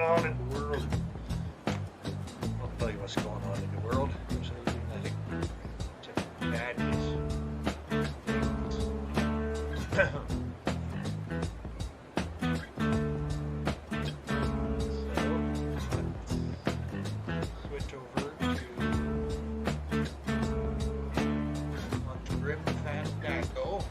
on in the world. I'll tell you what's going on in the world. There's nothing bad news. Switch over to Grim Fandango.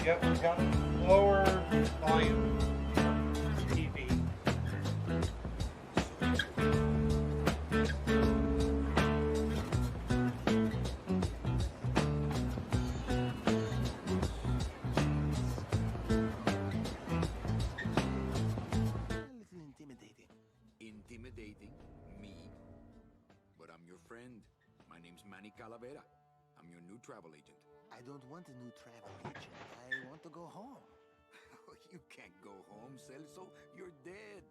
Yep, we got lower volume TV. Intimidating? Me? But I'm your friend. My name's Manny Calavera. I'm your new travel agent. I don't want a new travel agent. I want to go home. You can't go home, Celso. You're dead.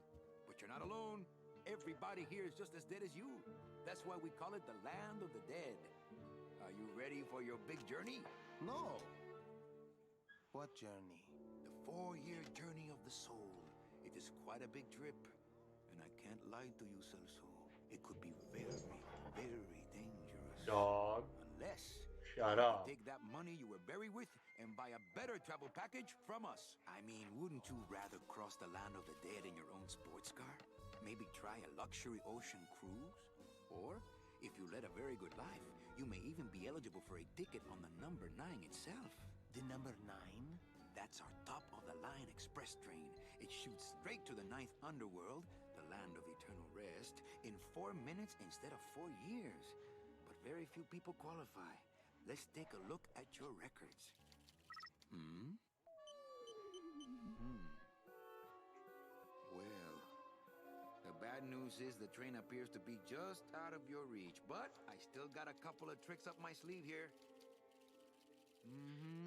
But you're not alone. Everybody here is just as dead as you. That's why we call it the land of the dead. Are you ready for your big journey? No. What journey? The 4-year journey of the soul. It is quite a big trip. And I can't lie to you, Celso. It could be very, very dangerous. Dog. Unless... Shut up. Take that money you were buried with and buy a better travel package from us. I mean, wouldn't you rather cross the land of the dead in your own sports car? Maybe try a luxury ocean cruise? Or, if you led a very good life, you may even be eligible for a ticket on the number 9 itself. The number 9? That's our top-of-the-line express train. It shoots straight to the 9th underworld, the land of eternal rest, in 4 minutes instead of 4 years. But very few people qualify. Let's take a look at your records. Well, the bad news is the train appears to be just out of your reach, but I still got a couple of tricks up my sleeve here.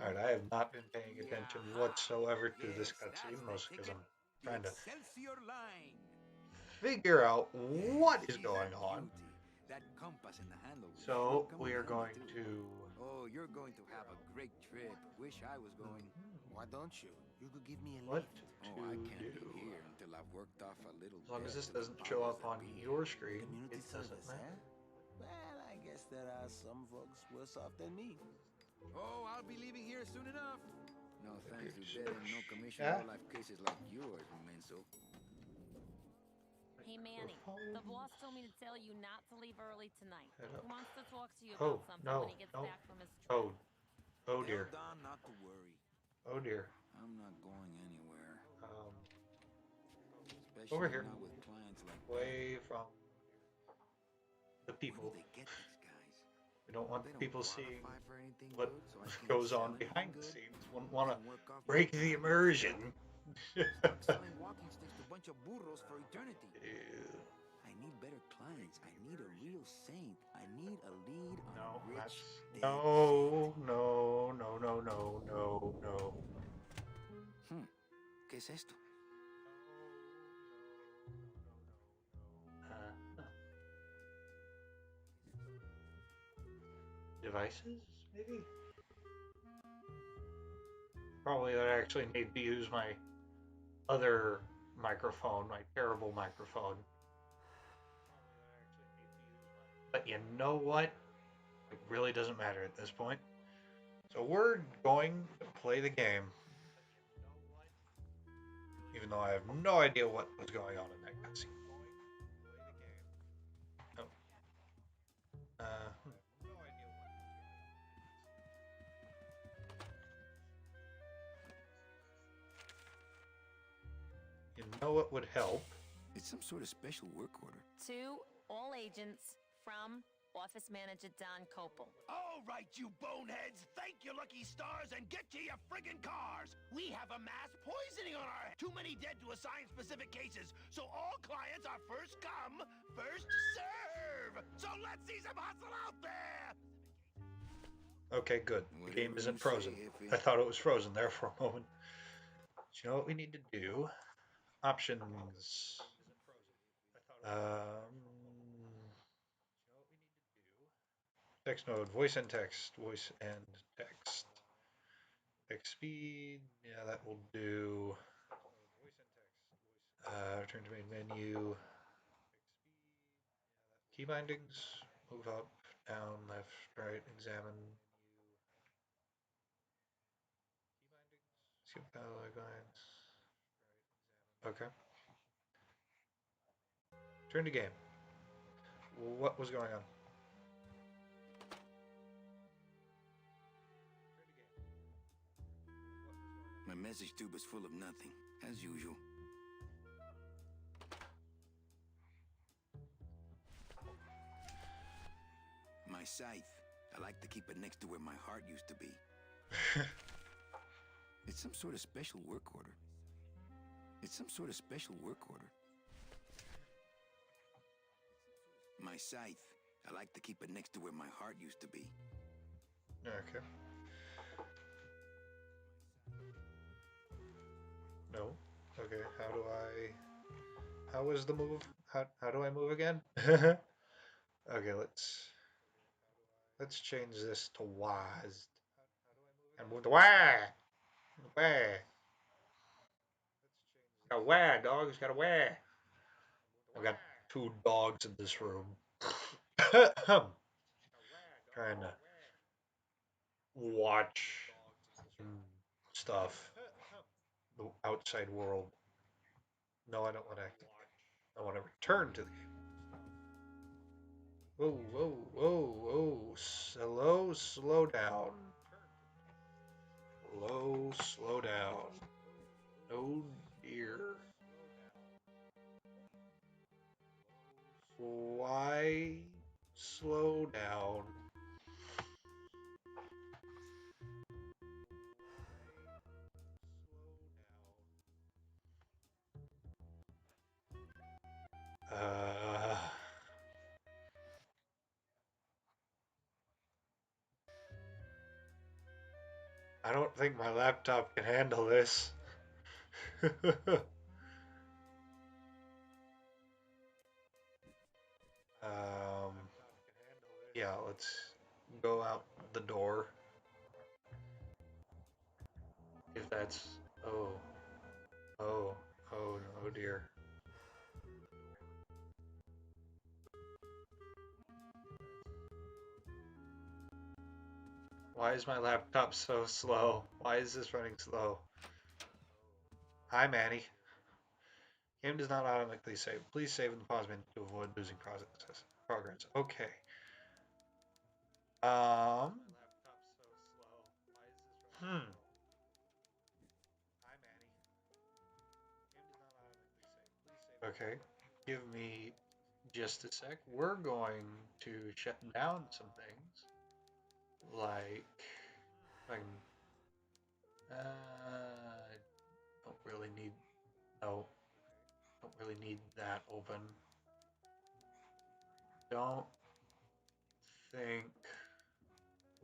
Alright, I have not been paying attention whatsoever to this cutscene, mostly because I'm trying to figure out what is going on. That compass in the handle. So we are going to... Oh, you're going to have a great trip. Wish I was going. Why don't you? You could give me a What lift. Oh, I can't be here until I've worked off a little. As long as this debt to the doesn't show powers up that on be. your screen, Community it doesn't service, matter. Well, I guess there are some folks worse off than me. Oh, I'll be leaving here soon enough. No thanks to Sure. dead and no commission Yeah. real life cases like yours, Menso. Hey Manny, the boss told me to tell you not to leave early tonight. Head up. He wants to talk to you Oh, about something no, when he gets no. back from his trip. Oh dear. Tell Don not to worry. Oh dear. I'm not going anywhere. Especially Over here. not with clients like Away from the that. people. Where do they get these guys? We don't want They don't people qualify seeing for anything what good, so I can't goes sell on anything behind the good. scenes. Wouldn't want to Can work off break my the time. immersion. Stop selling walking sticks to a bunch of burros for eternity. Ew. I need better clients. I need a real saint. I need a lead on No, a rich that's dead no, no, no, no, no, no, no. saint. ¿Qué es esto? Devices, maybe? Probably that I actually need to use my other microphone, my terrible microphone. But you know what? It really doesn't matter at this point. So we're going to play the game. Even though I have no idea what was going on in that cutscene. Oh. You know what would help? It's some sort of special work order. To all agents from Office Manager Don Copel. All right, you boneheads, thank your lucky stars and get to your friggin' cars. We have a mass poisoning on our Too many dead to assign specific cases, so all clients are first come, first serve. So let's see some hustle out there. Okay, good. The game Whatever isn't you say, frozen. Iffy. I thought it was frozen there for a moment. you know what we need to do? Options. Um, Text mode, voice and text, voice and text. Text speed, yeah, that will do. Return to main menu. Key bindings, move up, down, left, right, examine. Skip guidelines. Okay. Turn to game. What was going on? My message tube is full of nothing, as usual. My scythe. I like to keep it next to where my heart used to be. It's some sort of special work order. My scythe. I like to keep it next to where my heart used to be. Okay. No. Okay, how is the move? How do I move again? Okay, let's change this to WASD. And move the WA! WA! Got a WA, dog. It's got a WA. I've got 2 dogs in this room. Trying to watch stuff. The outside world. No, I don't want to. I want to return to the game. Whoa, whoa, whoa, whoa. Slow down. Slow down. Oh dear. Why slow down? Uh, I don't think my laptop can handle this. um, yeah, let's go out the door. If that's oh oh oh oh dear. Why is my laptop so slow? Why is this running slow? Hi, Manny. Game does not automatically save. Please save in the pause menu to avoid losing progress. Okay. Hmm. Okay. Give me just a sec. We're going to shut down some things. Like, I don't really need, no, don't really need that open. Don't think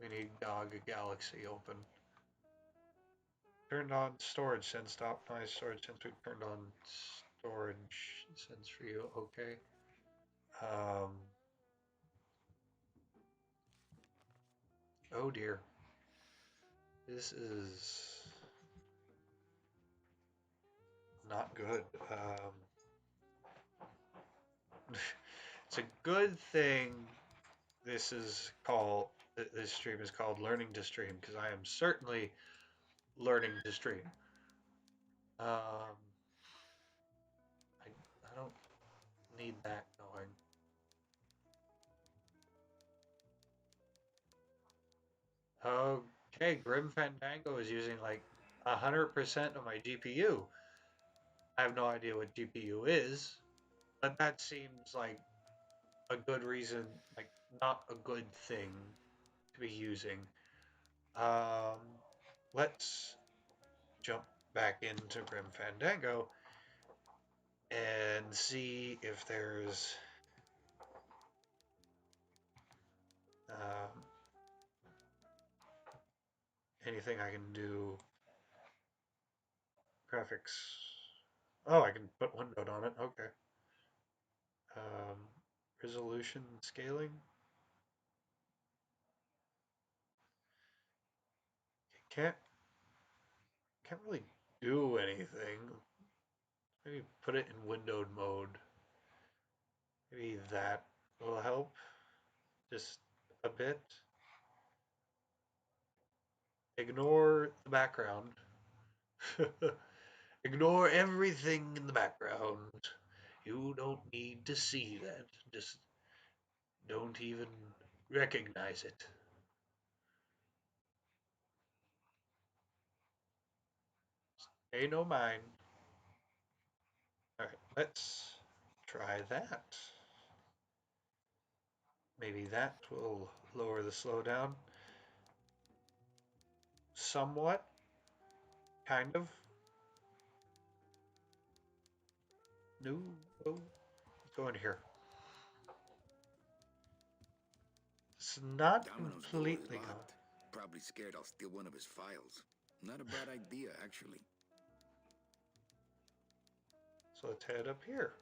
we need Dog Galaxy open. Turned on storage sense to optimize storage since we turned on storage sense for you. Okay. Oh dear. This is not good. It's a good thing this stream is called Learning to Stream, because I am certainly learning to stream. I don't need that going. Okay, Grim Fandango is using like 100% of my GPU. I have no idea what GPU is, but that seems like a good reason, like not a good thing to be using. Let's jump back into Grim Fandango and see if there's anything I can do Graphics. Oh, I can put one note on it. Okay. Um, resolution scaling. Can't really do anything. Maybe put it in windowed mode. Maybe that will help. Just a bit. Ignore the background. Ignore everything in the background. You don't need to see that. Just don't even recognize it. Pay no mind. Alright, let's try that. Maybe that will lower the slowdown. Somewhat. Kind of. No. Oh. Go in here. It's not Domino's door is completely gone. locked. Probably scared I'll steal one of his files. Not a bad idea, actually. So let's head up here.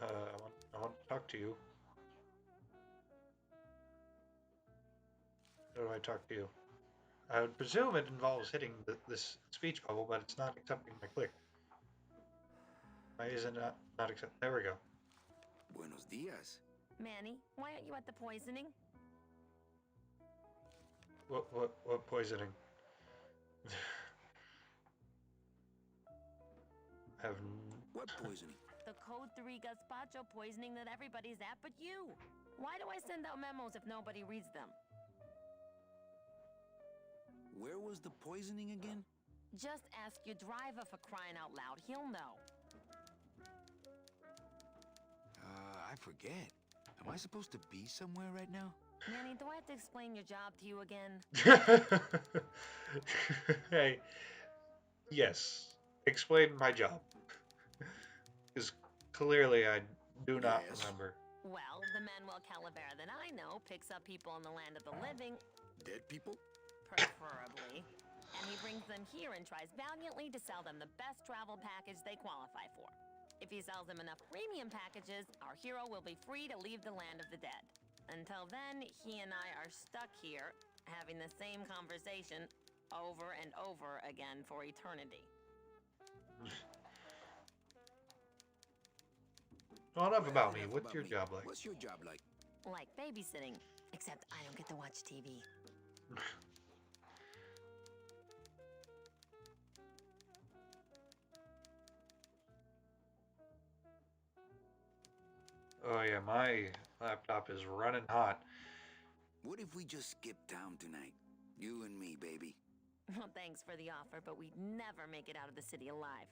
I want to talk to you. How do I talk to you? I would presume it involves hitting this speech bubble, but it's not accepting my click. Why is it not accept? There we go. Buenos dias. Manny, why aren't you at the poisoning? What poisoning? Have What poisoning? The Code 3 gazpacho poisoning that everybody's at but you. Why do I send out memos if nobody reads them? Where was the poisoning again? Just ask your driver for crying out loud. He'll know. I forget. Am I supposed to be somewhere right now? Manny, do I have to explain your job to you again? Hey, yes. Explain my job. Because clearly I do not Yes. remember. Well, the Manuel Calavera that I know picks up people in the land of the living, Dead people? preferably. And he brings them here and tries valiantly to sell them the best travel package they qualify for. If he sells them enough premium packages, our hero will be free to leave the land of the dead. Until then, he and I are stuck here, having the same conversation over and over again for eternity. Well, enough about me. Enough What's about your me. job like? What's your job like? Like babysitting, except I don't get to watch TV. Oh yeah, my laptop is running hot. What if we just skip town tonight? You and me, baby. Well, thanks for the offer, but we'd never make it out of the city alive.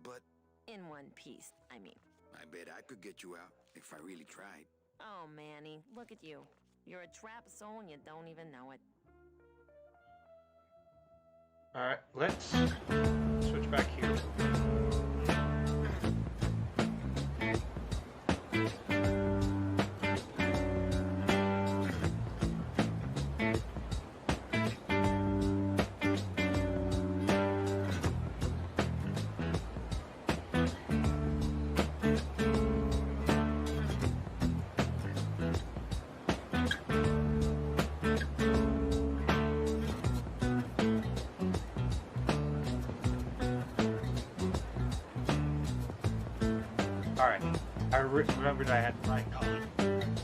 But In one piece, I mean. I bet I could get you out if I really tried. Oh, Manny, look at you. You're a trapped soul and you don't even know it. Alright, let's switch back here. Alright, I remembered I had my color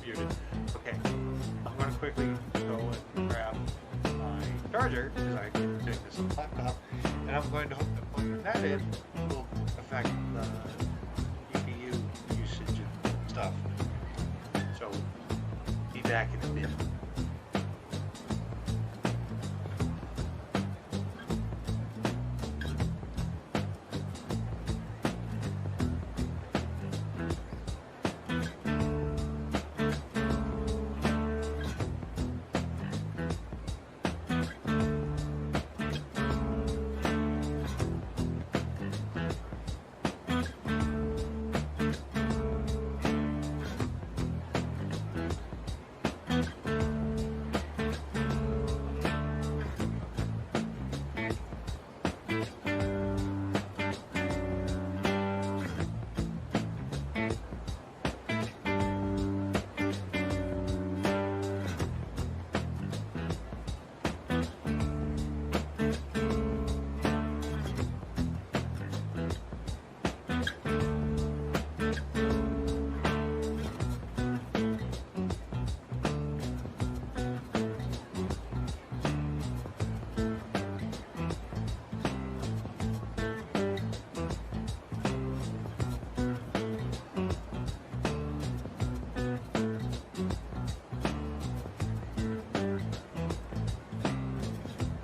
muted. Okay, I'm going to quickly go and grab my charger, because I can take this on the laptop, and I'm going to hook that plug that in will affect the GPU usage and stuff. So, be back in a bit.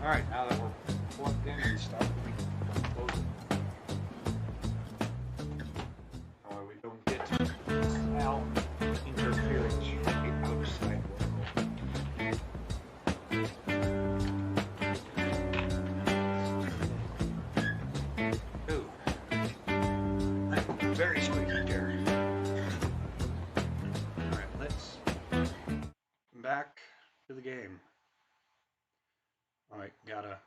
Alright, now that we're plugged in and stuff, we can close it. We don't get sound interference from the outside world. Ooh. I'm very squeaky chair. Alright, let's back to the game. Alright, gotta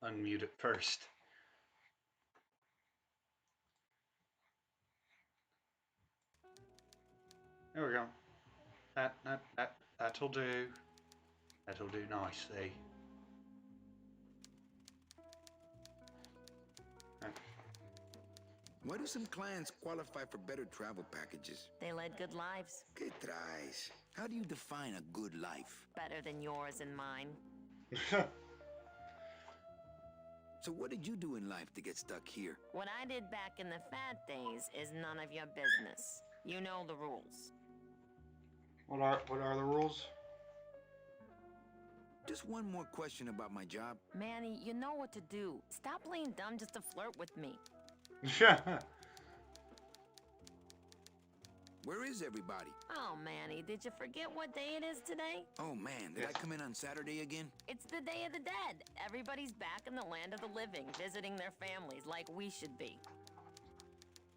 unmute it first. There we go. That'll do. That'll do nicely. Why do some clients qualify for better travel packages? They led good lives. Que traes? How do you define a good life? Better than yours and mine. So what did you do in life to get stuck here? What I did back in the fat days is none of your business. You know the rules. What are the rules? Just one more question about my job. Manny, you know what to do. Stop playing dumb just to flirt with me. Where is everybody? Oh, Manny, did you forget what day it is today? Oh man, did I come in on Saturday again? It's the Day of the Dead. Everybody's back in the land of the living, visiting their families like we should be.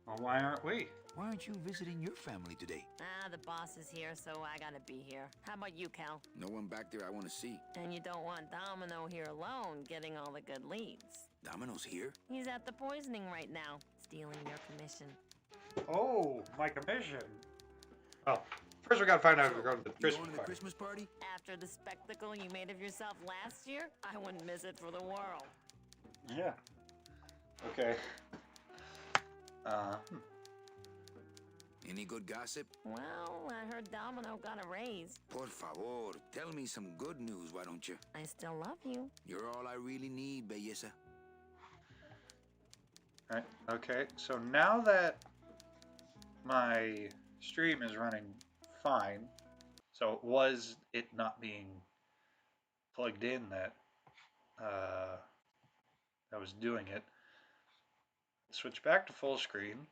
Well, why aren't we? Why aren't you visiting your family today? Ah, the boss is here, so I gotta be here. How about you, Cal? No one back there I want to see. And you don't want Domino here alone, getting all the good leads. Domino's here? He's at the poisoning right now, stealing your commission. Oh, my commission. Well, first we gotta find out if we're going to the You Christmas going to the party. Christmas party? After the spectacle you made of yourself last year, I wouldn't miss it for the world. Yeah. Okay. Any good gossip? Well, I heard Domino got a raise. Por favor, tell me some good news, why don't you? I still love you. You're all I really need, belleza. Right. Okay. So now that my stream is running fine, so it was it not being plugged in that I was doing it. Switch back to full screen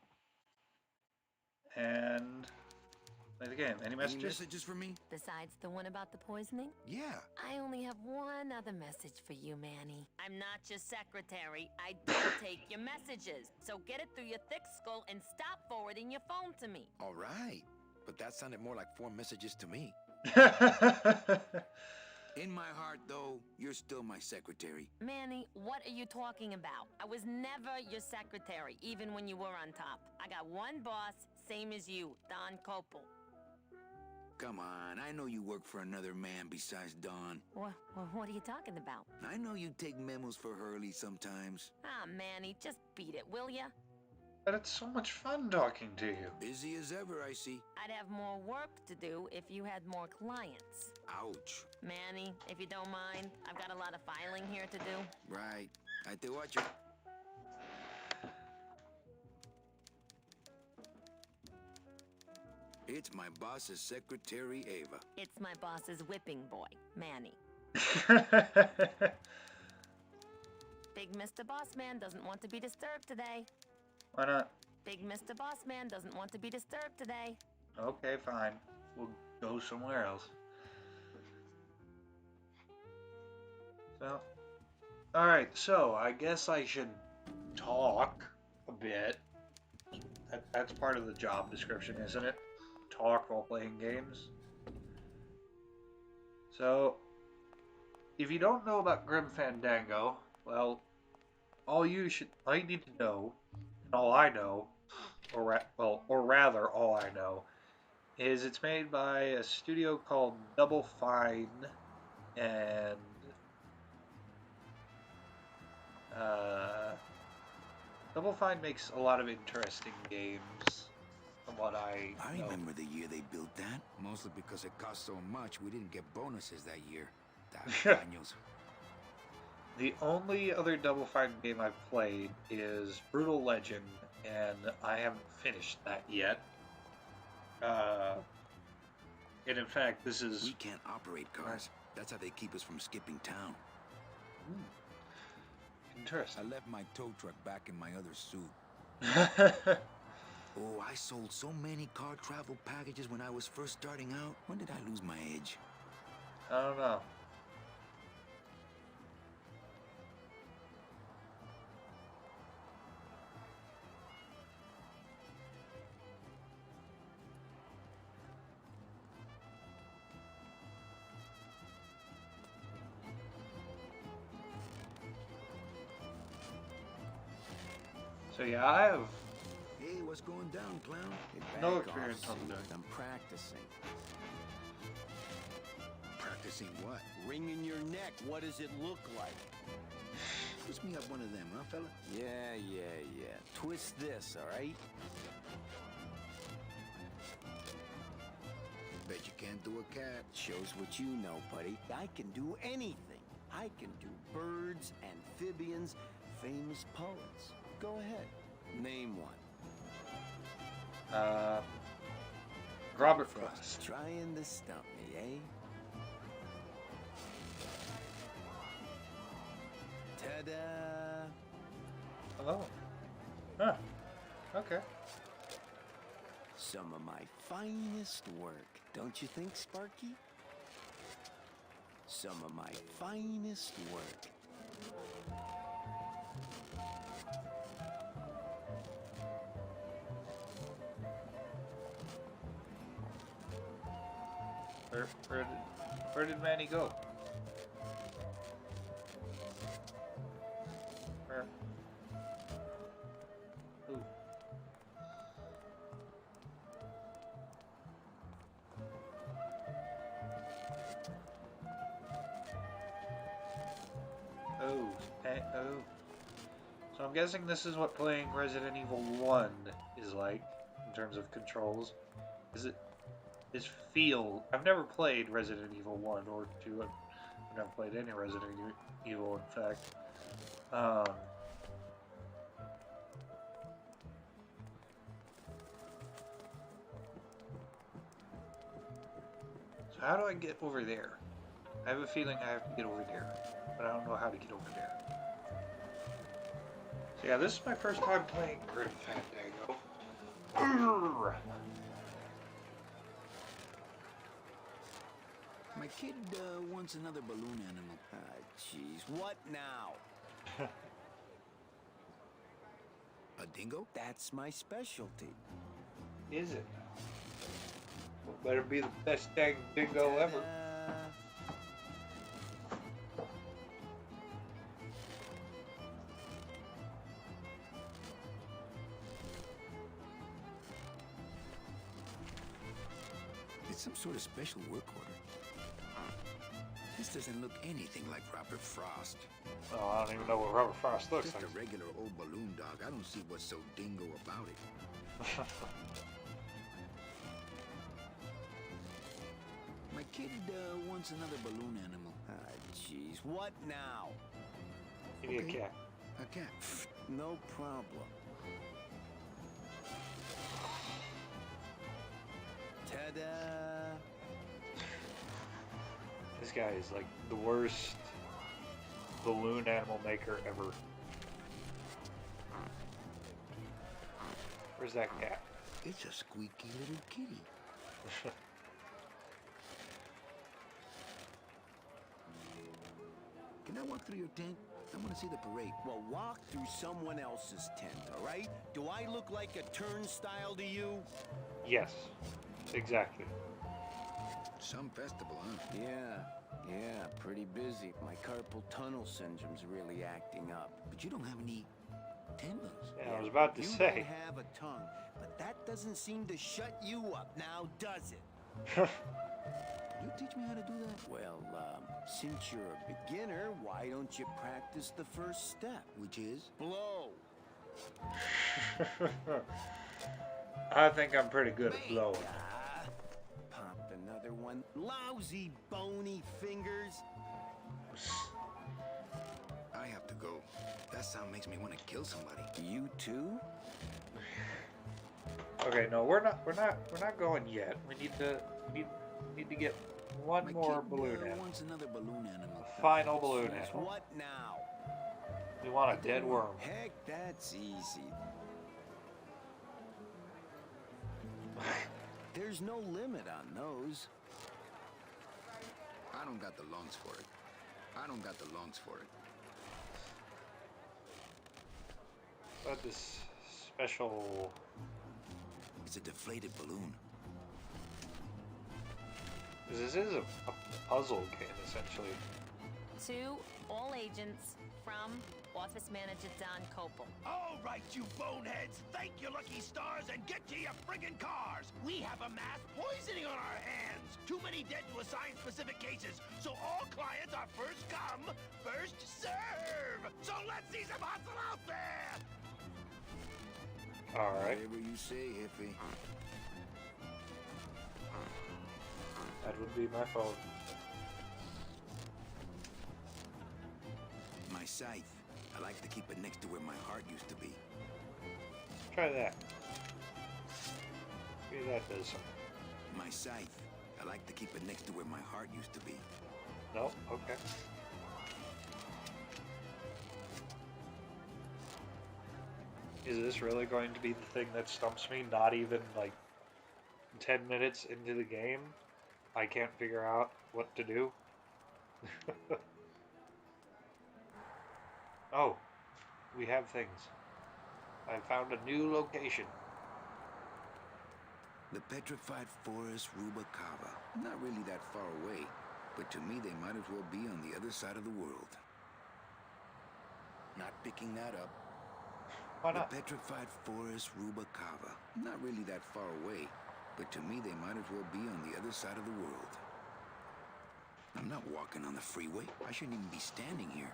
and play the game. Any messages? Any messages for me? Besides the one about the poisoning? Yeah. I only have one other message for you, Manny. I'm not your secretary. I don't take your messages. So get it through your thick skull and stop forwarding your phone to me. All right. But that sounded more like 4 messages to me. In my heart, though, you're still my secretary. Manny, what are you talking about? I was never your secretary, even when you were on top. I got one boss, same as you, Don Copel. Come on, I know you work for another man besides Don. What are you talking about? I know you take memos for Hurley sometimes. Ah, Manny, just beat it, will ya? But it's so much fun talking to you. Busy as ever, I see. I'd have more work to do if you had more clients. Ouch. Manny, if you don't mind, I've got a lot of filing here to do. Right. I te watch it. It's my boss's secretary, Ava. It's my boss's whipping boy, Manny. Big Mr. Bossman doesn't want to be disturbed today. Why not? Big Mr. Bossman doesn't want to be disturbed today. Okay, fine. We'll go somewhere else. So, alright, so I guess I should talk a bit. That's part of the job description, isn't it? Talk while playing games. So, if you don't know about Grim Fandango, well, all you need to know, and all I know, or rather all I know, is it's made by a studio called Double Fine, and Double Fine makes a lot of interesting games, from what I know. remember the year they built that. Mostly because it cost so much, we didn't get bonuses that year. Daniels. The only other Double Fine game I've played is Brutal Legend, and I haven't finished that yet. And in fact, this is... We can't operate cars. That's how they keep us from skipping town. I Interesting. left my tow truck back in my other suit. Oh, I sold so many car travel packages when I was first starting out. When did I lose my edge? I don't know. So yeah, I have Hey, what's going down, clown? no experience on the deck. I'm practicing. Practicing what? Wringing your neck, what does it look like? Twist me up one of them, huh, fella? Yeah. Twist this, all right? Bet you can't do a cat. Shows what you know, buddy. I can do anything. I can do birds, amphibians, famous poets. Go ahead. Name one. Robert Frost. Trying to stump me, eh? Ta-da! Hello. Huh. Okay. Some of my finest work, don't you think, Sparky? Some of my finest work. Where did Manny go? Where? Ooh. Oh. So I'm guessing this is what playing Resident Evil 1 is like in terms of controls. I've never played Resident Evil 1 or 2. I've never played any Resident Evil, in fact. So how do I get over there? I have a feeling I have to get over there, but I don't know how to get over there. So yeah, this is my first time playing Grim Fandango. My kid wants another balloon animal. Jeez, what now? A dingo? That's my specialty. Is it? Well, better be the best dang dingo ever. Ta-da! It's some sort of special work order. This doesn't look anything like Robert Frost. Oh, I don't even know what Robert Frost looks Just like. a regular old balloon dog. I don't see what's so dingo about it. My kid wants another balloon animal. Jeez, what now? Give me a Okay. cat. A cat. No problem. Ta-da! This guy is like the worst balloon animal maker ever. Where's that cat? It's a squeaky little kitty. Can I walk through your tent? I want to see the parade. Well, walk through someone else's tent, all right? Do I look like a turnstile to you? Yes, exactly. Some festival, huh? Yeah, pretty busy. My carpal tunnel syndrome's really acting up. But you don't have any tendons. Yeah, I was about to You say. don't have a tongue, but that doesn't seem to shut you up now, does it? You teach me how to do that? Well, since you're a beginner, why don't you practice the first step? Which is? Blow. I think I'm pretty good at blowing. Pop another one. Lousy, bony fingers. I have to go. That sound makes me want to kill somebody. You too? Okay, no, we're not going yet. We need to get One My more kid, balloon animal. wants another balloon animal. The final balloon Yes, animal. what now? We want a dead worm. Heck, that's easy. There's no limit on those. I don't got the lungs for it. I don't got the lungs for it. But this special... It's a deflated balloon. This is a puzzle game, essentially. To all agents from Office Manager Don Copel. All right, you boneheads, thank your lucky stars and get to your friggin' cars. We have a mass poisoning on our hands. Too many dead to assign specific cases, so all clients are first come, first serve. So let's see some hustle out there. All right. Whatever you say, Hippie. That would be my phone. My scythe. I like to keep it next to where my heart used to be. Try that. Maybe that does something. My scythe. I like to keep it next to where my heart used to be. No? Okay. Is this really going to be the thing that stumps me? Not even like 10 minutes into the game? I can't figure out what to do? Oh, we have things. I found a new location. The petrified forest Rubacava. Not really that far away, but to me they might as well be on the other side of the world. Not picking that up. Why not? The petrified forest Rubacava. Not really that far away, but to me they might as well be on the other side of the world. I'm not walking on the freeway. I shouldn't even be standing here.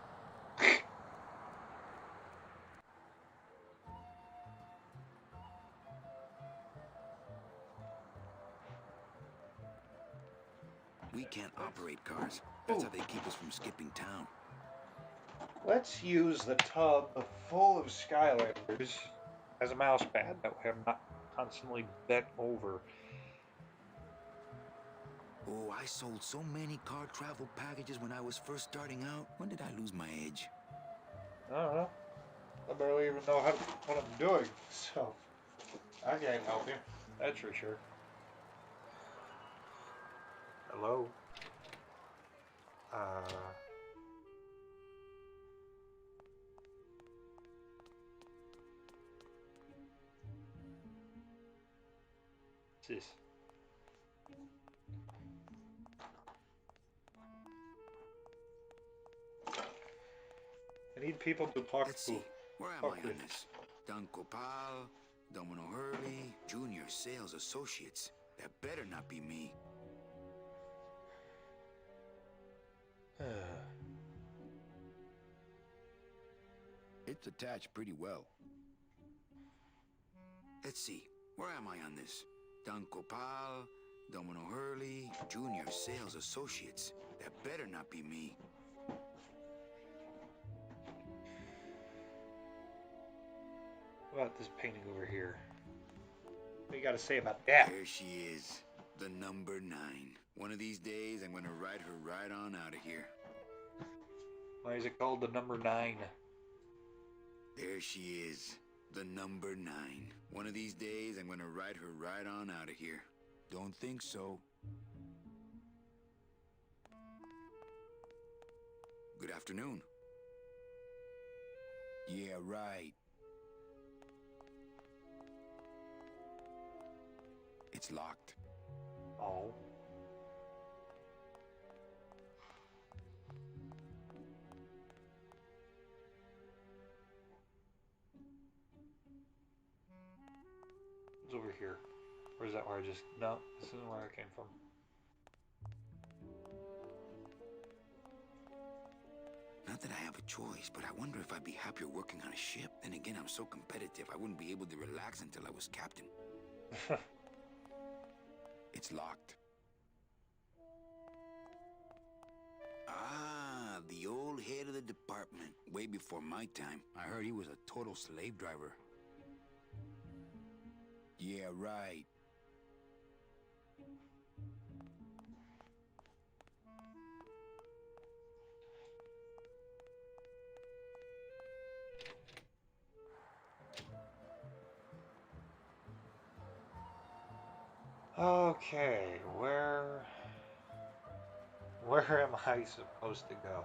We can't operate cars. That's how they keep us from skipping town. Let's use the tub full of Skylanders as a mouse pad. That way I'm not constantly bent over. Oh, I sold so many car travel packages when I was first starting out. When did I lose my edge? I don't know. I barely even know what I'm doing, so I can't help you. That's for sure. Hello? What's this? I need people to talk Let's to. see. Where am Talk I with. on this? Don Copal, Domino Hurley, Junior Sales Associates. That better not be me. It's attached pretty well. Let's see. Where am I on this? Don Copal, Domino Hurley, Junior Sales Associates. That better not be me. What about this painting over here? What do you got to say about that? There she is. The number 9. One of these days, I'm gonna ride her right on out of here. Why is it called the number 9? There she is. The number 9. One of these days, I'm gonna ride her right on out of here. Don't think so. Good afternoon. Yeah, right. It's locked. Oh. It's over here. Or is that where I just... No, this isn't where I came from. Not that I have a choice, but I wonder if I'd be happier working on a ship. Then again, I'm so competitive, I wouldn't be able to relax until I was captain. It's locked. Ah, the old head of the department. Way before my time. I heard he was a total slave driver. Yeah, right. Okay, where am I supposed to go?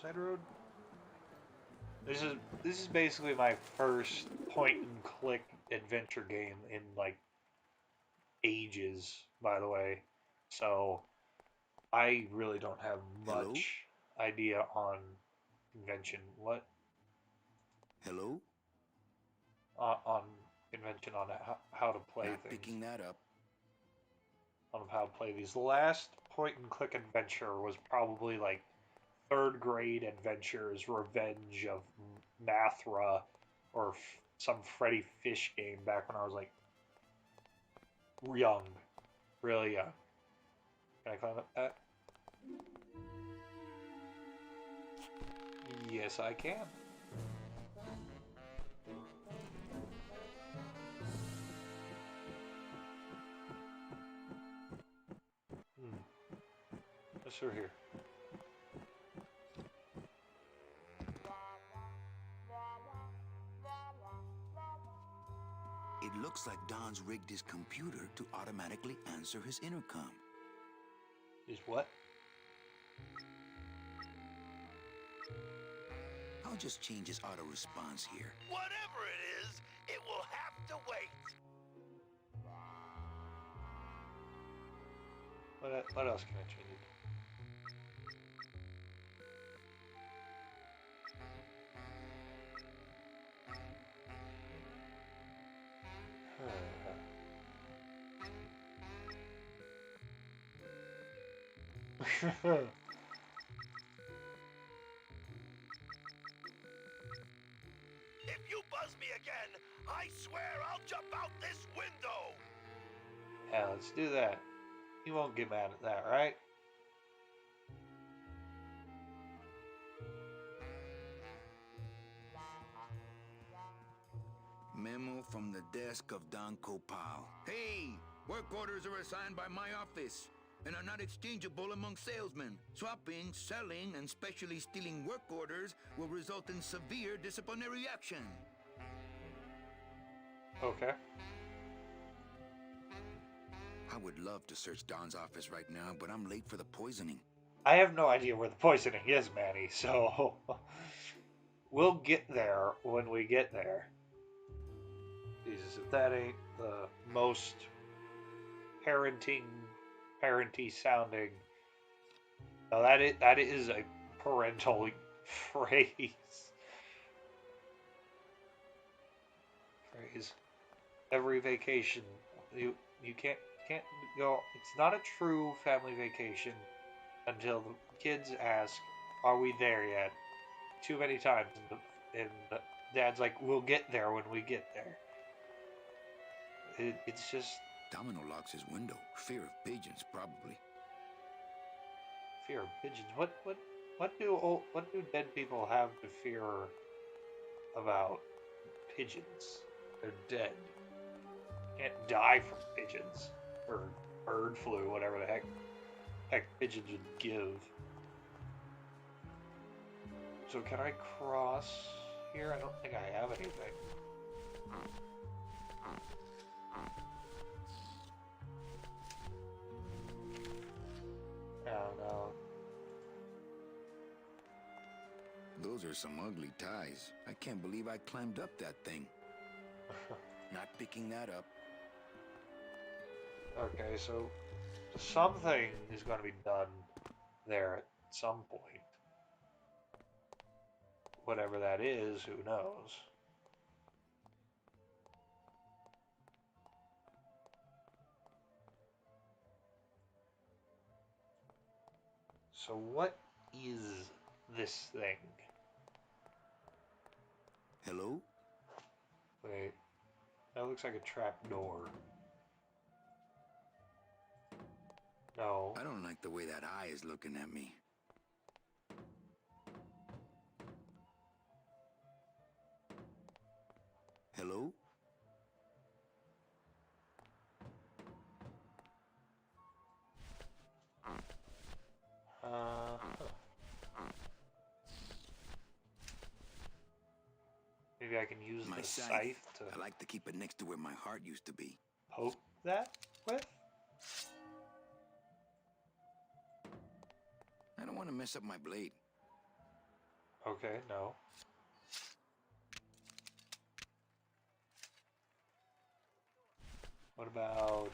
Side road. This is basically my first point and click adventure game in like ages, by the way. So I really don't have Hello? much idea on convention. What Hello? on convention on how to play Not things, picking that up. on how to play these. The last point and click adventure was probably like third grade adventures, Revenge of Mathra, or some Freddy Fish game back when I was like young, really young. Can I climb up that? Yes, I can. What's through here? It looks like Don's rigged his computer to automatically answer his intercom. Is what? I'll just change his auto response here. Whatever it is, it will have to wait. What else can I change it? If you buzz me again, I swear I'll jump out this window. Yeah, let's do that. You won't get mad at that, right? Memo from the desk of Don Copal. Hey! Work orders are assigned by my office and are not exchangeable among salesmen. Swapping, selling, and specially stealing work orders will result in severe disciplinary action. Okay. I would love to search Don's office right now, but I'm late for the poisoning. I have no idea where the poisoning is, Manny, so we'll get there when we get there. Jesus, if that ain't the most parenty sounding. No, that is a parental phrase. Every vacation, you can't go. It's not a true family vacation until the kids ask, "Are we there yet?" Too many times, and the dad's like, "We'll get there when we get there." It's just Domino locks his window. Fear of pigeons, probably. fear of pigeons. What do dead people have to fear about pigeons? They're dead. Can't die from pigeons or bird flu, whatever the heck pigeons would give. So can I cross here? I don't think I have anything. Oh no. Those are some ugly ties. I can't believe I climbed up that thing. Not picking that up. Okay, so something is going to be done there at some point. Whatever that is, who knows? So what is this thing? Hello? Wait, that looks like a trap door. No. I don't like the way that eye is looking at me. Hello? maybe I can use My the scythe to I like to keep it next to where my heart used to be. poke that with? I don't want to mess up my blade. Okay, no. What about...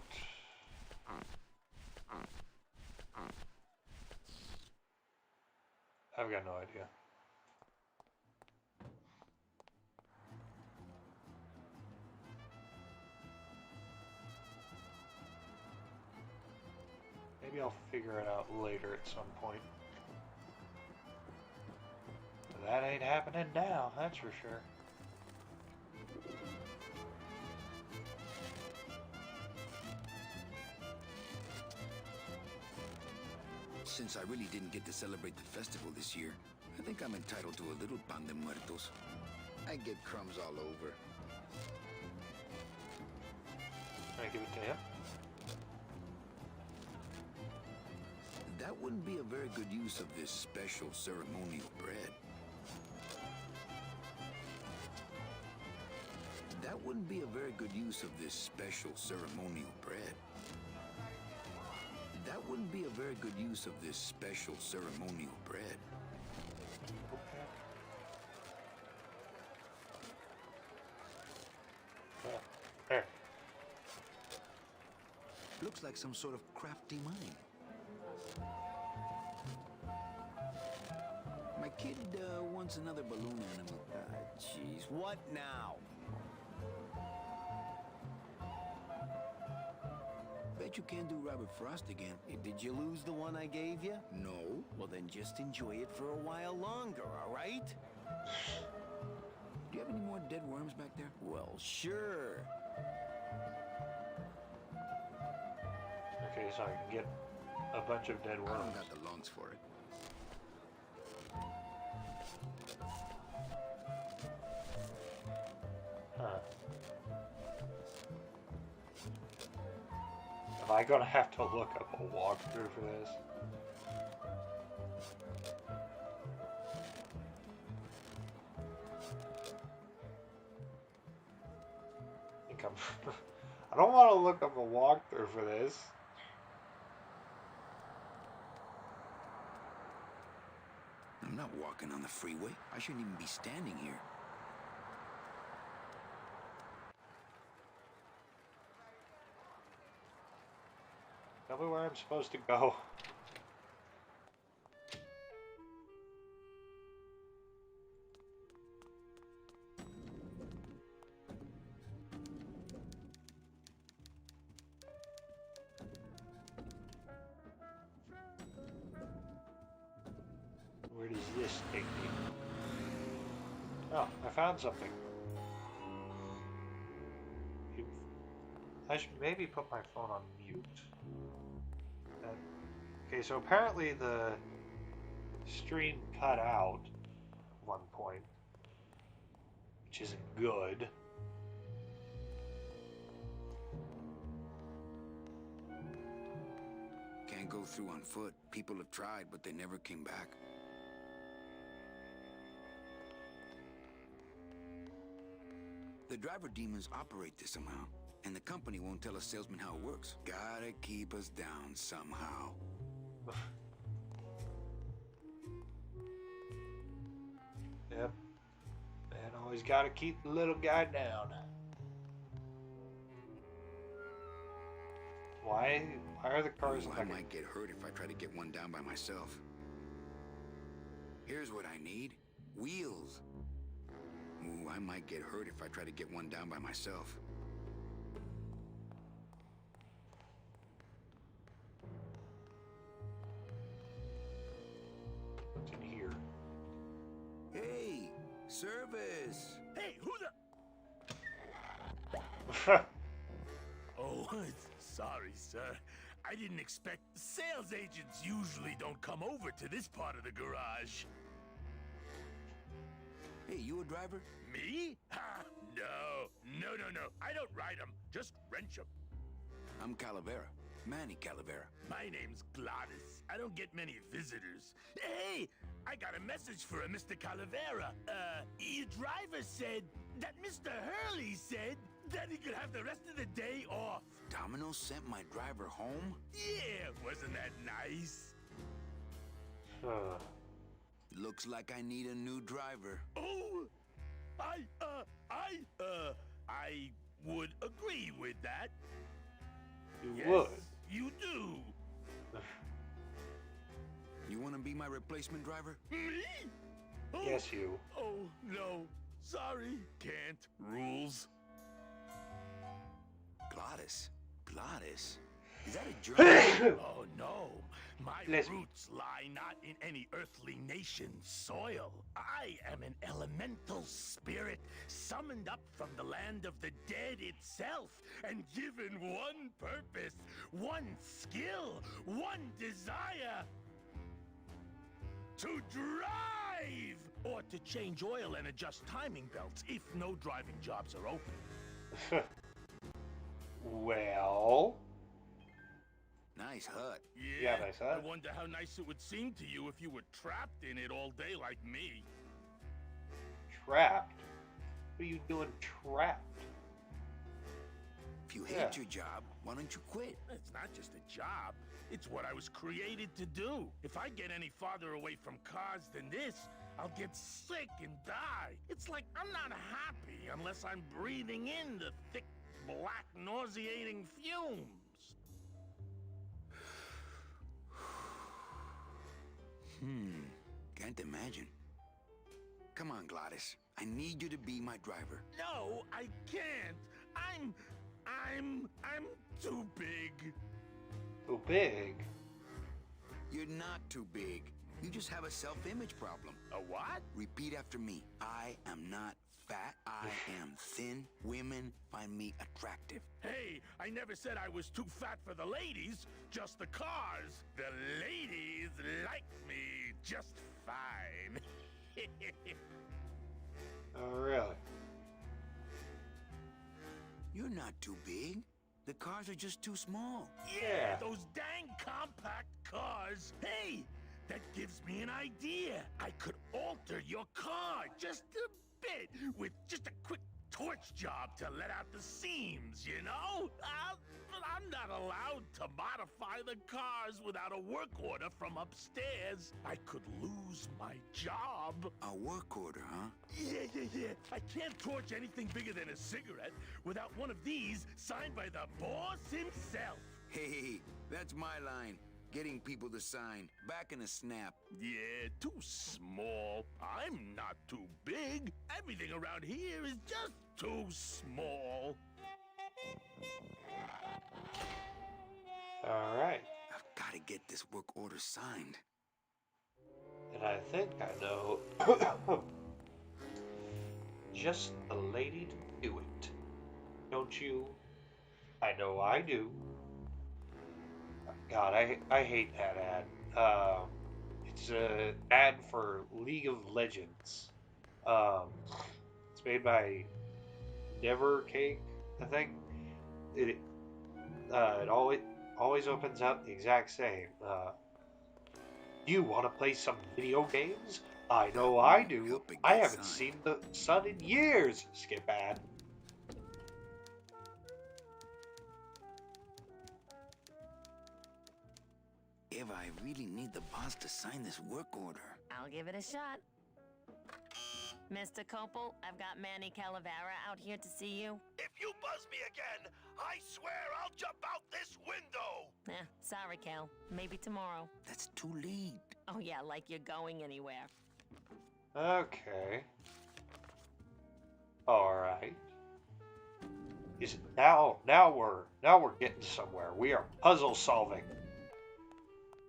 I've got no idea. Maybe I'll figure it out later at some point. But that ain't happening now, that's for sure. Since I really didn't get to celebrate the festival this year, I think I'm entitled to a little pan de muertos. I get crumbs all over. Can I give it to him? That wouldn't be a very good use of this special ceremonial bread. That wouldn't be a very good use of this special ceremonial bread. That wouldn't be a very good use of this special ceremonial bread. There. Looks like some sort of crafty mine. My kid wants another balloon animal. Jeez, what now? Bet you can't do Robert Frost again. Hey, did you lose the one I gave you? No. Well, then just enjoy it for a while longer, all right? Do you have any more dead worms back there? Well, sure. Okay, so I can get a bunch of dead I worms. don't got the lungs for it. Huh. Am I gonna have to look up a walkthrough for this? I think I'm I don't want to look up a walkthrough for this. I'm not walking on the freeway. I shouldn't even be standing here. Tell me where I'm supposed to go. Where does this take me? Oh, I found something. I should maybe put my phone on mute. Okay, so apparently the stream cut out at one point, which isn't good. Can't go through on foot. People have tried, but they never came back. The driver demons operate this somehow, and the company won't tell a salesman how it works. Gotta keep us down somehow. Yep. And always gotta keep the little guy down. Why are the cars Ooh, like I might get hurt if I try to get one down by myself. Here's what I need. Wheels. Ooh, I might get hurt if I try to get one down by myself. what's in here? Hey, service. Hey, who the... Oh, sorry, sir. I didn't expect... Sales agents usually don't come over to this part of the garage. Hey, you a driver? Me? Ha! No. I don't ride them, just wrench them. I'm Calavera. Manny Calavera. My name's Gladys. I don't get many visitors. Hey, I got a message for a Mr. Calavera. Your driver said that Mr. Hurley said that he could have the rest of the day off. Domino sent my driver home? Yeah, wasn't that nice? Looks like I need a new driver. Oh, I would agree with that. You Yes, would. you do. You want to be my replacement driver? Me? Oh, Yes, you. Oh, no. Sorry. Can't. Rules. Glottis. Glottis? Is that a German? Oh, no. My Listen. roots lie not in any earthly nation's soil. I am an elemental spirit summoned up from the land of the dead itself and given one purpose, one skill, one desire. To drive! Or to change oil and adjust timing belts if no driving jobs are open. Well, Nice hut. Yeah, nice hut. I wonder how nice it would seem to you if you were trapped in it all day like me. trapped. What are you doing trapped? If you hate Yeah. your job, why don't you quit? It's not just a job. It's what I was created to do. If I get any farther away from cars than this, I'll get sick and die. It's like I'm not happy unless I'm breathing in the thick, black, nauseating fumes. Can't imagine. Come on, Glottis. I need you to be my driver. No, I can't. I'm too big. Too big. You're not too big. You just have a self-image problem. A what? Repeat after me. I am not fat. I am thin. Women find me attractive. Hey, I never said I was too fat for the ladies, just the cars. The ladies like me just fine. Oh, really? You're not too big. The cars are just too small. Yeah, those dang compact cars. Hey, that gives me an idea. I could alter your car just a bit with just a quick torch job to let out the seams, you know? But I'm not allowed to modify the cars without a work order from upstairs. I could lose my job. A work order, huh? Yeah. I can't torch anything bigger than a cigarette without one of these signed by the boss himself. Hey, that's my line. Getting people to sign. Back in a snap. Yeah, too small. I'm not too big. Everything around here is just too small. All right. I've got to get this work order signed. And I think I know just the lady to do it. Don't you? I know I do. God, I hate that ad. It's an ad for League of Legends. It's made by Never Cake, I think. It always opens up the exact same. You want to play some video games? I know I do. Helping I get haven't signed. seen the sun in years. Skip ad. Eva, I really need the boss to sign this work order. I'll give it a shot. Mr. Copel, I've got Manny Calavera out here to see you. If you buzz me again, I swear I'll jump out this window. Sorry, Cal. Maybe tomorrow. That's too late. Oh yeah, like you're going anywhere. Okay. All right. Is it now we're getting somewhere. We are puzzle solving.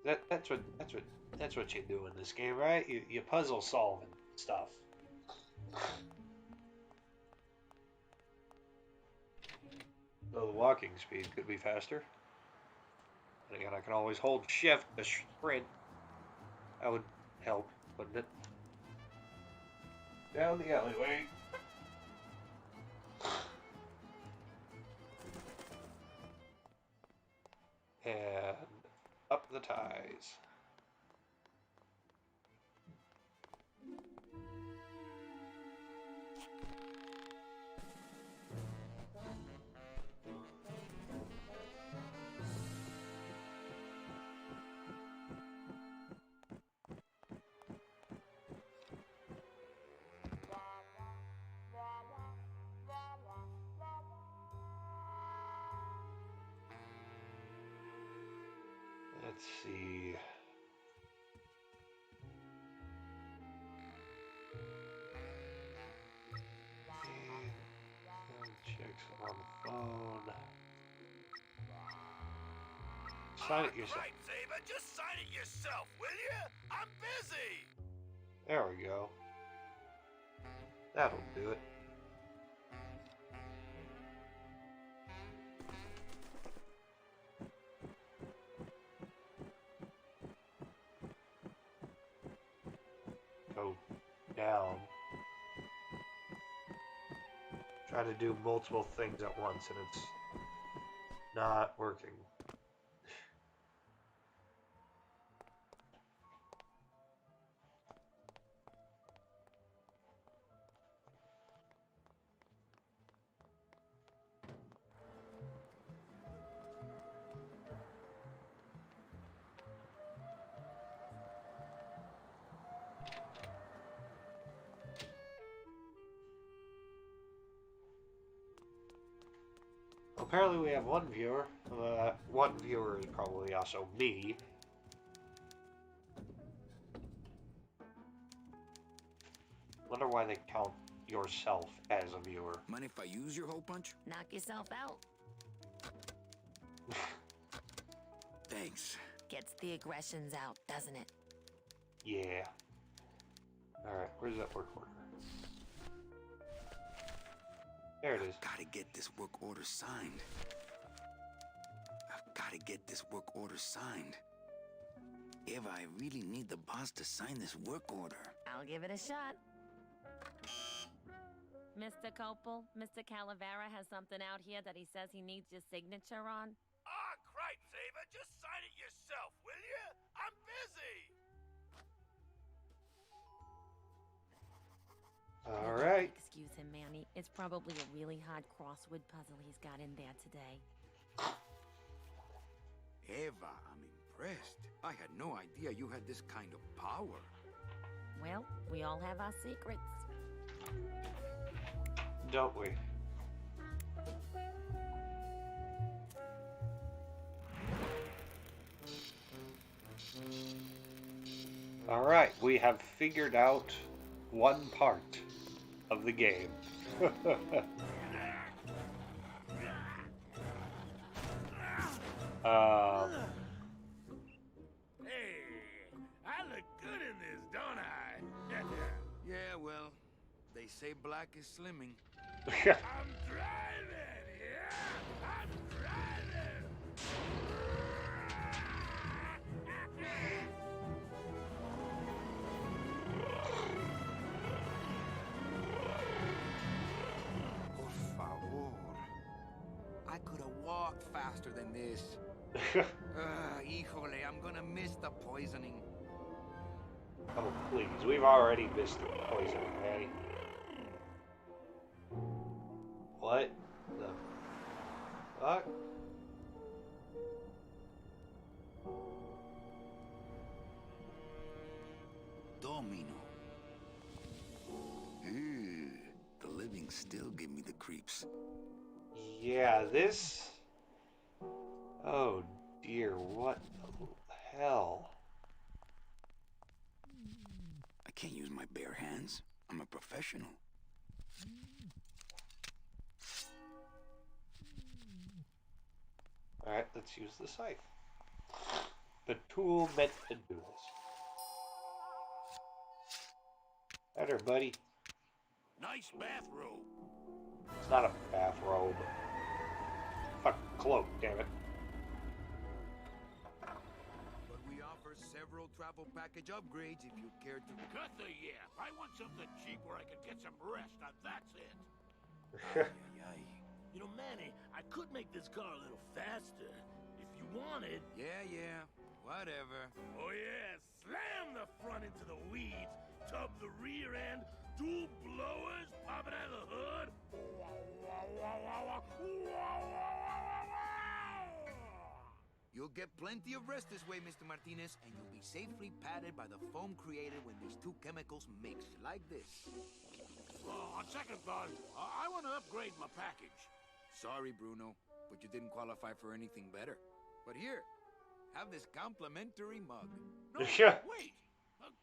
That's what you do in this game, right? You puzzle solving stuff. So the walking speed could be faster. And again, I can always hold shift to sprint. That would help, wouldn't it? Down the alleyway. And up the ties. Let's see. Checks on the phone. Sign it yourself. Right, Saber, just sign it yourself, will you? I'm busy. There we go. That'll do it. Go down. Try to do multiple things at once and it's not working. Apparently we have one viewer. One viewer is probably also me. Wonder why they count yourself as a viewer. Mind if I use your hole punch? Knock yourself out. Thanks. Gets the aggressions out, doesn't it? Yeah. Alright, where's that work order? There it is. Gotta get this work order signed. I've gotta get this work order signed. Eva, I really need the boss to sign this work order. I'll give it a shot. Mr. Copel, Mr. Calavera has something out here that he says he needs your signature on. Ah, cripe, Saber, just sign it yourself, will you? I'm busy. All right. Excuse him, Manny. It's probably a really hard crossword puzzle he's got in there today. Eva, I'm impressed. I had no idea you had this kind of power. Well, we all have our secrets. Don't we? All right, we have figured out one part of the game. Hey, I look good in this, don't I? Yeah, well, they say black is slimming. I'm driving, yeah? I'm driving! Por favor. I could have walked faster than this. Híjole, I'm gonna miss the poisoning. Oh, please. We've already missed the poison, Manny. What the fuck? Domino. Ew, the living still give me the creeps. Yeah, this... Oh dear, what the hell? I can't use my bare hands. I'm a professional. Alright, let's use the scythe. The tool meant to do this. Better, buddy. Nice bathrobe. It's not a bathrobe. Fuck, cloak, damn it. But we offer several travel package upgrades if you care to. Cut the yap. I want something cheap where I can get some rest. Now that's it. Ay, ay, ay. You know, Manny, I could make this car a little faster. If you wanted. Yeah, whatever. Oh yeah, slam the front into the weeds, tub the rear end, dual blowers popping out of the hood. You'll get plenty of rest this way, Mr. Martinez, and you'll be safely padded by the foam created when these two chemicals mix, like this. On second thought, I want to upgrade my package. Sorry, Bruno, but you didn't qualify for anything better. But here, have this complimentary mug. No, Yeah. wait.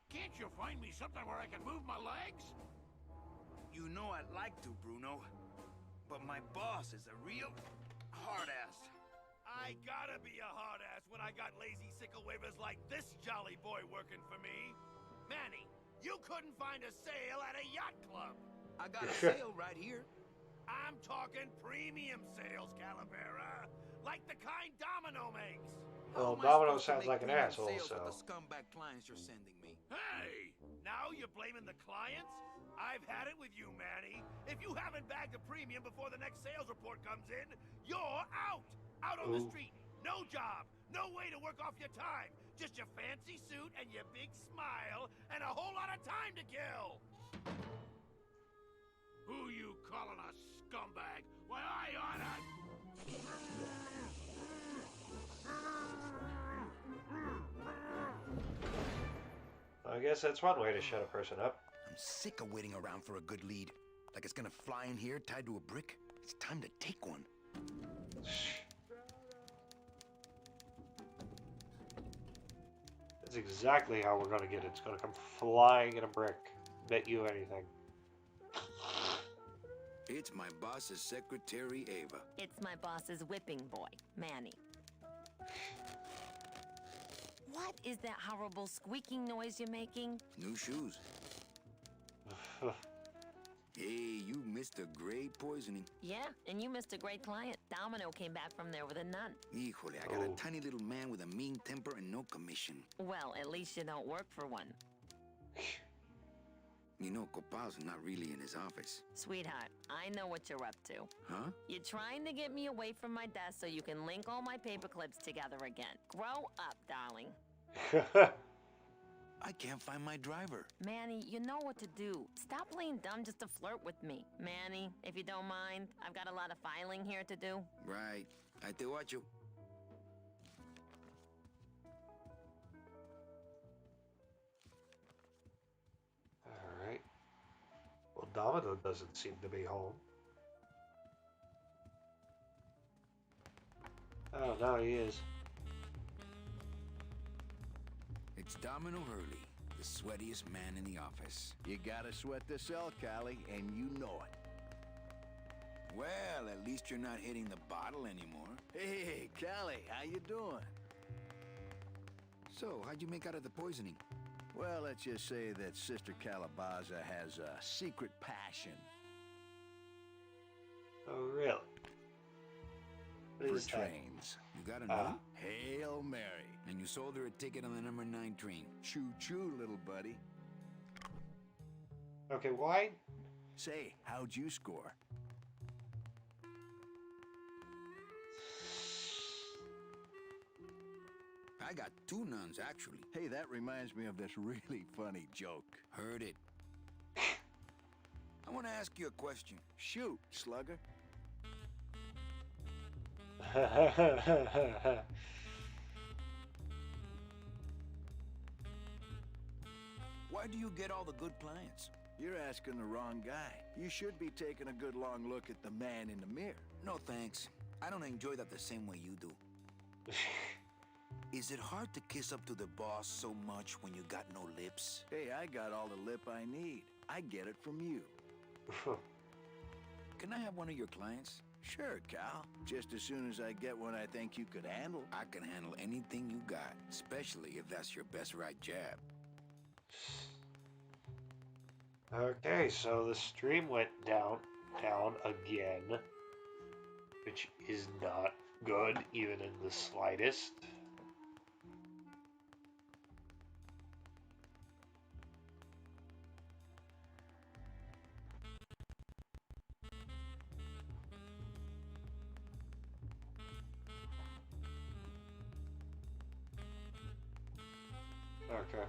Can't you find me something where I can move my legs? You know I'd like to, Bruno. But my boss is a real hard-ass. I gotta be a hard ass when I got lazy sickle wavers like this jolly boy working for me. Manny, you couldn't find a sale at a yacht club. I got a sale right here. I'm talking premium sales, Calavera. Like the kind Domino makes. Well, How am I Domino supposed to sounds make like an premium asshole, sales so. with the scumbag clients you're sending me? Hey, now you're blaming the clients? I've had it with you, Manny. If you haven't bagged a premium before the next sales report comes in, you're out. Out on the street. No job. No way to work off your time. Just your fancy suit and your big smile and a whole lot of time to kill. Who you calling a scumbag? Why, I oughta... I guess that's one way to shut a person up. I'm sick of waiting around for a good lead. Like it's gonna fly in here tied to a brick. It's time to take one. That's exactly how we're gonna get it. It's gonna come flying in a brick. Bet you anything. It's my boss's secretary, Ava. It's my boss's whipping boy, Manny. What is that horrible squeaking noise you're making? New shoes. Hey, you missed a great poisoning. Yeah, and you missed a great client. Domino came back from there with a nun. Híjole, I got a tiny little man with a mean temper and no commission. Well, at least you don't work for one. You know, Copal's not really in his office. Sweetheart, I know what you're up to. Huh? You're trying to get me away from my desk so you can link all my paper clips together again. Grow up, darling. I can't find my driver. Manny, you know what to do. Stop playing dumb just to flirt with me. Manny, if you don't mind, I've got a lot of filing here to do. Right. I te watcho. Alright. Well, Domino doesn't seem to be home. Oh, no, he is. It's Domino Hurley, the sweatiest man in the office. You gotta sweat the cell, Callie, and you know it. Well, at least you're not hitting the bottle anymore. Hey, Callie, how you doing? So, how'd you make out of the poisoning? Well, let's just say that Sister Calabaza has a secret passion. Oh, really? What For is that? trains. You got a note? Hail Mary. And you sold her a ticket on the number 9 train. Choo-choo, little buddy. Okay, why? Say, how'd you score? I got 2 nuns, actually. Hey, that reminds me of this really funny joke. Heard it. I want to ask you a question. Shoot, slugger. Why do you get all the good clients? You're asking the wrong guy. You should be taking a good long look at the man in the mirror. No, thanks. I don't enjoy that the same way you do. Is it hard to kiss up to the boss so much when you got no lips? Hey, I got all the lip I need. I get it from you. Can I have one of your clients? Sure, Cal. Just as soon as I get one I think you could handle. I can handle anything you got, especially if that's your best right jab. Okay, so the stream went down again, which is not good, even in the slightest. Okay.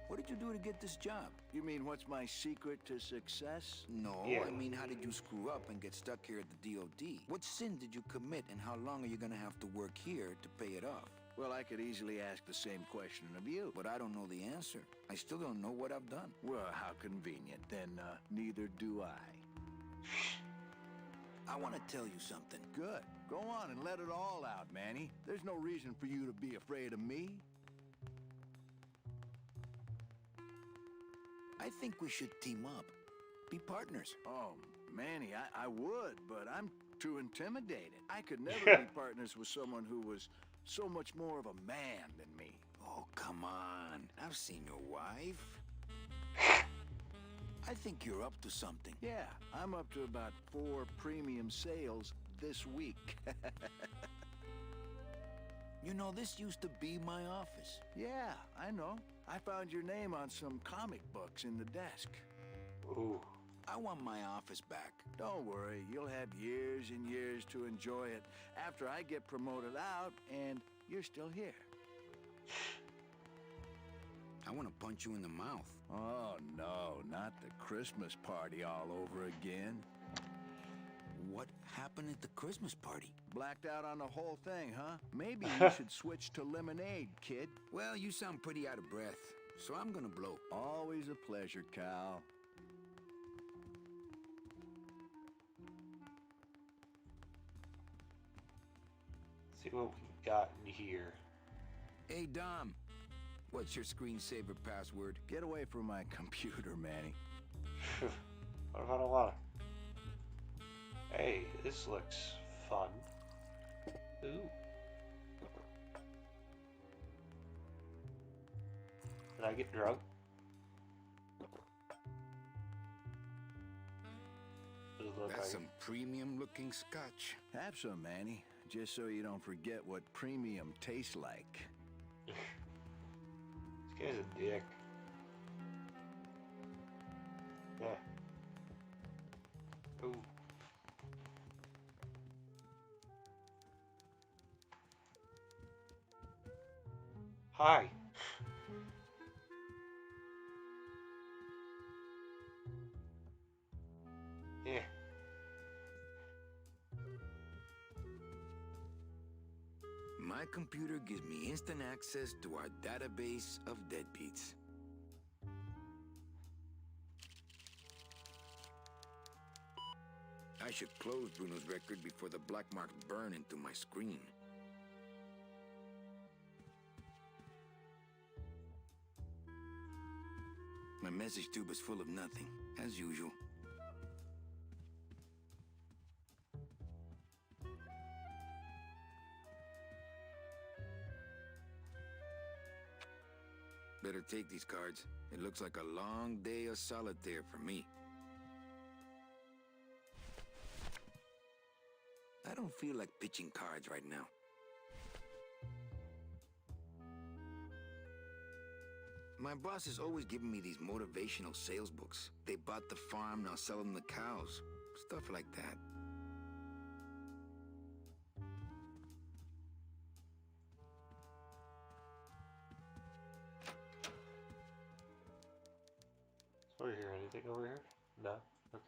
What did you do to get this job? You mean what's my secret to success? No, Yeah. I mean, how did you screw up and get stuck here at the DOD? What sin did you commit, and how long are you gonna have to work here to pay it off? Well, I could easily ask the same question of you. But I don't know the answer. I still don't know what I've done. Well, how convenient. Then, neither do I. I want to tell you something. Good. Go on and let it all out, Manny. There's no reason for you to be afraid of me. I think we should team up. Be partners. Oh, Manny, I would, but I'm too intimidated. I could never be partners with someone who was so much more of a man than me. Oh, come on. I've seen your wife. I think you're up to something. Yeah, I'm up to about 4 premium sales this week. You know, this used to be my office. Yeah, I know. I found your name on some comic books in the desk. Ooh. I want my office back. Don't worry, you'll have years and years to enjoy it after I get promoted out and you're still here. I want to punch you in the mouth. Oh, no, not the Christmas party all over again. What happened at the Christmas party? Blacked out on the whole thing, huh? Maybe you should switch to lemonade, kid. Well, you sound pretty out of breath, so I'm gonna blow. Always a pleasure, Cal. See what we got in here. Hey, Dom. What's your screensaver password? Get away from my computer, Manny. What if I don't want to? Hey, this looks fun. Ooh. Did I get drunk? Does it look That's like some premium-looking scotch. Have some, Manny, just so you don't forget what premium tastes like. This guy's a dick. Yeah. Ooh. Hi. Yeah. My computer gives me instant access to our database of deadbeats. I should close Bruno's record before the black marks burn into my screen. My message tube is full of nothing, as usual. Better take these cards. It looks like a long day of solitaire for me. I don't feel like pitching cards right now. My boss is always giving me these motivational sales books. They bought the farm, now selling the cows. Stuff like that. Over here, anything over here? No? Okay.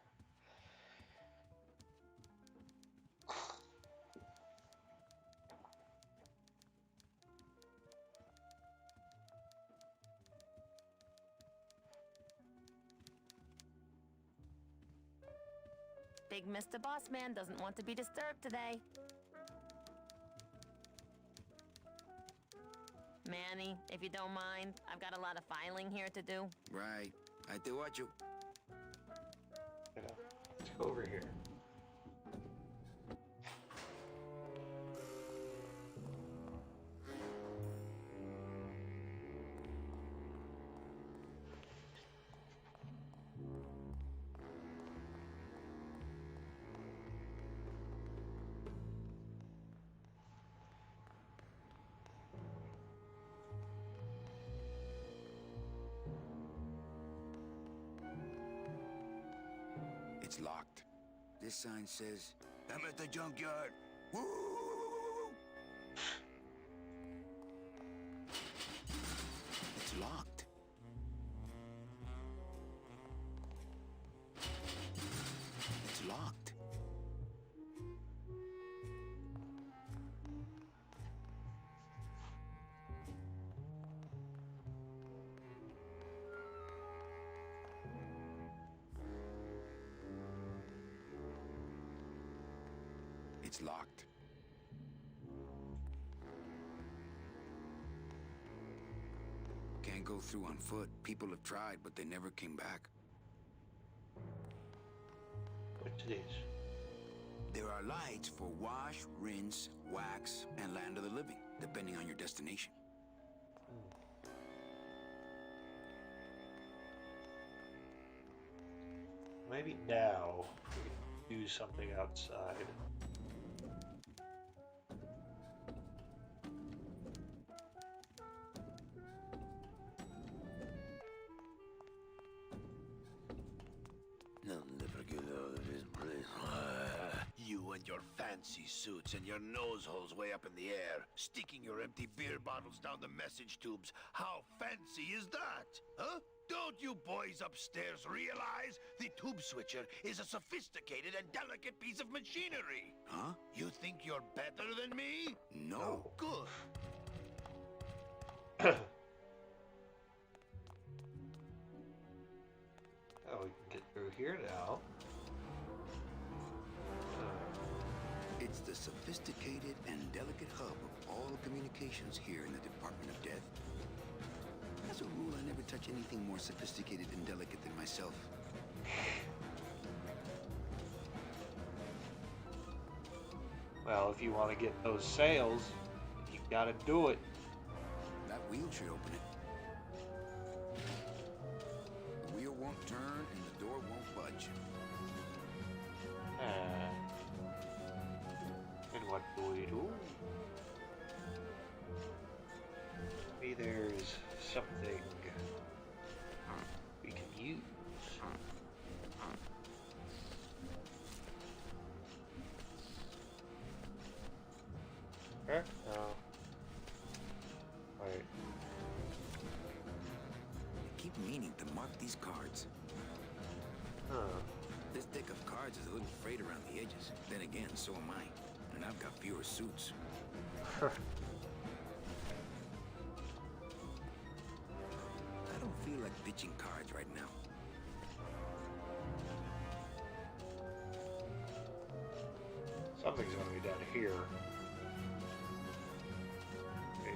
Big Mr. Boss Man doesn't want to be disturbed today. Manny, if you don't mind, I've got a lot of filing here to do. Right. I te watch you. You know, let's go over here. It's locked. This sign says, I'm at the junkyard. Woo! It's locked. It's locked. It's locked. Can't go through on foot. People have tried, but they never came back. What's this? There are lights for wash, rinse, wax, and land of the living, depending on your destination. Maybe now we can do something outside. I'll never get out of this place. You and your fancy suits and your nose holes way up in the air, sticking your empty beer bottles down the message tubes. How fancy is that? Huh? Don't you boys upstairs realize the tube switcher is a sophisticated and delicate piece of machinery? Huh? You think you're better than me? No. Good. Oh, we can get through here now. It's the sophisticated and delicate hub of all communications here in the Department of Death. As a rule, I never touch anything more sophisticated and delicate than myself. Well, if you want to get those sales, you gotta do it. That wheel should open it. The wheel won't turn and the door won't budge. And what do we do? Maybe there's something we can use. Okay. No. Wait. I keep meaning to mark these cards. Huh. This deck of cards is a little frayed around the edges. Then again, so am I. And I've got fewer suits. I don't feel like pitching cards right now. Something's gonna be down here. Okay.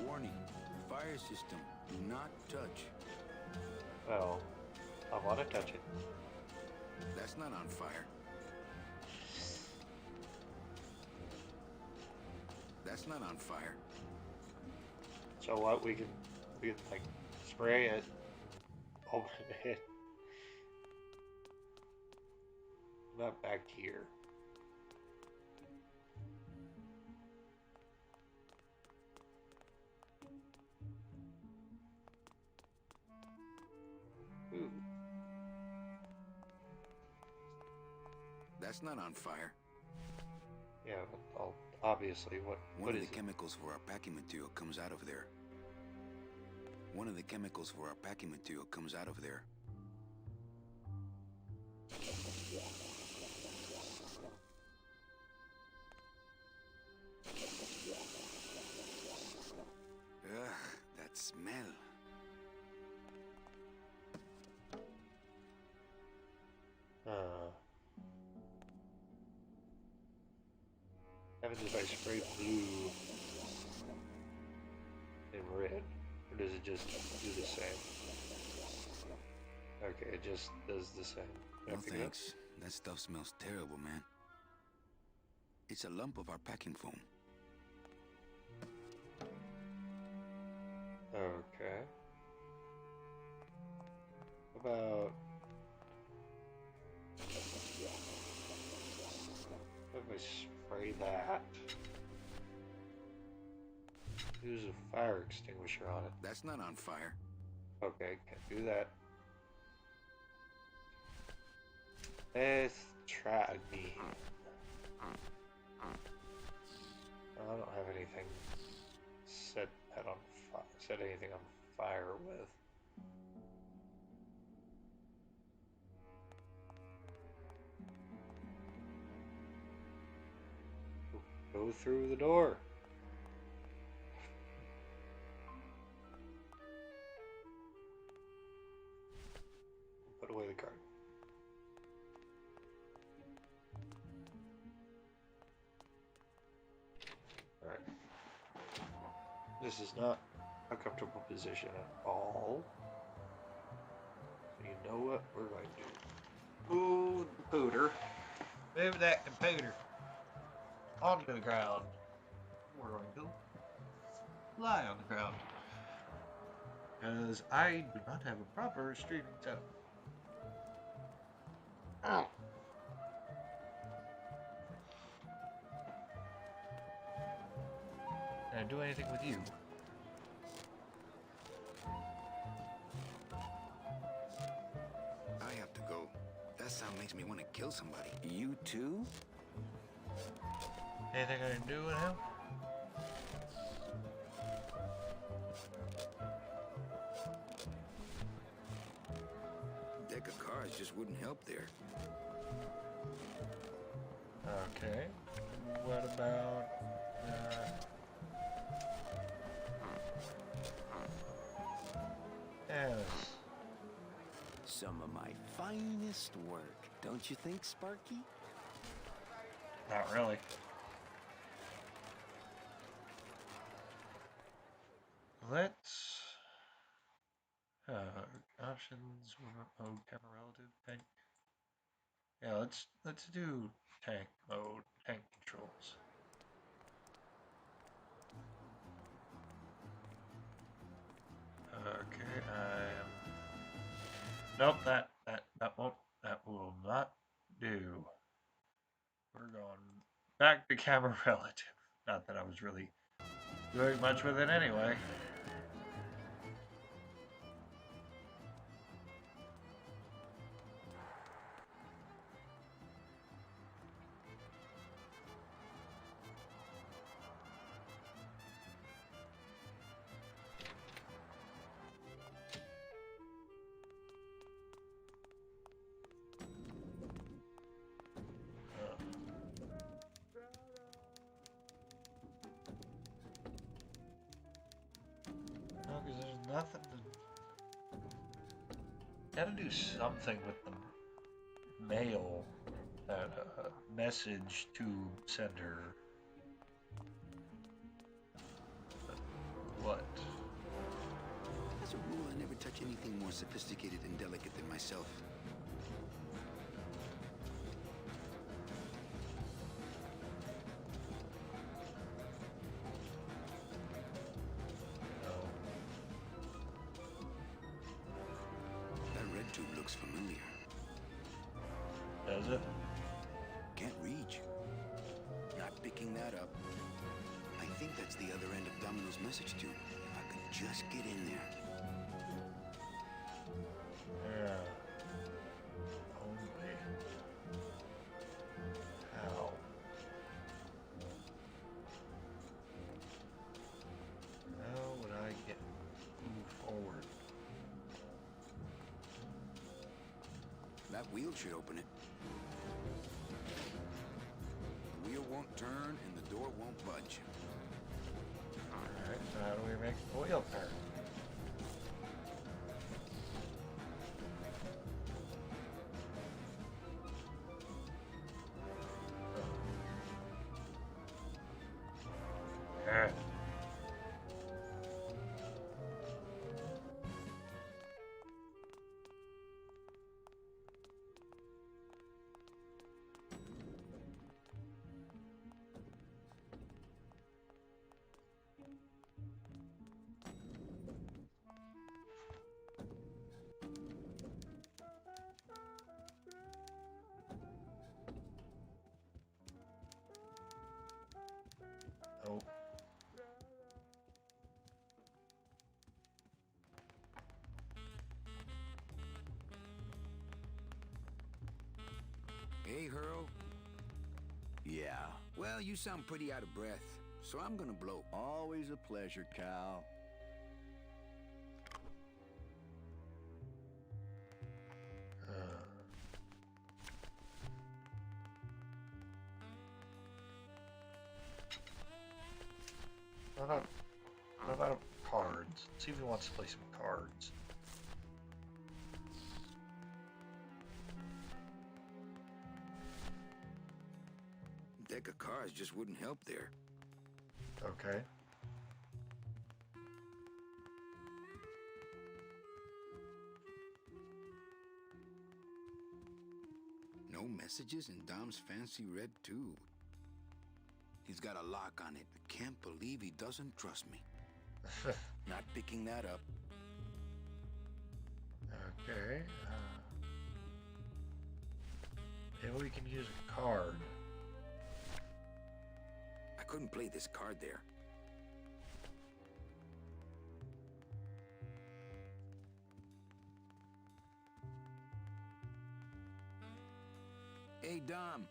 Warning. Fire system. Do not touch. Well, I want to touch it. That's not on fire. That's not on fire. So what? We can like spray it. Open it. Not back here. Ooh. That's not on fire. Yeah, well, obviously, what One of is the it? chemicals for our packing material comes out of there. One of the chemicals for our packing material comes out of there. Ugh, that smell. Happens if I spray blue and red, or does it just do the same? Okay, it just does the same. Can I No pick it up? thanks. That stuff smells terrible, man. It's a lump of our packing foam. Okay. About if I spray that? Use a fire extinguisher on it. That's not on fire. Okay, can't do that. Let's try again. I don't have anything set that on fire. Set anything on fire with. Go through the door. Put away the card. This is not a comfortable position at all. So you know what we're going to do? Ooh, computer. Move that computer onto the ground. We're going to lie on the ground. Because I do not have a proper streaming setup. Oh. Can I do anything with you? I have to go. That sound makes me want to kill somebody. You too? Anything I can do with him? Deck of cards just wouldn't help there. Okay. What about... yes. Some of my finest work, don't you think, Sparky? Not really. Let's... options, mode, camera relative, tank. Yeah, let's do tank mode, tank controls. Okay, nope, that will not do. We're going back to camera relative. Not that I was really doing much with it anyway. No, because there's nothing to... Gotta do something with the mail, that message to sender. What? As a rule, I never touch anything more sophisticated and delicate than myself. That red tube looks familiar. Does it? Can't reach. Not picking that up. I think that's the other end of Domino's message tube. If I could just get in there. Yeah. Only. How? How would I move forward? That wheel should open it. The wheel won't turn and the door won't budge. Alright, so how do we make the wheel turn? Yeah. Oh. Hey, Hurl. Yeah, Well, you sound pretty out of breath, so I'm gonna blow. always a pleasure, Cal. What about cards? Let's see if he wants to play some cards. Deck of cards just wouldn't help there. Okay. No messages in Dom's fancy red tube. He's got a lock on it. I can't believe he doesn't trust me. Not picking that up. Okay. Maybe we can use a card. I couldn't play this card there. Hey, Dom.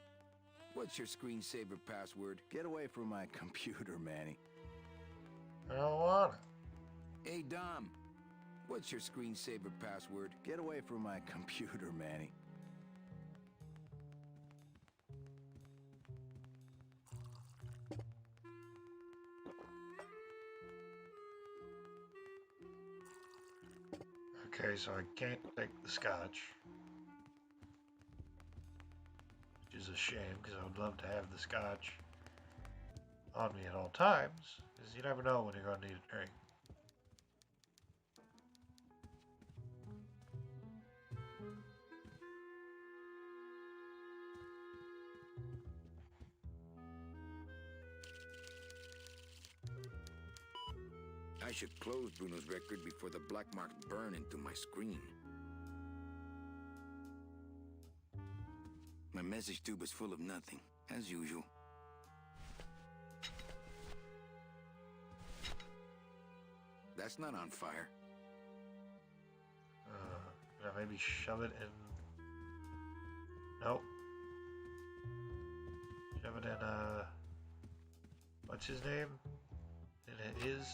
What's your screensaver password? Get away from my computer, Manny. I don't want it. Hey, Dom. What's your screensaver password? Get away from my computer, Manny. Okay, so I can't take the scotch. Which is a shame, because I would love to have the scotch on me at all times, because you never know when you're going to need a drink. I should close Bruno's record before the black marks burn into my screen. My message tube is full of nothing, as usual. That's not on fire. Can I maybe shove it in? Nope. Shove it in, what's his name? In his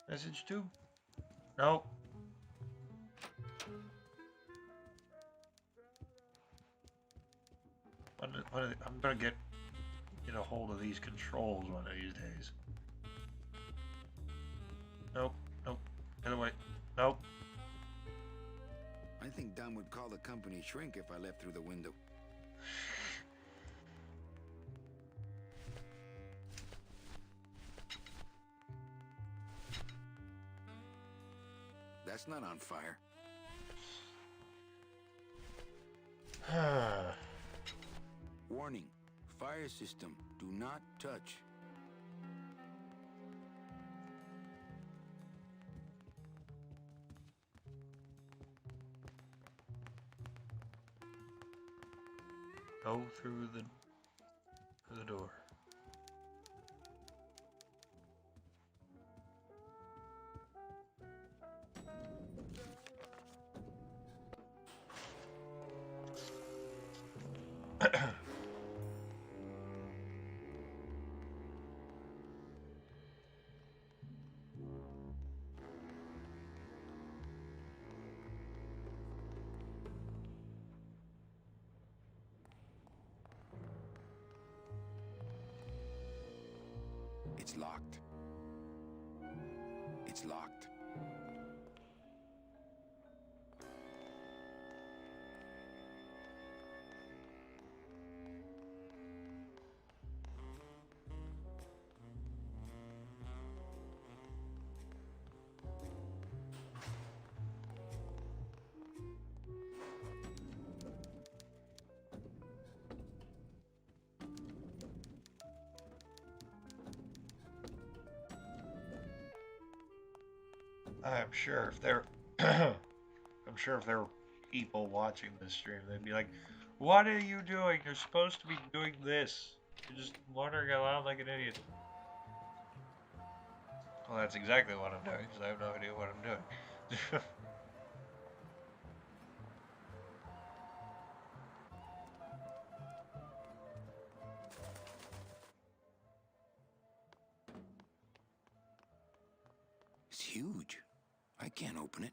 message tube? Nope. I'm gonna get a hold of these controls one of these days. Nope, nope, get away, nope. I think Dom would call the company shrink if I left through the window. That's not on fire. Warning. Fire system. Do not touch. Go through the door. It's locked. It's locked. I'm sure if there, I'm sure if there were people watching this stream, they'd be like, "What are you doing? You're supposed to be doing this. You're just wandering around like an idiot." Well, that's exactly what I'm doing, because I have no idea what I'm doing. It's huge. I can't open it.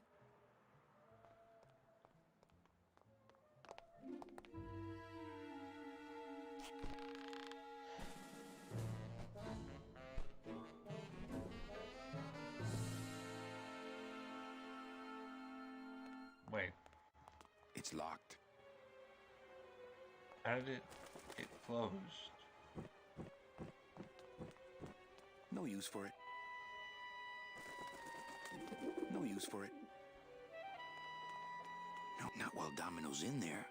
Wait, It's locked. how did it closed? No use for it. No use for it. No, not while Domino's in there.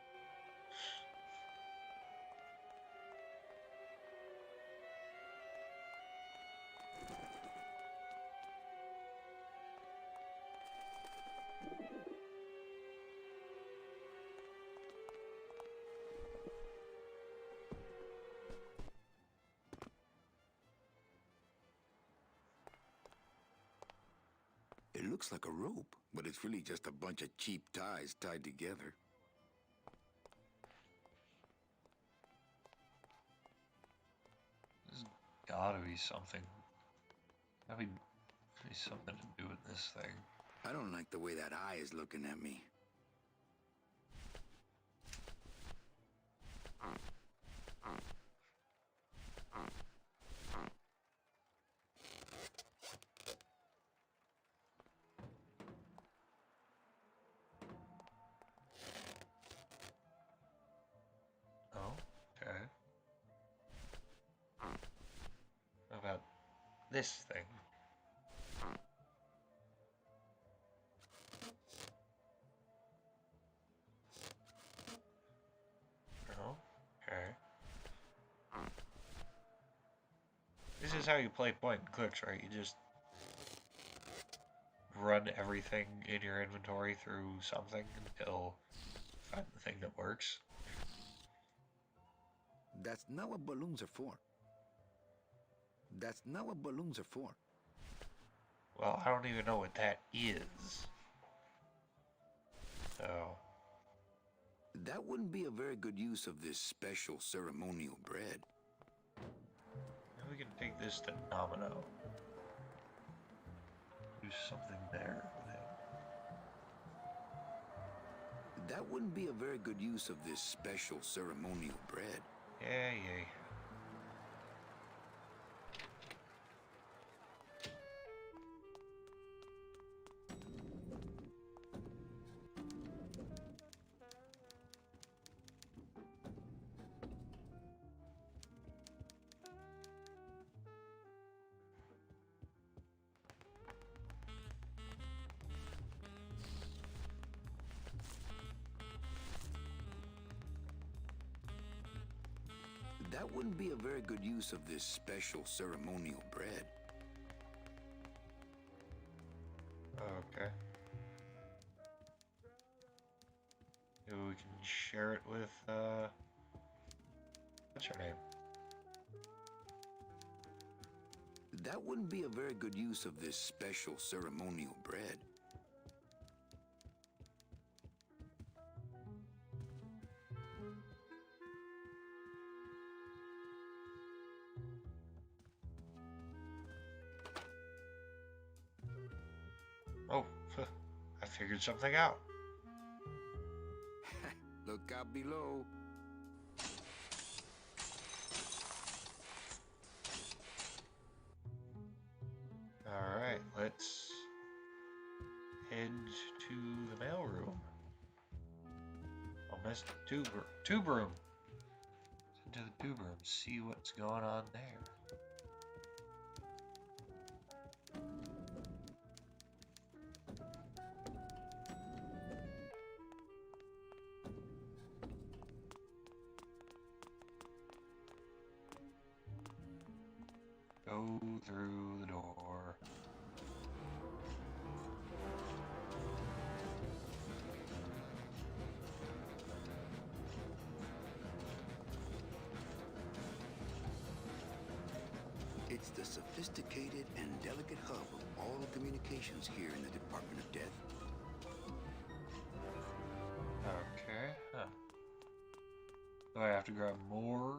looks like a rope, but it's really just a bunch of cheap ties tied together. There's gotta be something. Gotta be something to do with this thing. I don't like the way that eye is looking at me. Oh, okay. How about this thing? Oh, okay. This is how you play point and clicks, right? You just run everything in your inventory through something until you find the thing that works. That's not what balloons are for. That's not what balloons are for. Well, I don't even know what that is. So... That wouldn't be a very good use of this special ceremonial bread. Now we can take this to Domino. Do something there with him. That wouldn't be a very good use of this special ceremonial bread. Yeah, yay. That wouldn't be a very good use of this special ceremonial bread. Okay. Maybe we can share it with, what's her name? That wouldn't be a very good use of this special ceremonial bread. Oh, I figured something out. Look out below. Alright, let's head to the mailroom. Oh, missed the tube room. Head to the tube room, see what's going on there. Go through the door. It's the sophisticated and delicate hub of all the communications here in the Department of Death. Okay, huh. Do I have to grab more?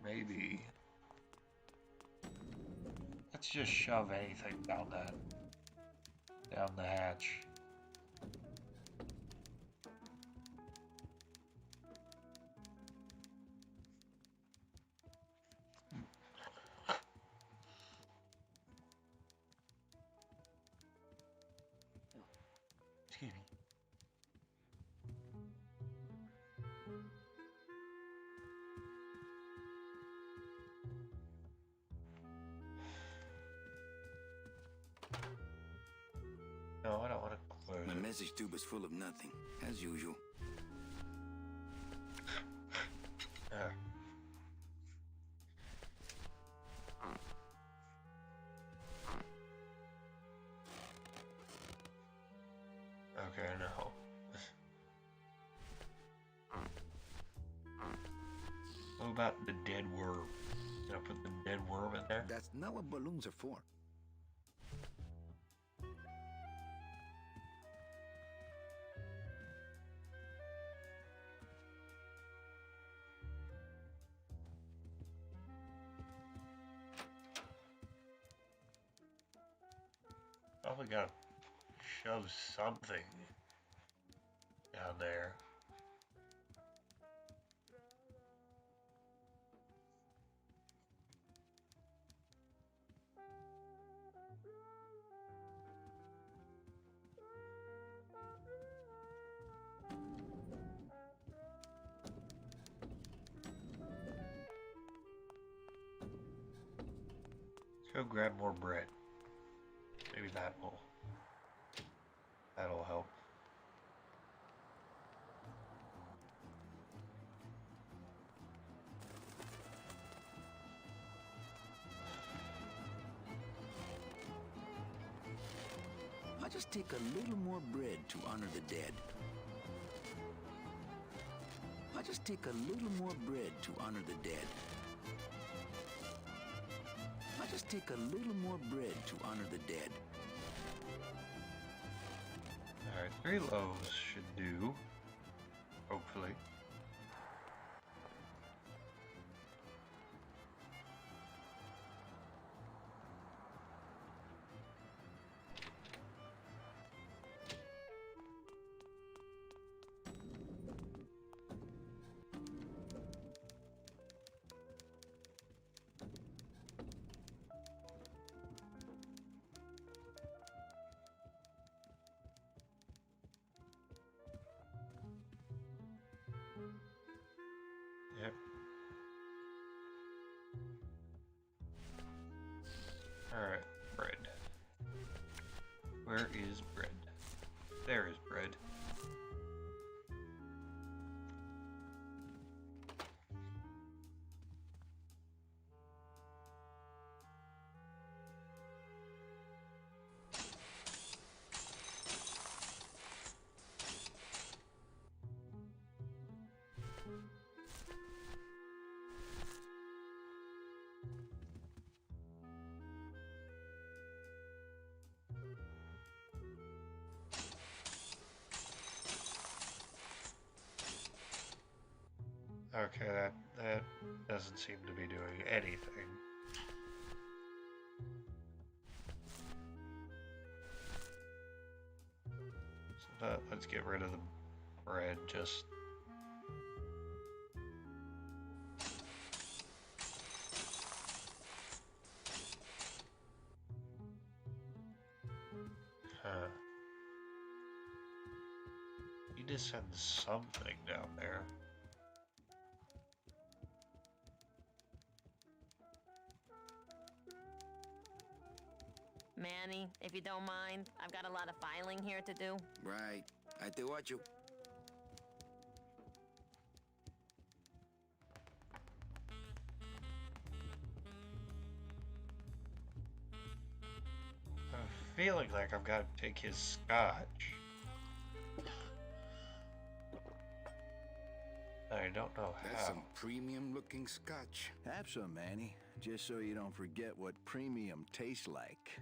Maybe. Let's just shove anything down the hatch. Excuse me. No, I don't want to close My it. message tube is full of nothing, as usual. Okay, no. What about the dead worm? Gonna put the dead worm in there. That's not what balloons are for. Probably gotta shove something down there. Let's go grab more bread. Maybe that'll help. I'll just take a little more bread to honor the dead. I'll just take a little more bread to honor the dead. I'll just take a little more bread to honor the dead. Alright, 3 loaves should do. Hopefully. Yep. Alright, bread. Where is bread? There is bread. Okay, that doesn't seem to be doing anything. So let's get rid of the bread, just... Huh. You just send something down there. Manny, if you don't mind, I've got a lot of filing here to do. Right. I te watch you. I'm feeling like I've got to take his scotch. I don't know That's how. some premium-looking scotch. Have some, Manny, just so you don't forget what premium tastes like.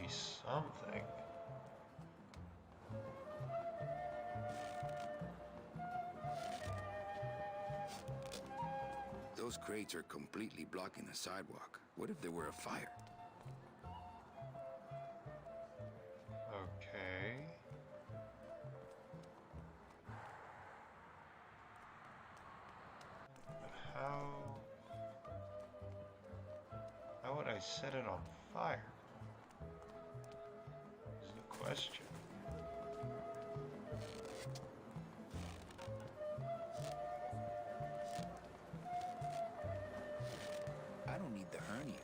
be something. Those crates are completely blocking the sidewalk. What if there were a fire? Okay. But how would I set it on fire? Is the question. I don't need the hernia.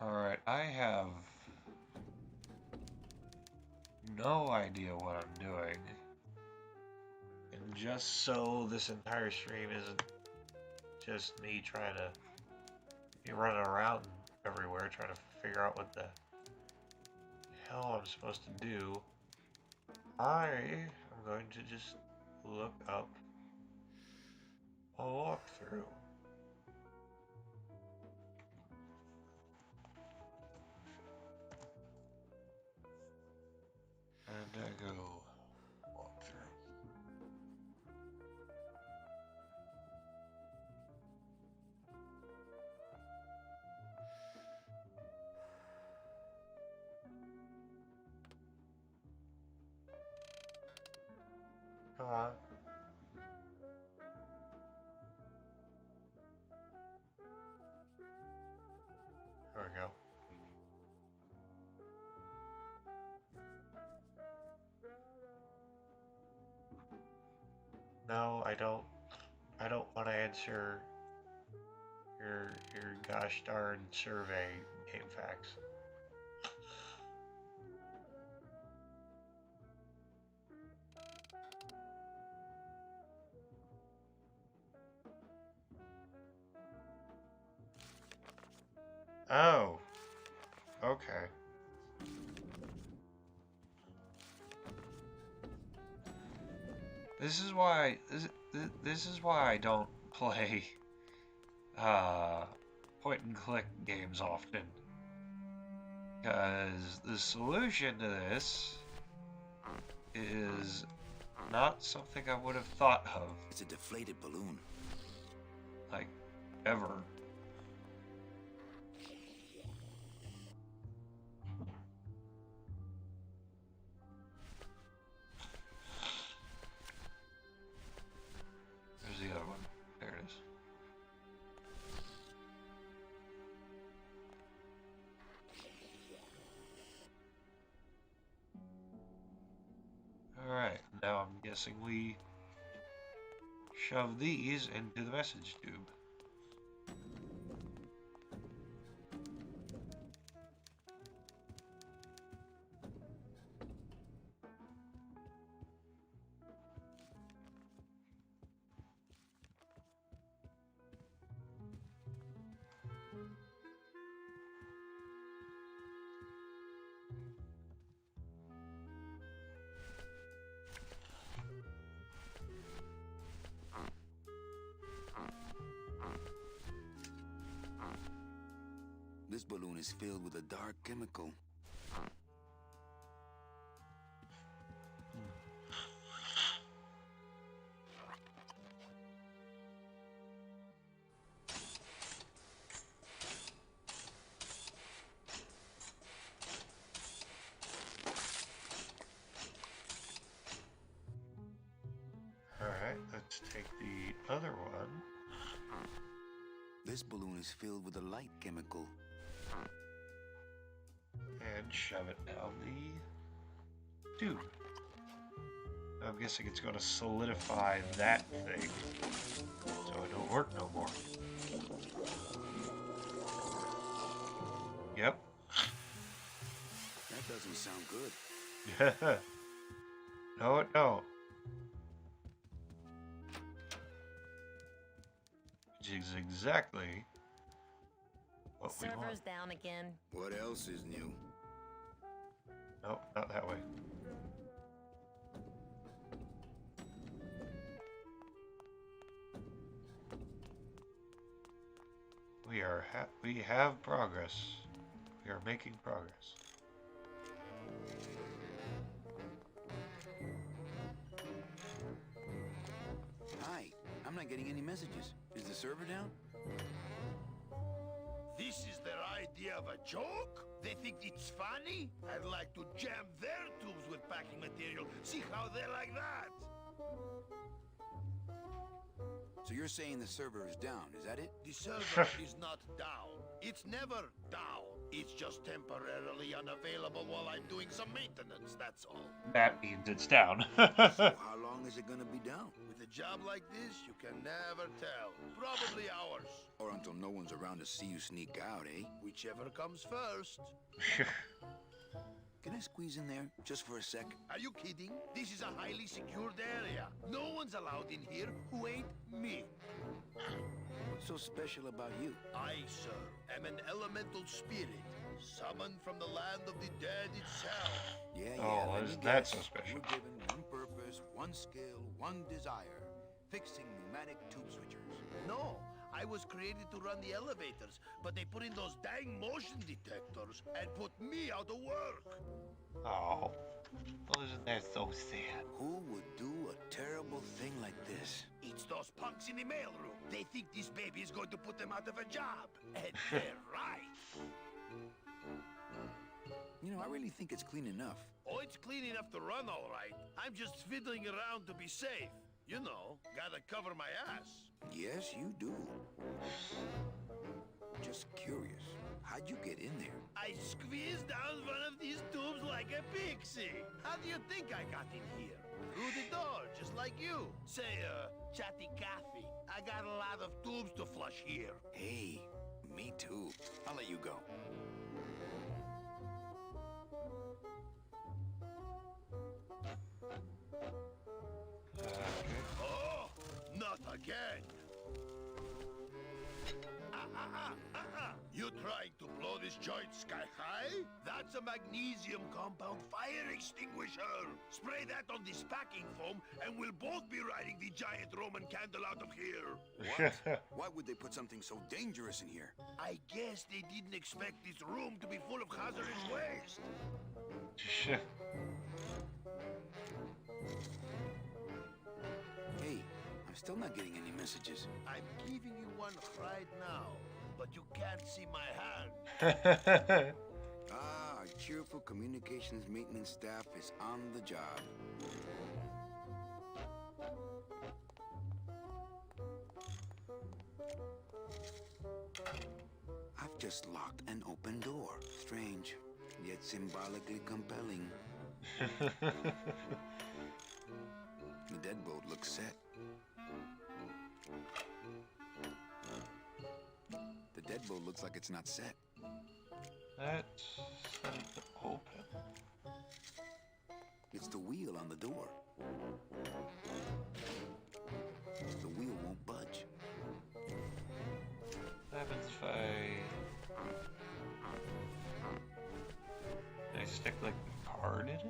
Alright, I have no idea what I'm doing. And just so this entire stream isn't just me trying to be running around everywhere trying to figure out what the hell I'm supposed to do, I am going to just look up a walkthrough. And I go walkthrough. Come on. There we go. No, I don't want to answer your gosh darn survey, game facts. Oh, okay. This is why I don't play point and click games often, because the solution to this is not something I would have thought of, It's a deflated balloon. like, ever. There's the other one. There it is. Alright, now I'm guessing we shove these into the message tube. This balloon is filled with a dark chemical. Alright, let's take the other one. This balloon is filled with a light chemical. And shove it down the tube. I'm guessing it's going to solidify that thing, so it don't work no more. Yep. No, it don't. Which is exactly what we want. Server's down again. What else is new? Nope, not that way. We have progress. We are making progress. Hi, I'm not getting any messages. Is the server down? This is their idea of a joke? They think it's funny? I'd like to jam their tubes with packing material. See how they like that? So you're saying the server is down, is that it? The server is not down. It's never down. It's just temporarily unavailable while I'm doing some maintenance, that's all. That means it's down. So how long is it gonna be down? With a job like this, you can never tell. Probably hours. Or until no one's around to see you sneak out, eh? Whichever comes first. Can I squeeze in there, just for a sec? Are you kidding? This is a highly secured area. No one's allowed in here who ain't me. What's so special about you? I, sir, am an elemental spirit, summoned from the land of the dead itself. Yeah, Oh, let me isn't that guess. so special? You're given one purpose, one skill, one desire. Fixing pneumatic tube switchers. No, I was created to run the elevators, but they put in those dang motion detectors and put me out of work. Oh, well, isn't that so sad? Who would do a terrible thing like this? It's those punks in the mailroom. They think this baby is going to put them out of a job. And they're right. You know, I really think it's clean enough. Oh, it's clean enough to run all right. I'm just fiddling around to be safe. You know, gotta cover my ass. Yes, you do. Just curious, how'd you get in there? I squeezed down one of these tubes like a pixie. How do you think I got in here? Through the door, just like you. Say, Chatty Cathy, I got a lot of tubes to flush here. Hey, me too. I'll let you go. Oh, not again. You trying to blow this joint sky high? That's a magnesium compound fire extinguisher. Spray that on this packing foam and we'll both be riding the giant Roman candle out of here. What? Why would they put something so dangerous in here? I guess they didn't expect this room to be full of hazardous waste. Hey, I'm still not getting any messages. I'm giving you one right now, but you can't see my hand. Ah, our cheerful communications maintenance staff is on the job. I've just locked an open door. Strange, yet symbolically compelling. The deadbolt looks set. The deadbolt looks like it's not set. That's set it to open. It's the wheel on the door. The wheel won't budge. What happens if I stick like the card in it?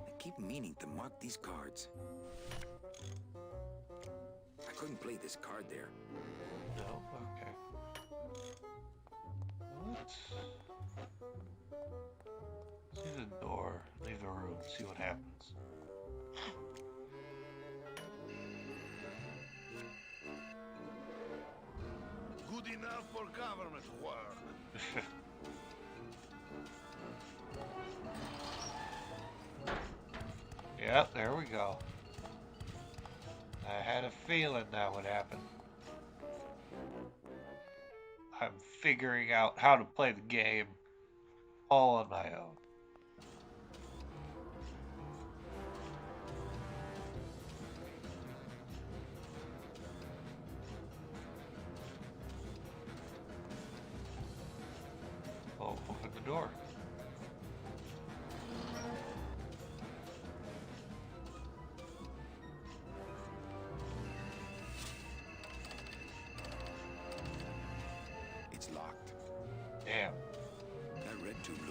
I keep meaning to mark these cards. I couldn't play this card there. No? Okay. Let's see the door, leave the room, see what happens. Good enough for government work. Yeah, there we go. I had a feeling that would happen. I'm figuring out how to play the game all on my own. Oh, open the door.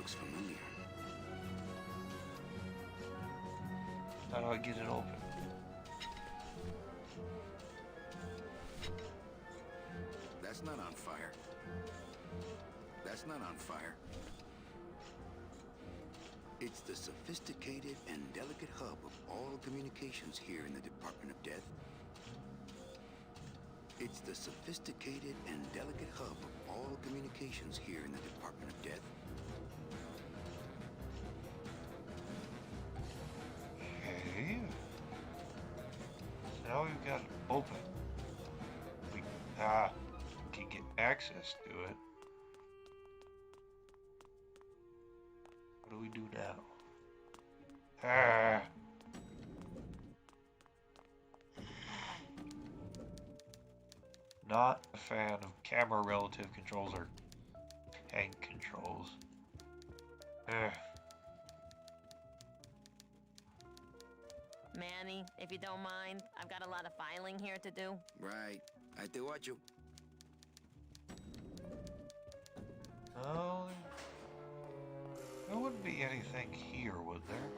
looks familiar. How do I get it open? That's not on fire. That's not on fire. It's the sophisticated and delicate hub of all communications here in the Department of Death. It's the sophisticated and delicate hub of all communications here in the Department of Death. Okay. So now we've got it open. We can get access to it. What do we do now? Not a fan of camera relative controls or tank controls. Manny, if you don't mind, I've got a lot of filing here to do. Right. I te watch you. Oh, there wouldn't be anything here, would there?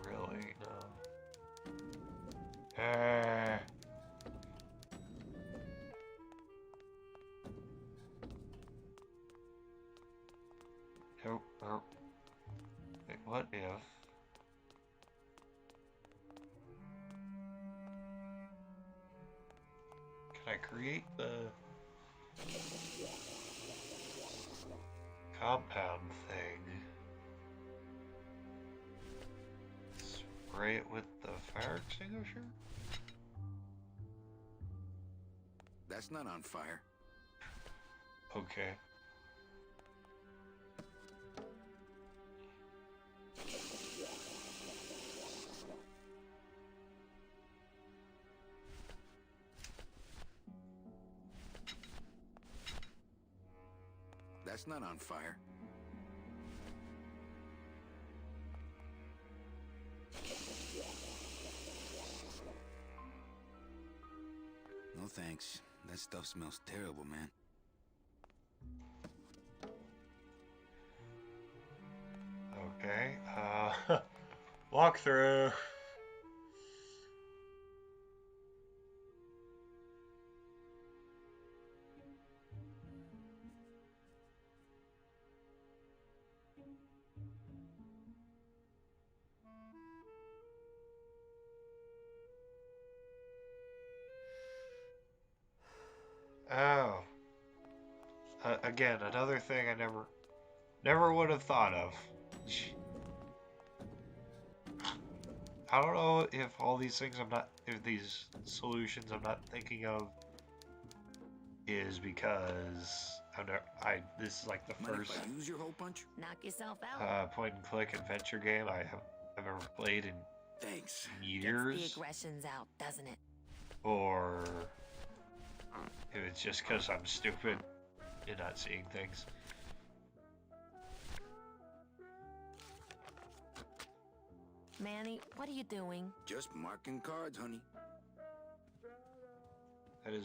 Really? No. Nope. Nope. Wait, what if? Can I create the compound thing? Spray it with the fire extinguisher? That's not on fire. Okay. That's not on fire. No thanks. That stuff smells terrible, man. Okay. Walkthrough. Oh. Again, another thing I never would have thought of. I don't know if all these things if these solutions I'm not thinking of is because this is like the Mind first if I use your hole punch? Knock yourself out. point and click adventure game I've ever played in Thanks. years. Gets the aggressions out, doesn't it? Or if it's just because I'm stupid and not seeing things. Manny, what are you doing? Just marking cards, honey. That is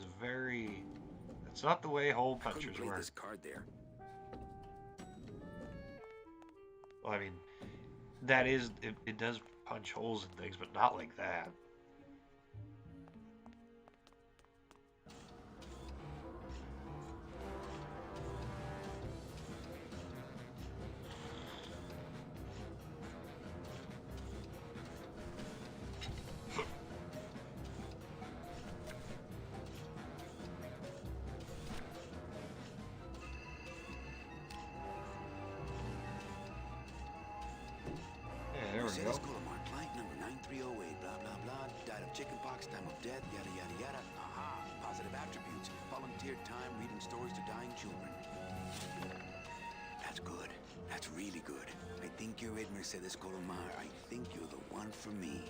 that's not the way hole I couldn't punchers play work. this card there. Well, I mean, that is, it does punch holes in things, but not like that. There we Say go. this call mark client number 9308, blah, blah, blah. Died of chickenpox, time of death, yada, yada, yada. Aha, positive attributes. Volunteer time reading stories to dying children. That's good. That's really good. I think you're it, Mercedes Colomar. I think you're the one for me.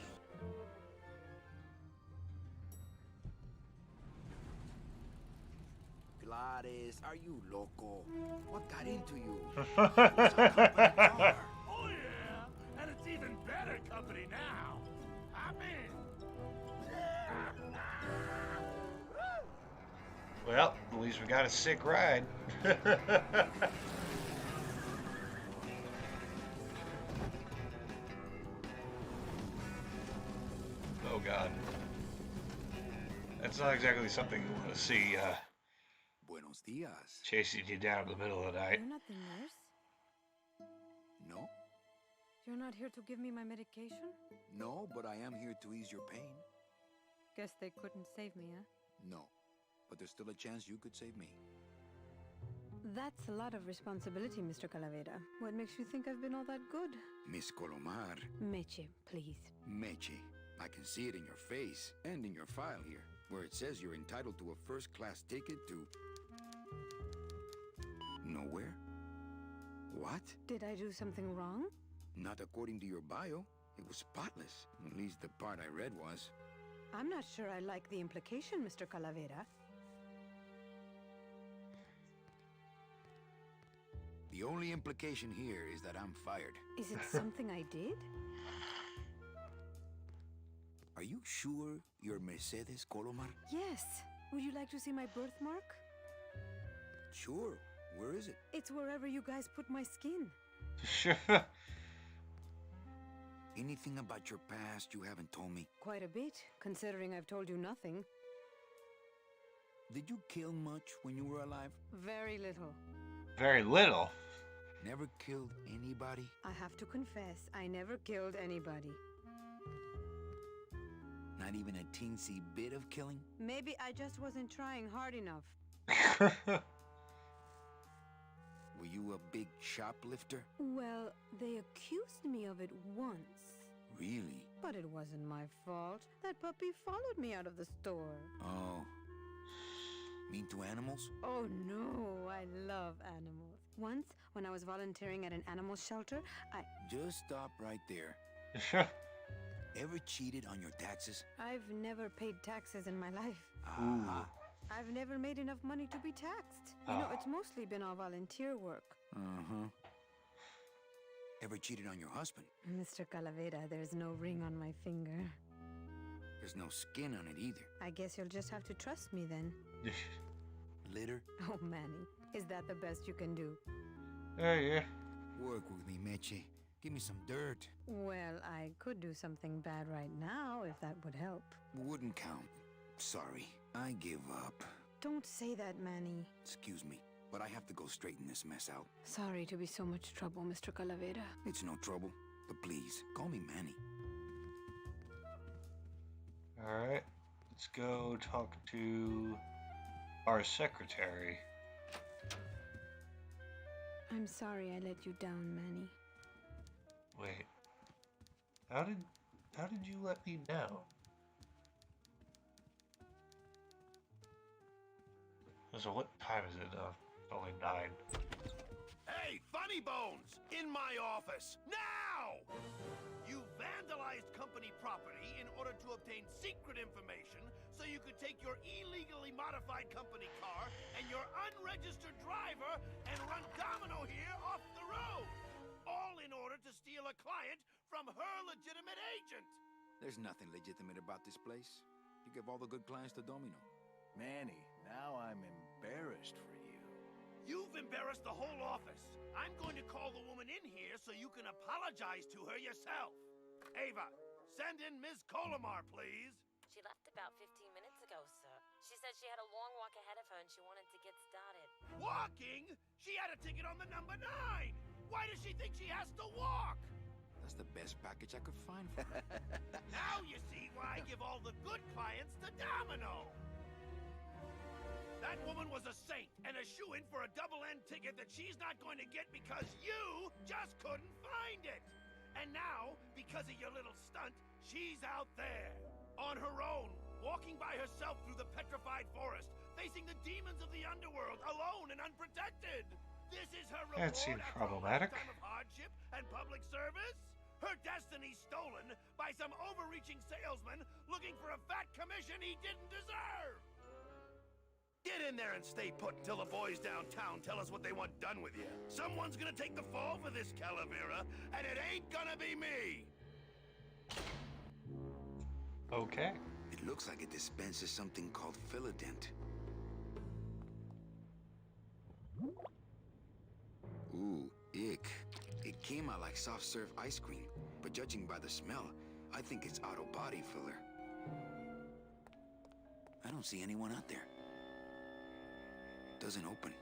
Gladys, are you loco? What got into you? It's a company car. Oh, yeah, and it's even better company now. I'm in. Well, at least we got a sick ride. Oh God. That's not exactly something you want to see, Buenos dias. chasing you down in the middle of the night. You're not the nurse? No? You're not here to give me my medication? No, but I am here to ease your pain. Guess they couldn't save me, huh? No. But there's still a chance you could save me. That's a lot of responsibility, Mr. Calavera. What makes you think I've been all that good? Miss Colomar. Meche, please. Meche. I can see it in your face and in your file here, where it says you're entitled to a first-class ticket to... nowhere? What? Did I do something wrong? Not according to your bio. It was spotless. At least the part I read was. I'm not sure I like the implication, Mr. Calavera. The only implication here is that I'm fired. Is it something I did? Are you sure you're Mercedes Colomar? Yes. Would you like to see my birthmark? Sure. Where is it? It's wherever you guys put my skin. Anything about your past you haven't told me? Quite a bit, considering I've told you nothing. Did you kill much when you were alive? Very little. Very little. Never killed anybody? I have to confess, I never killed anybody. Not even a teensy bit of killing? Maybe I just wasn't trying hard enough. Were you a big shoplifter? Well, they accused me of it once. Really? But it wasn't my fault. That puppy followed me out of the store. Oh. Mean to animals? Oh no, I love animals. Once, when I was volunteering at an animal shelter, Just stop right there. Ever cheated on your taxes? I've never paid taxes in my life. Ah. I've never made enough money to be taxed. You know, it's mostly been all volunteer work. Uh-huh. Ever cheated on your husband? Mr. Calavera, there's no ring on my finger. There's no skin on it either. I guess you'll just have to trust me then. Litter? Oh, Manny, is that the best you can do? Yeah. Work with me, Meche. Give me some dirt. Well, I could do something bad right now if that would help. Wouldn't count. Sorry. I give up. Don't say that, Manny. Excuse me, but I have to go straighten this mess out. Sorry to be so much trouble, Mr. Calavera. It's no trouble. But please, call me Manny. Alright. Let's go talk to our secretary. I'm sorry I let you down, Manny. Wait. How did you let me down? So what time is it? It's only 9. Hey, Funny Bones! In my office! Now! You vandalized company property in order to obtain secret information so you could take your illegally modified company car and your unregistered driver and run domino here off the road! All in order to steal a client from her legitimate agent! There's nothing legitimate about this place. You give all the good clients to Domino. Manny, now I'm embarrassed for you. You've embarrassed the whole office. I'm going to call the woman in here so you can apologize to her yourself. Ava, send in Ms. Colomar, please. She left about 15 minutes ago, sir. She said she had a long walk ahead of her and she wanted to get started. Walking? She had a ticket on the number 9. Why does she think she has to walk? That's the best package I could find for her. Now you see why I give all the good clients to Domino. That woman was a saint and a shoo-in for a double-end ticket that she's not going to get because you just couldn't find it. And now, because of your little stunt, she's out there, on her own, walking by herself through the petrified forest, facing the demons of the underworld, alone and unprotected. This is her reward That seems after problematic. a lifetime of hardship and public service? Her destiny stolen by some overreaching salesman looking for a fat commission he didn't deserve! Get in there and stay put until the boys downtown tell us what they want done with you. Someone's gonna take the fall for this Calavera, and it ain't gonna be me! Okay. It looks like it dispenses something called Philodent. Ooh, ick. It came out like soft serve ice cream, but judging by the smell, I think it's auto body filler. I don't see anyone out there. Doesn't open.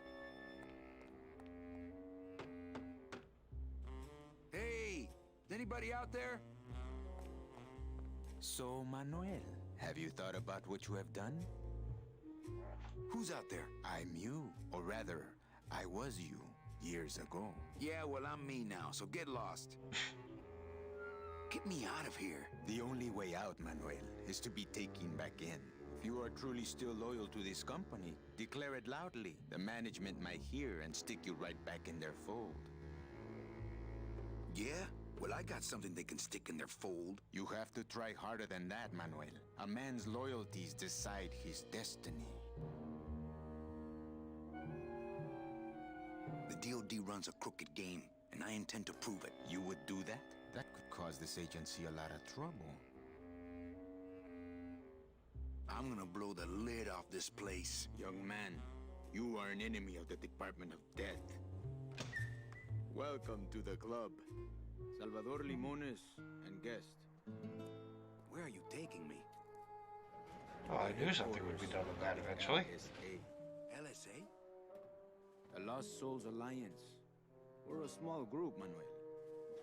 Hey! Is anybody out there? So, Manuel, have you thought about what you have done? Who's out there? I'm you, or rather, I was you, years ago. Yeah, well, I'm me now, so get lost. Get me out of here. The only way out, Manuel, is to be taken back in. If you are truly still loyal to this company, declare it loudly. The management might hear and stick you right back in their fold. Yeah? Well, I got something they can stick in their fold. You have to try harder than that, Manuel. A man's loyalties decide his destiny. The DoD runs a crooked game, and I intend to prove it. You would do that? That could cause this agency a lot of trouble. I'm gonna blow the lid off this place. Young man, you are an enemy of the Department of Death. Welcome to the club. Salvador Limones and guest. Where are you taking me? Oh, I knew something would be done with that eventually. LSA? The Lost Souls Alliance. We're a small group, Manuel.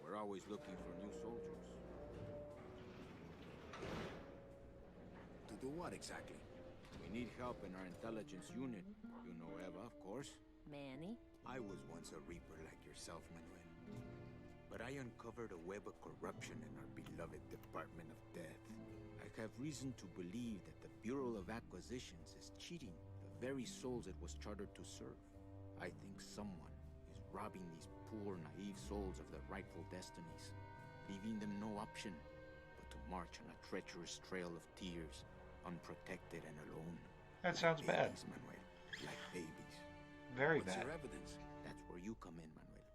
We're always looking for new soldiers. To do what exactly? We need help in our intelligence unit. You know Eva, of course. Manny? I was once a Reaper like yourself, Manuel. But I uncovered a web of corruption in our beloved Department of Death. I have reason to believe that the Bureau of Acquisitions is cheating the very souls it was chartered to serve. I think someone is robbing these poor, naive souls of their rightful destinies, leaving them no option but to march on a treacherous trail of tears, unprotected and alone. That sounds bad. Babies, Manuel, like babies. Very What's bad. your evidence? That's where you come in, Manuel.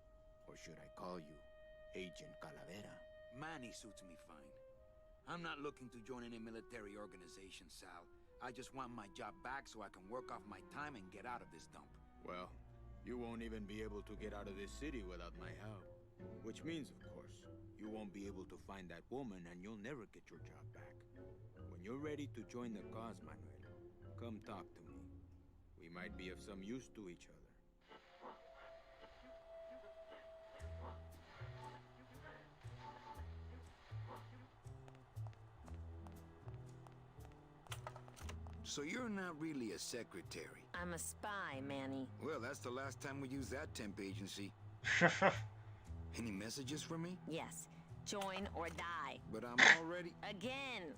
Or should I call you Agent Calavera? Manny suits me fine. I'm not looking to join any military organization, Sal. I just want my job back so I can work off my time and get out of this dump. Well, you won't even be able to get out of this city without my help. Which means, of course, you won't be able to find that woman and you'll never get your job back. When you're ready to join the cause, Manuel, come talk to me. We might be of some use to each other. So you're not really a secretary. I'm a spy, Manny. Well, that's the last time we used that temp agency. Any messages for me? Yes. Join or die. But I'm already... Again.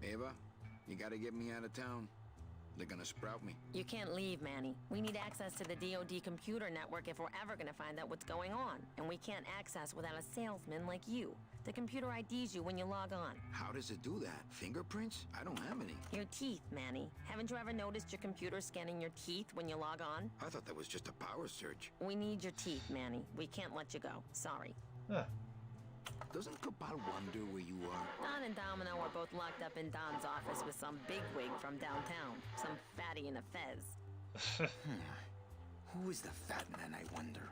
Eva, you gotta get me out of town. They're gonna sprout me. You can't leave, Manny. We need access to the DoD computer network if we're ever gonna find out what's going on. And we can't access without a salesman like you. The computer IDs you when you log on. How does it do that? Fingerprints? I don't have any. Your teeth, Manny. Haven't you ever noticed your computer scanning your teeth when you log on? I thought that was just a power surge. We need your teeth, Manny. We can't let you go. Sorry. Huh. Doesn't Cabal wonder where you are? Don and Domino are both locked up in Don's office with some bigwig from downtown. Some fatty in a fez. Who is the fat man, I wonder?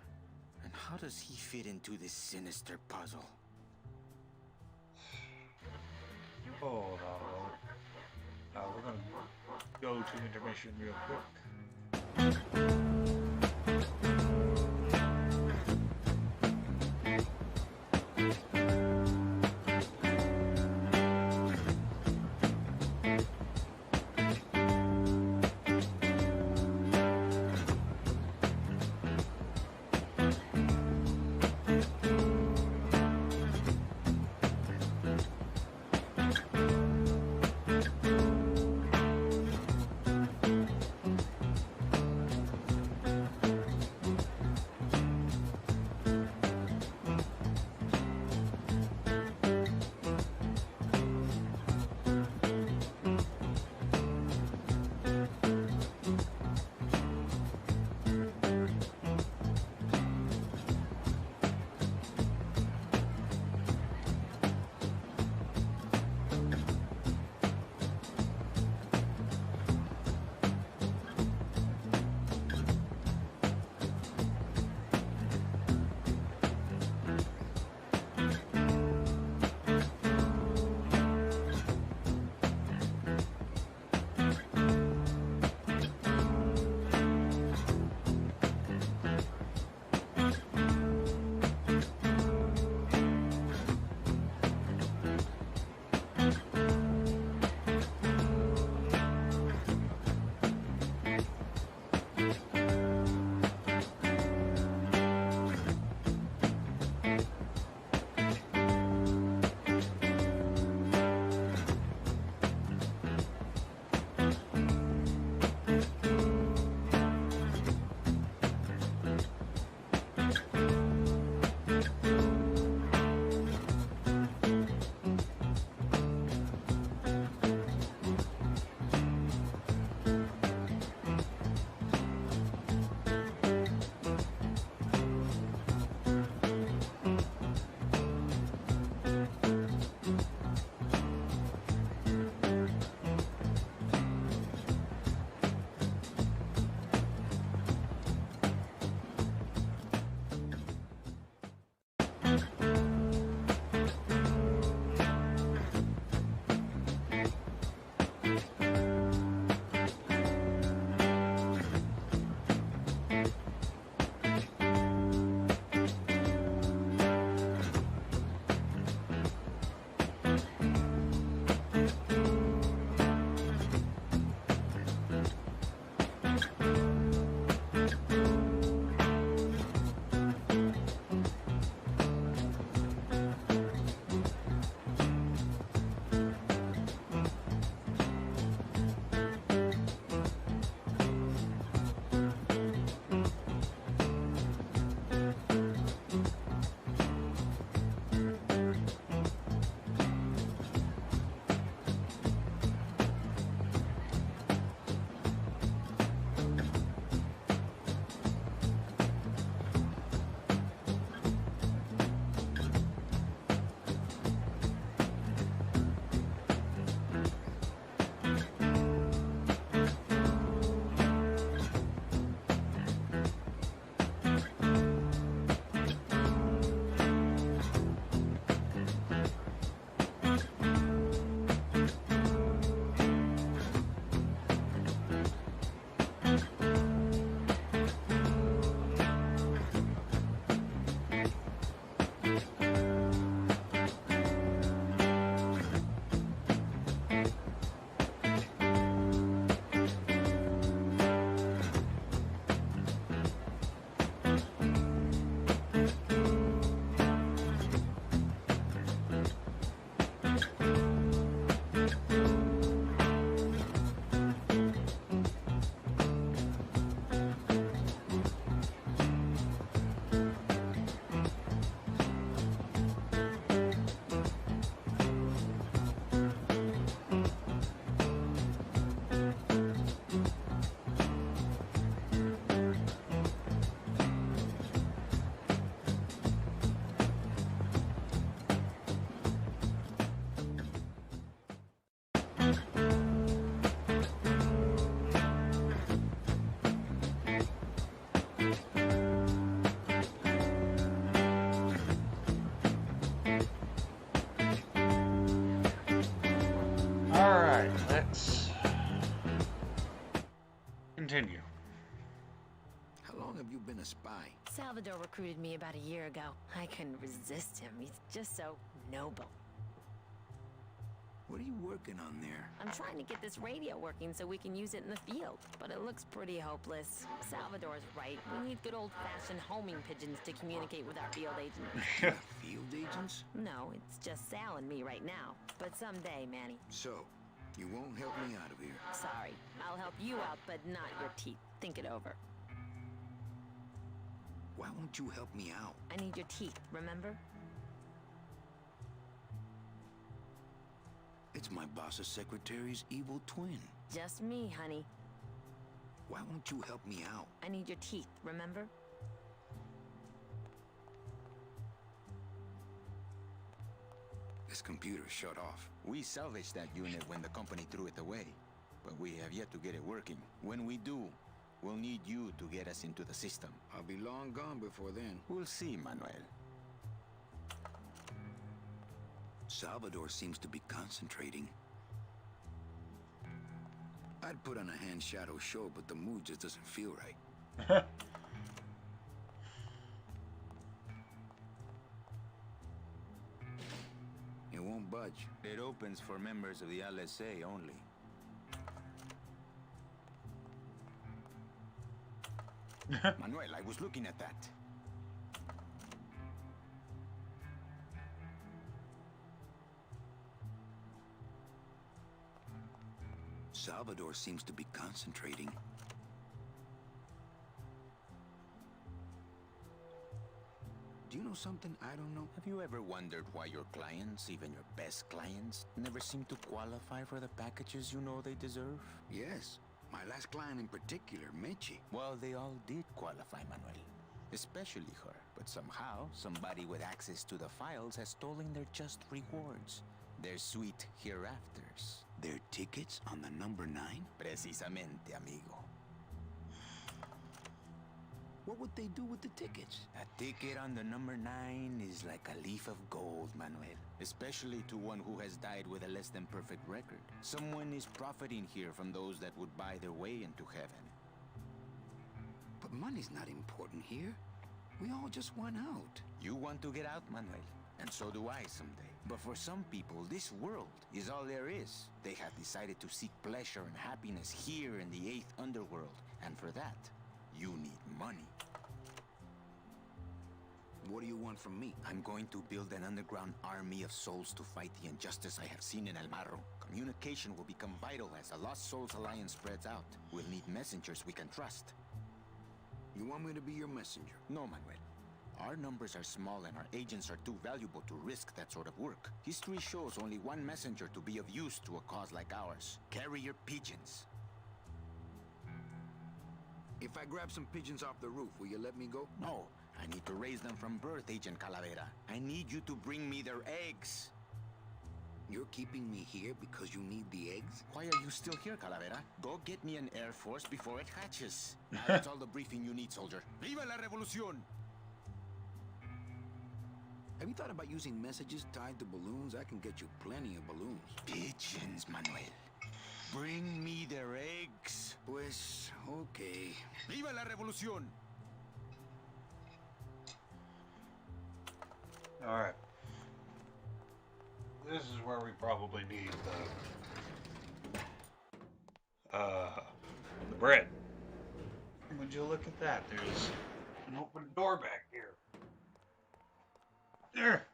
And how does he fit into this sinister puzzle? Hold on. We're gonna go to intermission real quick. a spy. Salvador recruited me about a year ago. I couldn't resist him. He's just so noble. What are you working on there? I'm trying to get this radio working so we can use it in the field, but it looks pretty hopeless. Salvador's right. We need good old-fashioned homing pigeons to communicate with our field agents. Field agents? No, it's just Sal and me right now. But someday, Manny. So, you won't help me out of here. Sorry. I'll help you out, but not your teeth. Think it over. Why won't you help me out? I need your teeth, remember? It's my boss's secretary's evil twin. Just me, honey. Why won't you help me out? I need your teeth, remember? This computer shut off. We salvaged that unit when the company threw it away, but we have yet to get it working. When we do, we'll need you to get us into the system. I'll be long gone before then. We'll see, Manuel. Salvador seems to be concentrating. I'd put on a hand shadow show, but the mood just doesn't feel right. It won't budge. It opens for members of the LSA only. Manuel, I was looking at that. Salvador seems to be concentrating. Do you know something I don't know? Have you ever wondered why your clients, even your best clients, never seem to qualify for the packages you know they deserve? Yes. My last client in particular, Mechi. Well, they all did qualify, Manuel. Especially her. But somehow, somebody with access to the files has stolen their just rewards. Their sweet hereafters. Their tickets on the number 9? Precisamente, amigo. What would they do with the tickets? A ticket on the number 9 is like a leaf of gold, Manuel. Especially to one who has died with a less than perfect record. Someone is profiting here from those that would buy their way into heaven. But money's not important here. We all just want out. You want to get out, Manuel. And so do I someday. But for some people, this world is all there is. They have decided to seek pleasure and happiness here in the 8th underworld. And for that, you need money. What do you want from me? I'm going to build an underground army of souls to fight the injustice I have seen in El Marro. Communication will become vital as the Lost Souls Alliance spreads out. We'll need messengers we can trust. You want me to be your messenger? No, Manuel. Our numbers are small and our agents are too valuable to risk that sort of work. History shows only one messenger to be of use to a cause like ours. Carrier pigeons. If I grab some pigeons off the roof, will you let me go? No, I need to raise them from birth, Agent Calavera. I need you to bring me their eggs. You're keeping me here because you need the eggs? Why are you still here, Calavera? Go get me an Air Force before it hatches. Now that's all the briefing you need, soldier. ¡Viva la revolución! Have you thought about using messages tied to balloons? I can get you plenty of balloons. Pigeons, Manuel. Bring me their eggs. Pues, okay. ¡Viva la revolución! Alright. This is where we probably need the bread. Would you look at that? There's an open door back here. There.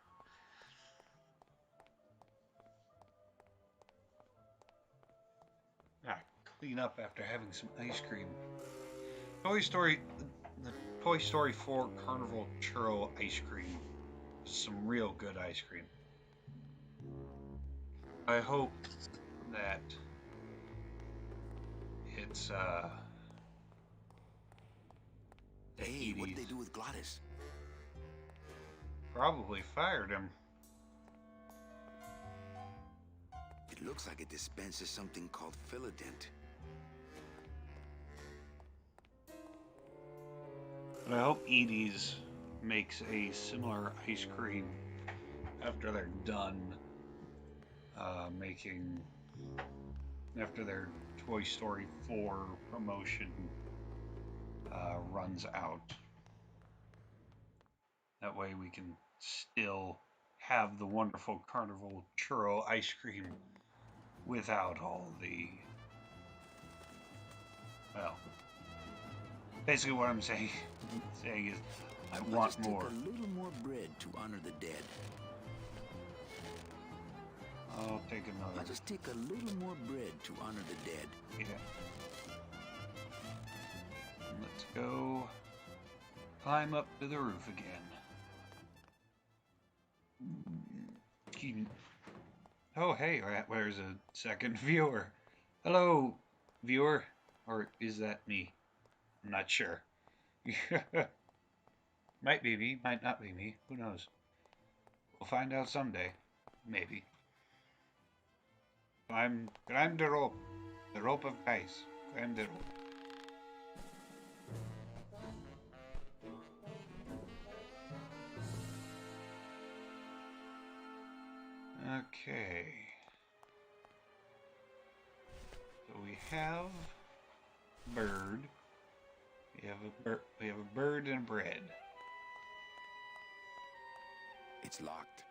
Clean up after having some ice cream. Toy Story, the Toy Story 4 Carnival Churro ice cream. Some real good ice cream. I hope that it's Hey, what did they do with Glottis? Probably fired him. It looks like it dispenses something called Philodent. But I hope Edie's makes a similar ice cream after they're done after their Toy Story 4 promotion runs out. That way we can still have the wonderful carnival churro ice cream without all the, well, basically what I'm saying is I I'll want just more. take a little more bread to honor the dead. I'll take another. I'll just take a little more bread to honor the dead. Yeah. Let's go climb up to the roof again. Oh, hey, where's a second viewer? Hello, viewer. Or is that me? I'm not sure. Might be me, might not be me. Who knows? We'll find out someday. Maybe. Climb the rope. The rope of ice. Climb the rope. Okay. So we have bird. We have a bird and bread. It's locked.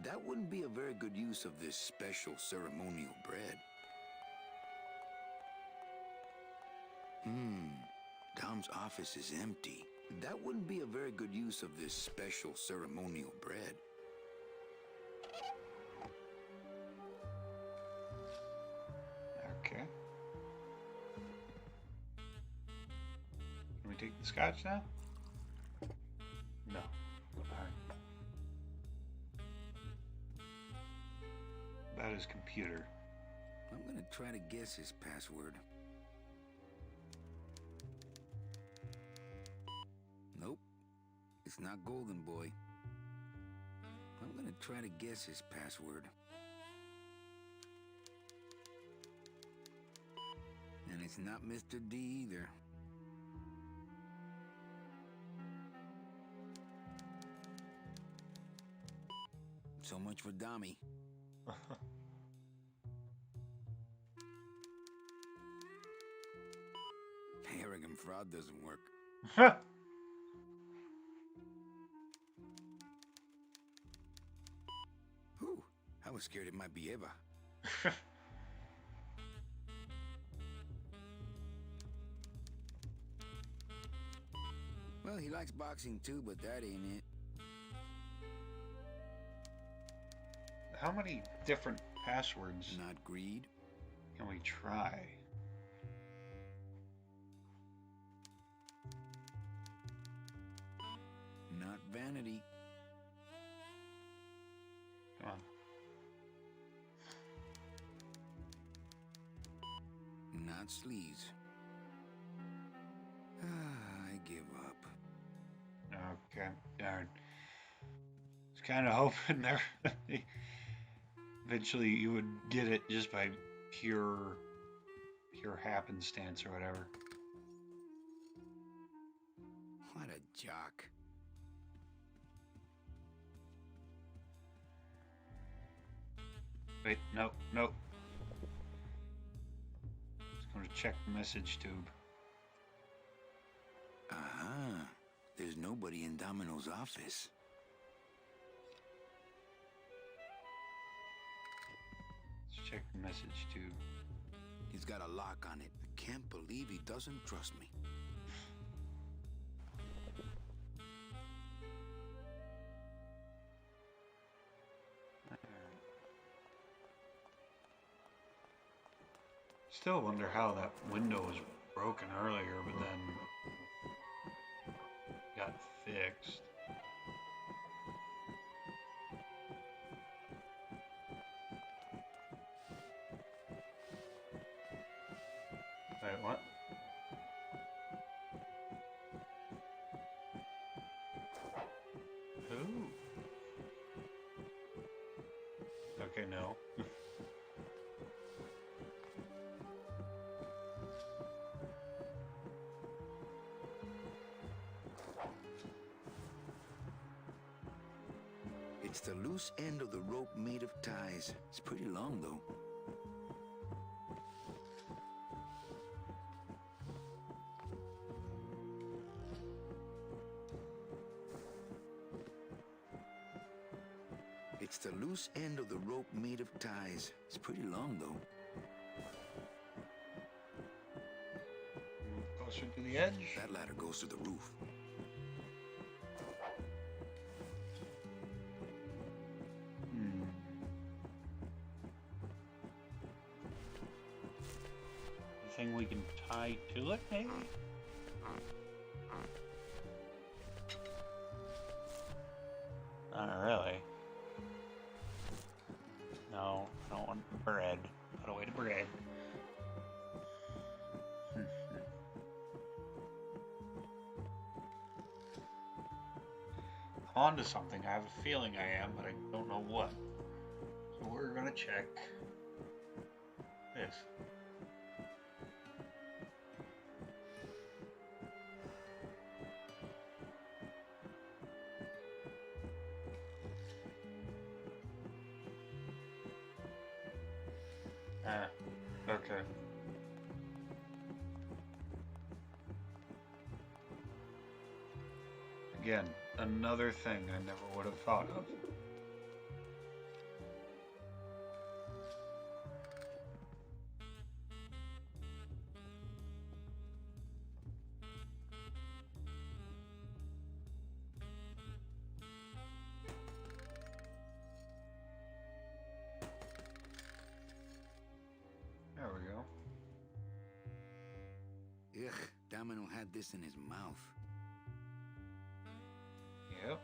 That wouldn't be a very good use of this special ceremonial bread. Dom's office is empty. That wouldn't be a very good use of this special ceremonial bread. Okay. Can we take the scotch now? No. Alright. About his computer. I'm gonna try to guess his password. Nope. It's not Golden Boy. I'm gonna try to guess his password. And it's not Mr. D either. So much for Dommy. Arrogant fraud doesn't work. Whew, I was scared it might be Eva. Well, he likes boxing too, but that ain't it. How many different passwords Not greed. can we try? Not vanity. Come on. Not sleaze. I give up. Okay, darn. I was kind of hoping there eventually you would get it just by pure happenstance or whatever. What a jock. Wait, no. Just going to check the message tube. Uh-huh. There's nobody in Domino's office. Let's check the message tube. He's got a lock on it. I can't believe he doesn't trust me. Still wonder how that window was broken earlier, but then got fixed. Wait, what? Who? Okay, no. It's the loose end of the rope made of ties. It's pretty long, though. It's the loose end of the rope made of ties. It's pretty long, though. Closer to the edge. That ladder goes to the roof. Anything we can tie to it, maybe? Not really. No, I don't want bread. Put away the bread. I'm onto something. I have a feeling I am, but I don't know what. So we're gonna check this. Okay. Again, another thing I never would have thought of. There we go. Ugh, Domino had this in his mouth. Yep.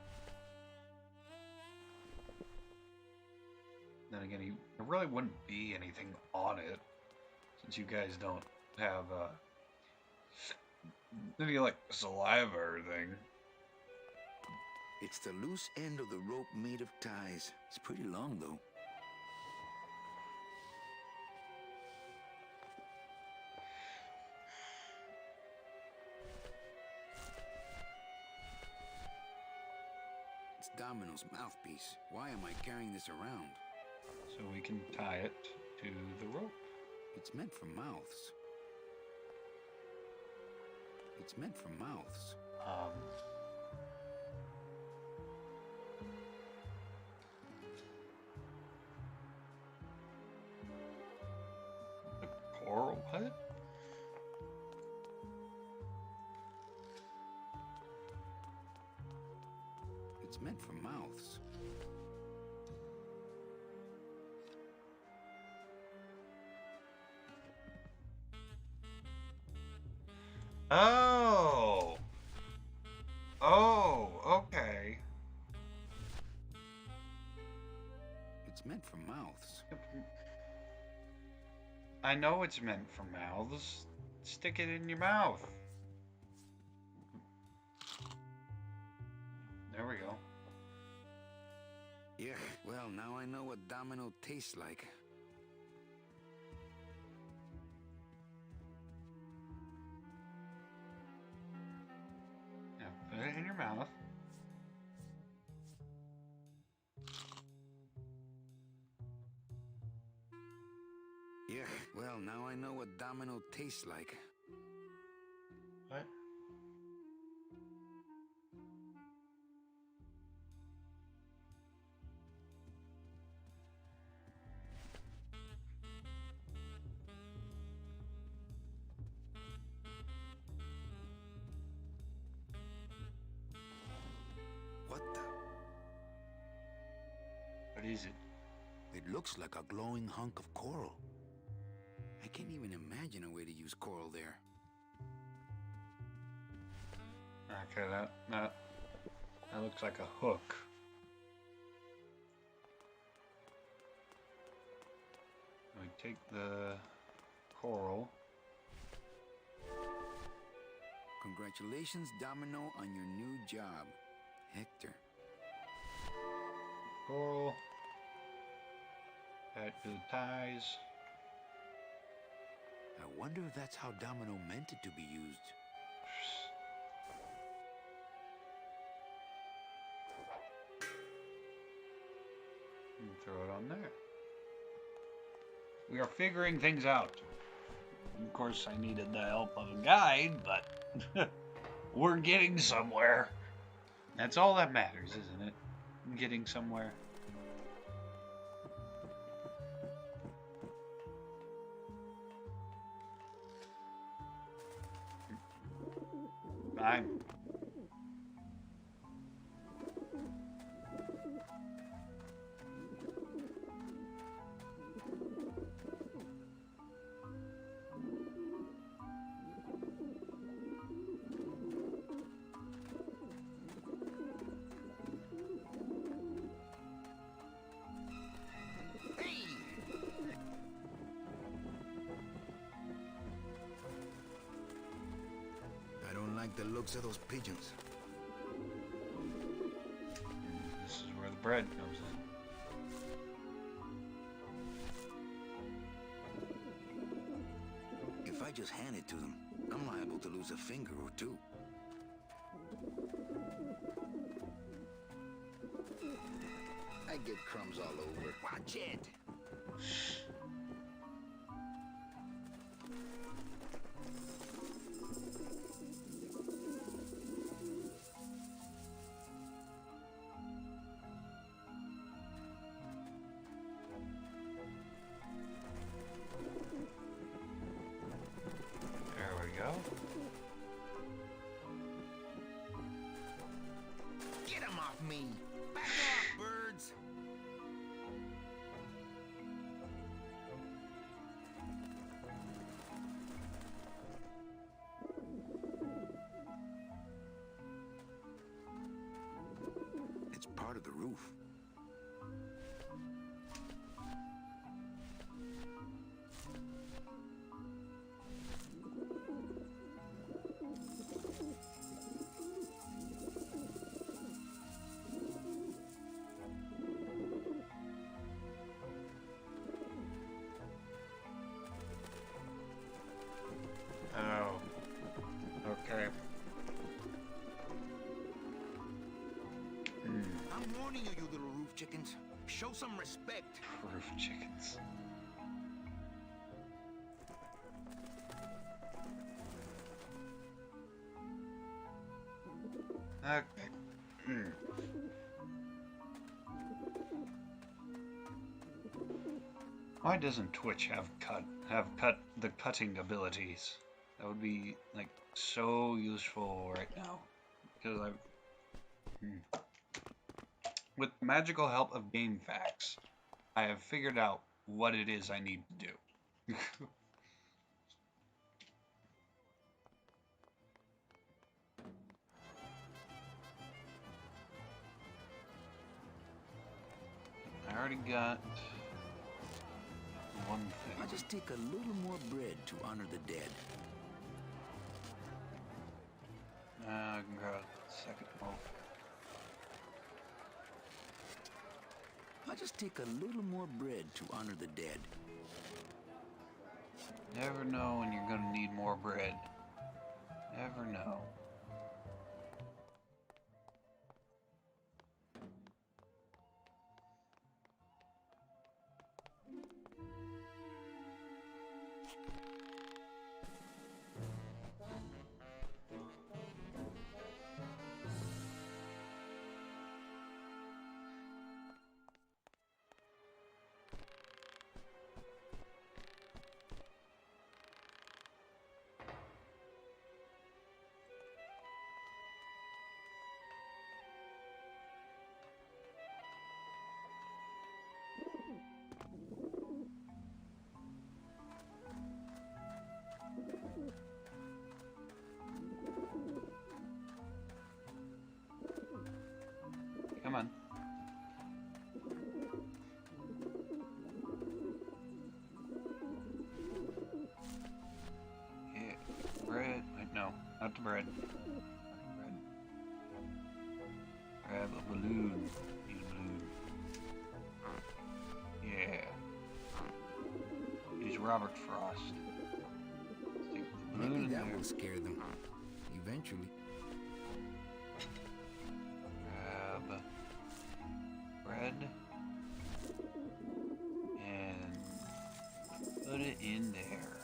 Then again, there really wouldn't be anything on it, since you guys don't have any like saliva or anything. It's the loose end of the rope made of ties. It's pretty long, though. It's Domino's mouthpiece. Why am I carrying this around? So we can tie it to the rope. It's meant for mouths. It's meant for mouths. The coral head? It's meant for mouths. Oh! Oh, okay. It's meant for mouths. I know it's meant for mouths. Stick it in your mouth. There we go. Yeah, well, now I know what Domino tastes like. Yeah, put it in your mouth. Yeah, well, now I know what Domino tastes like. What? What the? What is it? It looks like a glowing hunk of coral. I can't even imagine a way to use coral there. Okay, that looks like a hook. We take the coral. Congratulations, Domino, on your new job, Hector. Coral. Add to the ties. I wonder if that's how Domino meant it to be used. And throw it on there. We are figuring things out. Of course, I needed the help of a guide, but we're getting somewhere. That's all that matters, isn't it? Getting somewhere. time. I don't like the looks of those pigeons. This is where the bread comes in. If I just hand it to them, I'm liable to lose a finger or two. I get crumbs all over. Watch it! There we go. Get 'em off me! Back off, birds! It's part of the roof. Oh. Okay. I'm warning you, you little roof chickens. Show some respect. Roof chickens. Okay. Why doesn't Twitch have the cutting abilities? That would be like so useful right now. Because with magical help of game facts, I have figured out what it is I need to do. I already got one thing. I'll just take a little more bread to honor the dead. I can grab a second loaf. I'll just take a little more bread to honor the dead. Never know when you're gonna need more bread. Never know. Come on. Yeah, bread. Wait, no, not the bread. Bread. Grab a balloon. Need a balloon. Yeah. He's Robert Frost. Stick the balloon Maybe in that there. will scare them. Eventually. Grab bread and put it in there.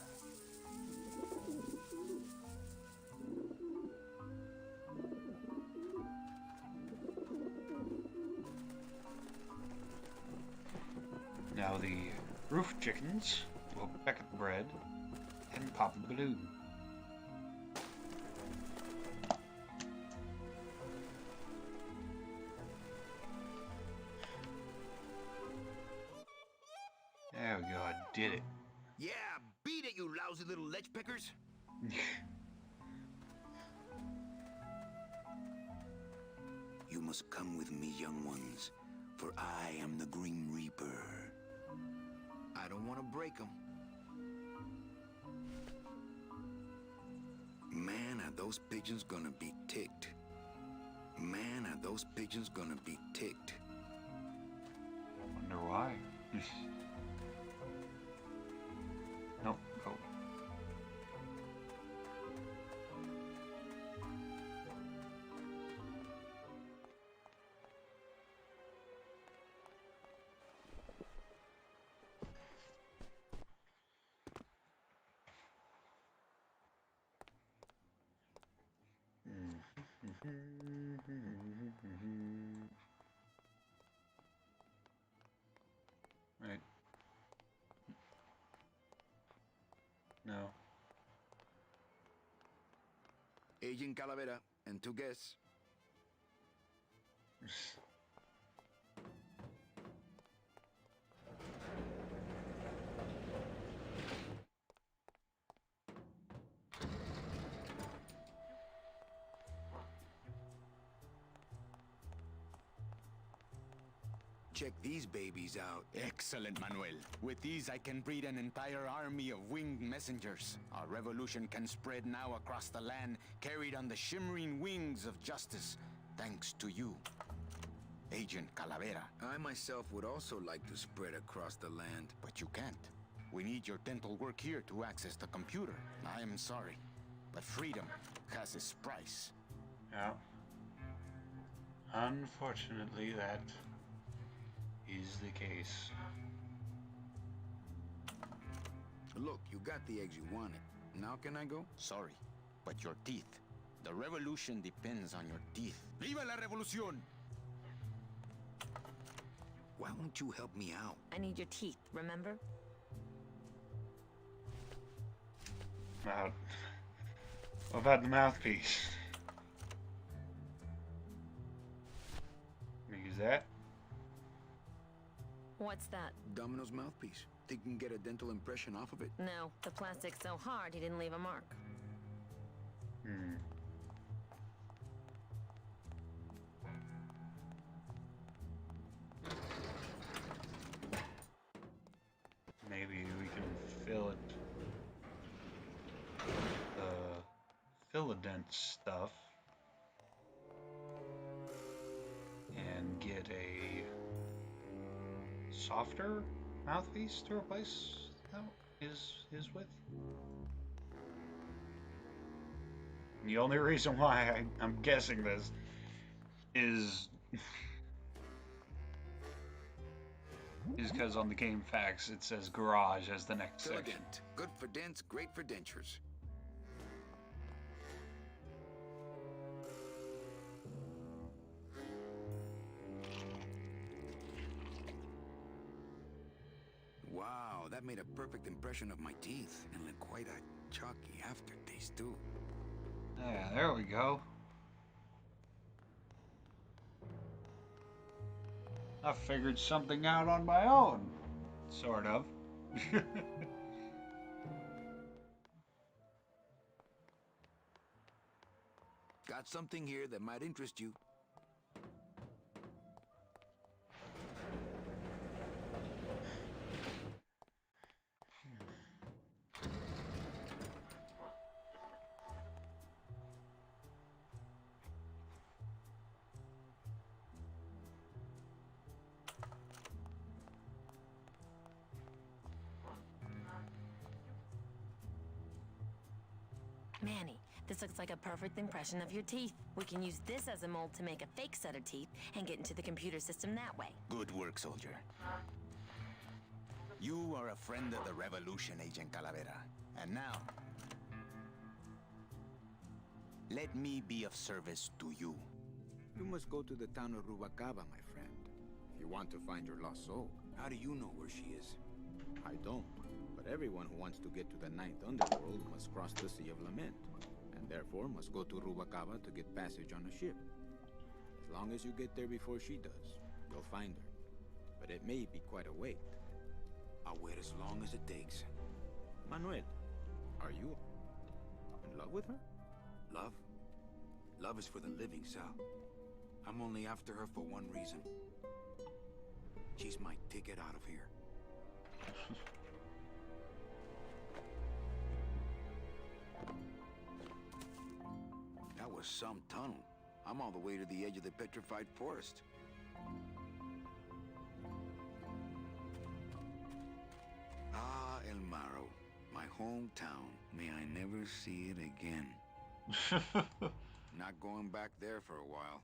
Now the roof chickens will peck at the bread and pop the balloon. get it. Yeah, beat it, you lousy little lech pickers. You must come with me, young ones, for I am the Grim Reaper. I don't want to break them. Man, are those pigeons gonna be ticked. Man, are those pigeons gonna be ticked. Wonder why. Nope, go. Right. No. Agent Calavera and 2 guests. Check these babies out. Excellent, Manuel. With these, I can breed an entire army of winged messengers. Our revolution can spread now across the land, carried on the shimmering wings of justice, thanks to you, Agent Calavera. I myself would also like to spread across the land. But you can't. We need your dental work here to access the computer. I am sorry, but freedom has its price. Yeah. Unfortunately, that is the case. Look, you got the eggs you wanted. Now can I go? Sorry, but your teeth. The revolution depends on your teeth. ¡Viva la revolución! Why won't you help me out? I need your teeth, remember? What about the mouthpiece? Let me use that. What's that? Domino's mouthpiece. Think you can get a dental impression off of it? No, the plastic's so hard he didn't leave a mark. Maybe we can fill it. Fill-a-dent stuff. And get a softer mouthpiece to replace his with. The only reason why I'm guessing this is because on the game facts it says garage as the next section. Fill-a-dent. Good for dents, great for dentures. Wow, that made a perfect impression of my teeth, and then quite a chalky aftertaste too. Yeah, there we go. I figured something out on my own, sort of. Got something here that might interest you. Manny, this looks like a perfect impression of your teeth. We can use this as a mold to make a fake set of teeth and get into the computer system that way. Good work, soldier. You are a friend of the revolution, Agent Calavera. And now, let me be of service to you. You must go to the town of Rubacaba, my friend, if you want to find your lost soul. How do you know where she is? I don't, but everyone who wants to get to the Ninth Underworld must cross the Sea of Lament, and therefore must go to Rubacaba to get passage on a ship. As long as you get there before she does, you'll find her. But it may be quite a wait. I'll wait as long as it takes. Manuel, are you in love with her? Love? Love is for the living, Sal. I'm only after her for one reason. She's my ticket out of here. That was some tunnel. I'm all the way to the edge of the petrified forest. Ah, El Maro, my hometown. May I never see it again. Not going back there for a while.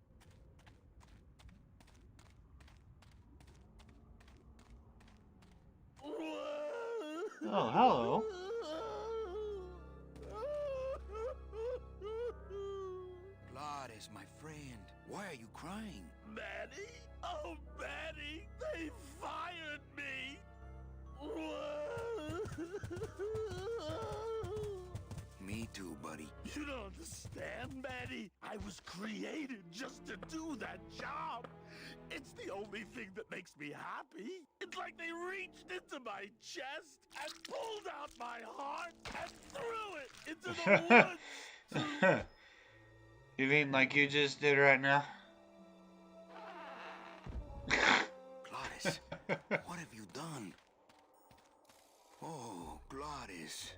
Oh, hello. Gladys, my friend, why are you crying? Manny? Oh, Manny, they fired me! Me too, buddy. You don't understand, Manny. I was created just to do that job. It's the only thing that makes me happy. It's like they reached into my chest and pulled out my heart and threw it into the woods. You mean like you just did right now? Gladys, what have you done? Oh, Gladys.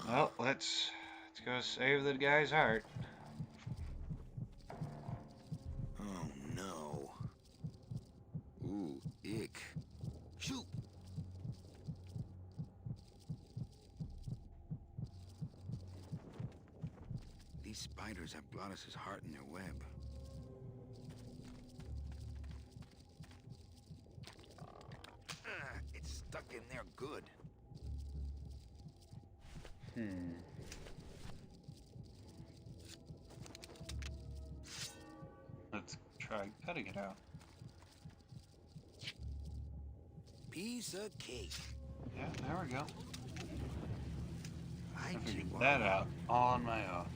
Well, let's go save the guy's heart. Oh, no. Ooh, ick. Shoot! These spiders have Glottis's heart in their web. It's stuck in there good. Let's try cutting it out. Piece of cake. Yeah, there we go. I Figured that out on my own.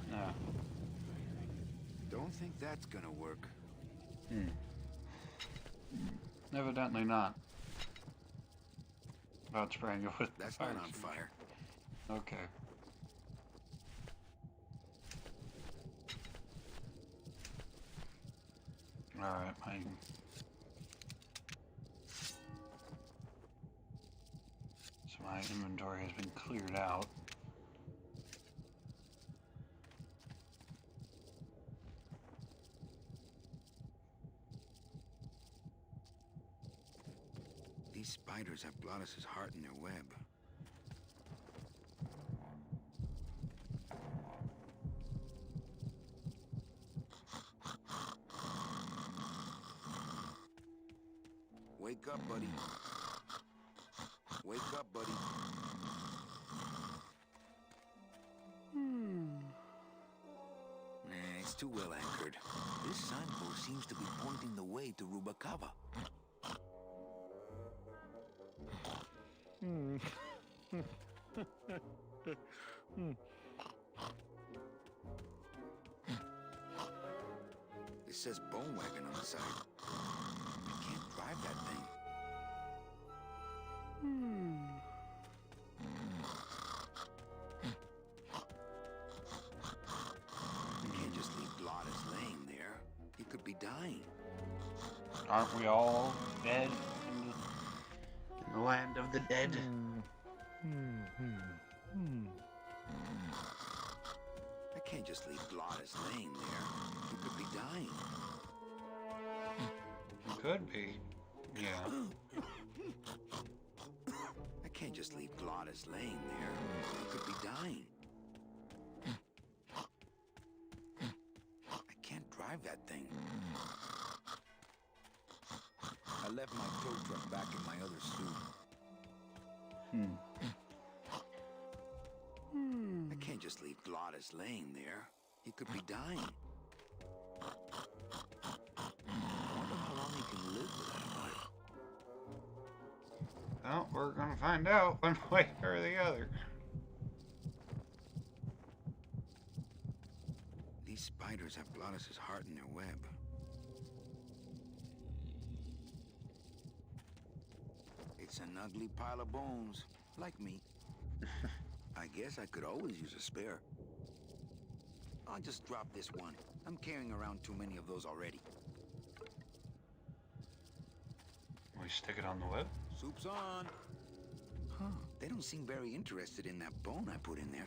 No. Don't think that's gonna work. Evidently not. About spraying it with That's fire not on extinguisher. fire. Okay. Alright, my inventory has been cleared out. These spiders have Glottis's heart in their web. Wake up, buddy. Wake up, buddy. It's too well anchored. This signpost seems to be pointing the way to Rubacava. It says bone wagon on the side. I can't drive that thing. I can't just leave Glottis laying there. He could be dying. Aren't we all dead in the land of the dead? I can't just leave Glottis laying there. He could be dying. Could be. Yeah. I can't just leave Glottis laying there. He could be dying. I can't drive that thing. I left my tow truck back in my other suit. I can't just leave Glottis laying there. He could be dying. I wonder how long he can live without a bite. Well, we're gonna find out one way or the other. These spiders have Glottis's heart in their web. It's an ugly pile of bones, like me. I guess I could always use a spare. I'll just drop this one. I'm carrying around too many of those already. We stick it on the web? Soup's on. Huh, they don't seem very interested in that bone I put in there.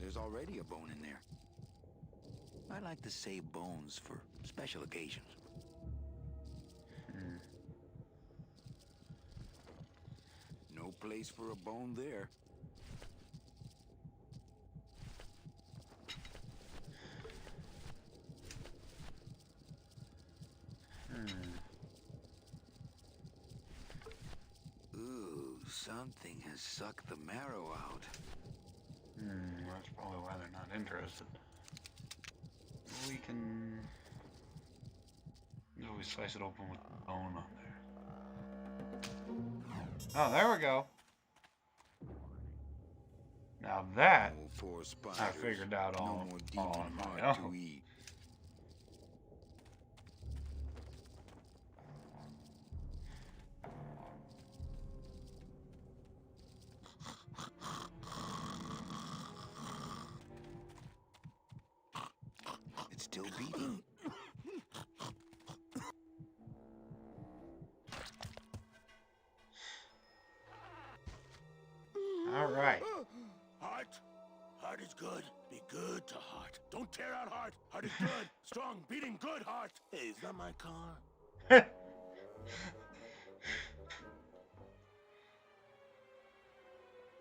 There's already a bone in there. I like to save bones for special occasions. No place for a bone there. Ooh, something has sucked the marrow out. That's probably why they're not interested. We can... we slice it open with the bone on there. Oh, there we go. Now that Poor spiders. I figured out all, no more all demon on my heart own. to eat. It's still beating. All right. Heart. Heart is good. Be good to heart. Don't tear out heart. Heart is good. Strong, beating, good heart. Hey, is that my car?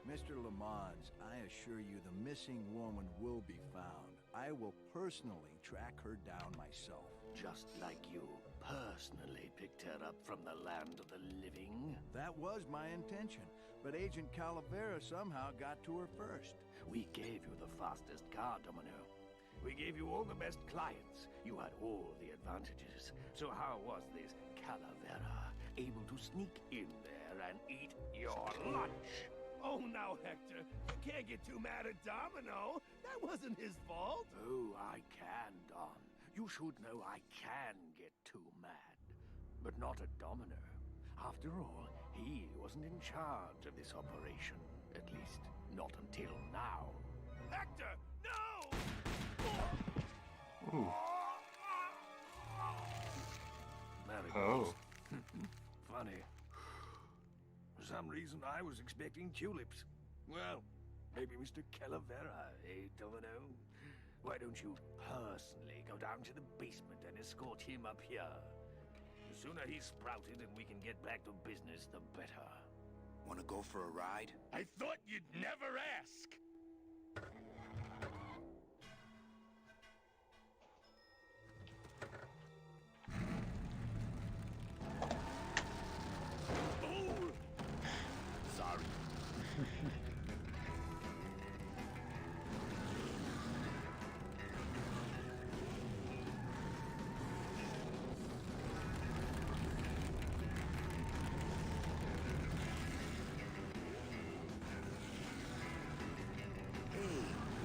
Mr. Lamont, I assure you the missing woman will be found. I will personally track her down myself. Just like you personally picked her up from the land of the living. That was my intention, but Agent Calavera somehow got to her first. We gave you the fastest car, Domino. We gave you all the best clients. You had all the advantages. So how was this Calavera able to sneak in there and eat your lunch? Oh, now, Hector, you can't get too mad at Domino. That wasn't his fault. Oh, I can, Don. You should know I can get too mad. But not at Domino. After all, he wasn't in charge of this operation. At least, not until now. Hector, no! Ooh. Marigolds. Funny. For some reason, I was expecting tulips. Well, maybe Mr. Calavera, eh, Domino? Why don't you personally go down to the basement and escort him up here? The sooner he's sprouted and we can get back to business, the better. Wanna go for a ride? I thought you'd never ask! Oh! Sorry. Hey,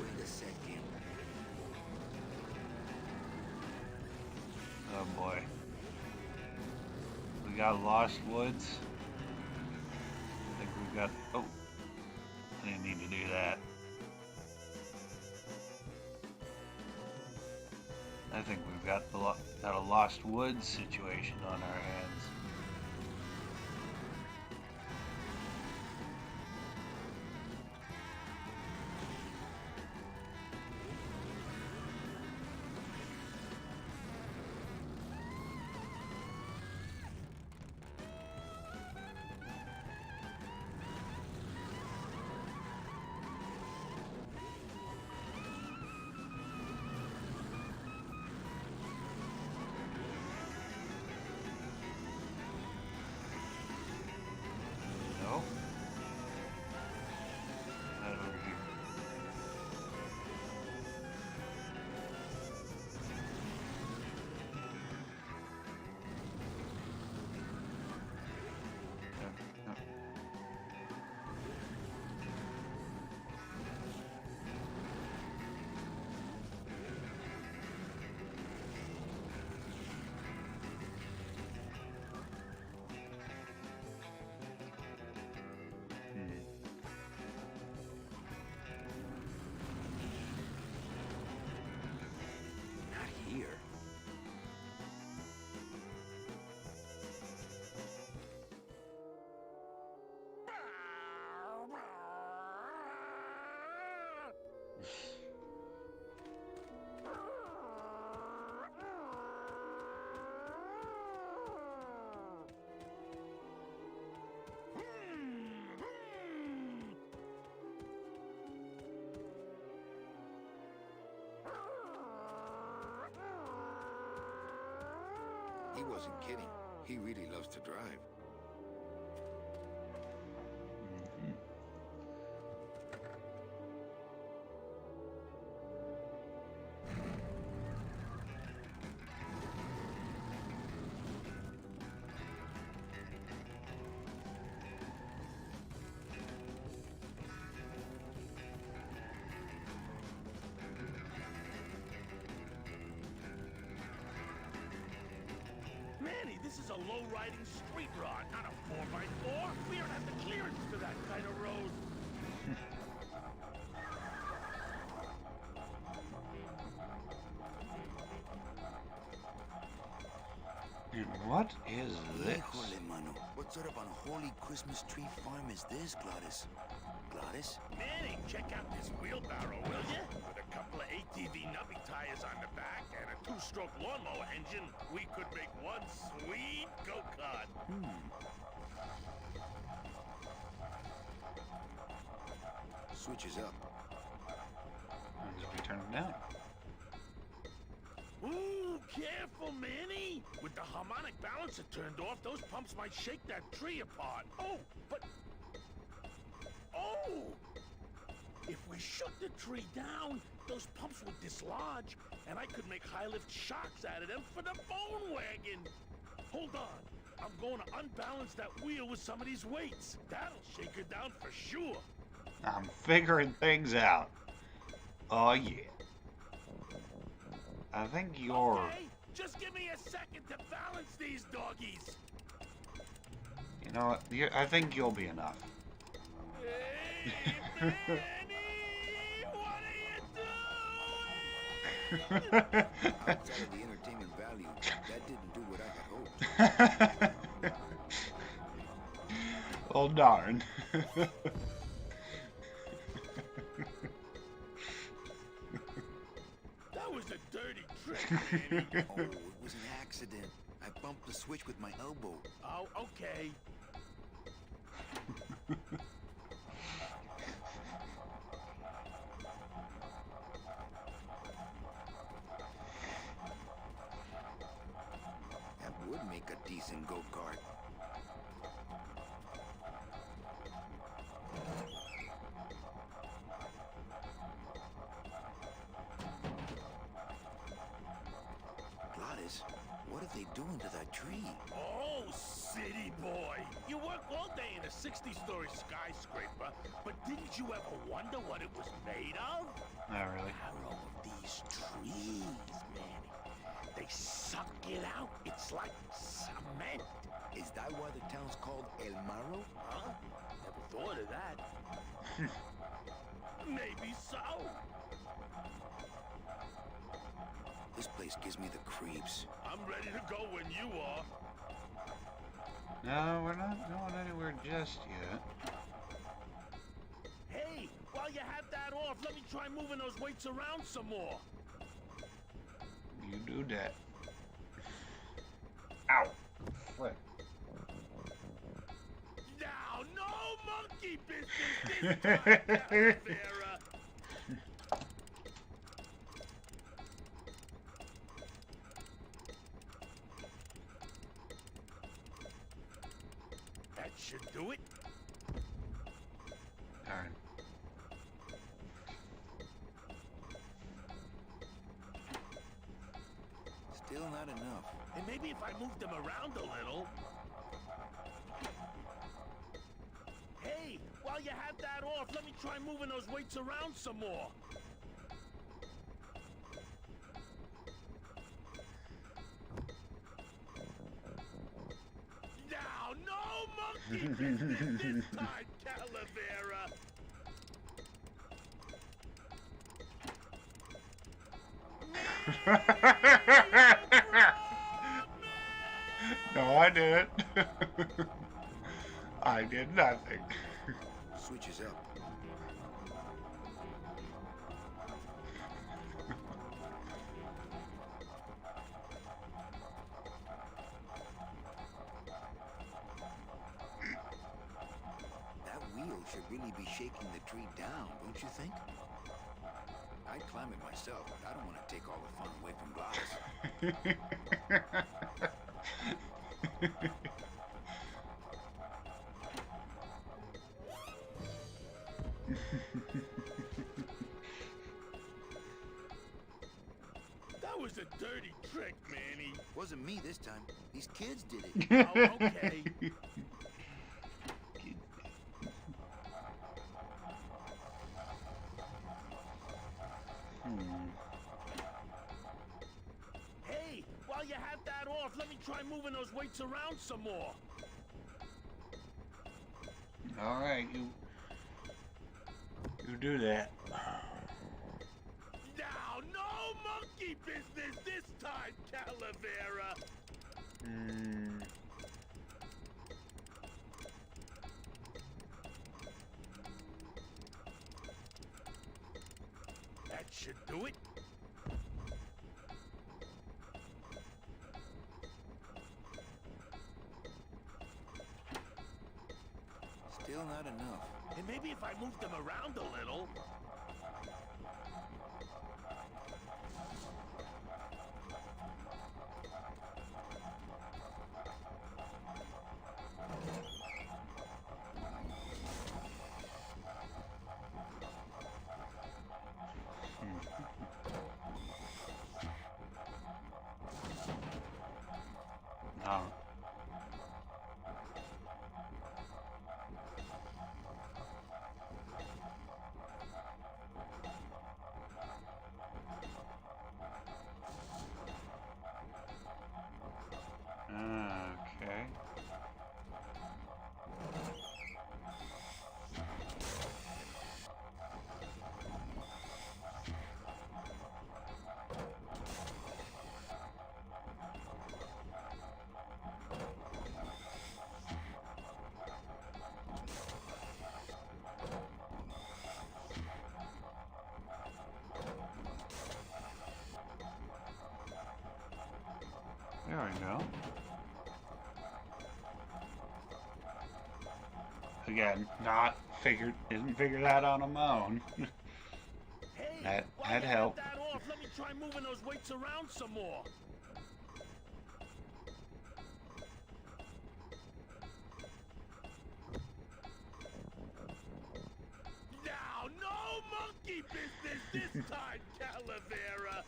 wait a second. Oh boy. We got Lost Woods. I think we've got... Oh. I didn't need to do that. I think we've got got a Lost Woods situation on our hands. He wasn't kidding. He really loves to drive. Manny, this is a low-riding street rod, not a 4x4. We don't have the clearance for that kind of road. And what is this? Híjole, mano. What sort of unholy Christmas tree farm is this, Gladys? Gladys? Manny, check out this wheelbarrow, will ya? With a couple of ATV nubby tires on the back and a 2-stroke lawnmower engine, we could make one sweet go-kart. Switches up. As we turn them down. Ooh, careful, Manny! With the harmonic balancer turned off, those pumps might shake that tree apart. Oh, but... Oh! If we shook the tree down, those pumps would dislodge, and I could make high-lift shocks out of them for the bone wagon. Hold on. I'm going to unbalance that wheel with some of these weights. That'll shake her down for sure. I'm figuring things out. Oh, yeah. I think you're... Okay, just give me a second to balance these doggies. You know what? I think you'll be enough. Hey, Manny! What are you doing? Outside of the entertainment value, that didn't do what I had hoped. Oh, darn. That was a dirty trick, Manny. Oh, it was an accident. I bumped the switch with my elbow. Oh, okay. That would make a decent go-kart. Gladys, what are they doing to that tree? Oh, city boy. You work all day in a 60-story skyscraper, but didn't you ever wonder what it was made of? Not really. Marrow of these trees, Manny. They suck it out. It's like cement. Is that why the town's called El Marro? Huh? Never thought of that. Maybe so. This place gives me the creeps. I'm ready to go when you are. No, we're not going anywhere just yet. Hey, while you have that off, let me try moving those weights around some more. You do that. Ow! Flip. Now, no monkey business this time, Calavera. That should do it. Darn. Still not enough. And maybe if I moved them around a little. Hey, while you have that off, let me try moving those weights around some more. Now, no monkey business this time, Calavera. No, I didn't. I did nothing. Switches up. That wheel should really be shaking the tree down, don't you think? I'd climb it myself, but I don't want to take all the fun away from Gladys. That was a dirty trick, Manny. Wasn't me this time. These kids did it. Oh, okay. Hey, while you have that off, let me try moving those weights around some more. All right, you do that. Now, no monkey business this time, Calavera. That should do it. Still not enough. And maybe if I move them around a little. No. Okay. There we go. Again, didn't figure that out on my own. Hey, that helped. That off, let me try moving those weights around some more. Now, no monkey business this time, Calavera.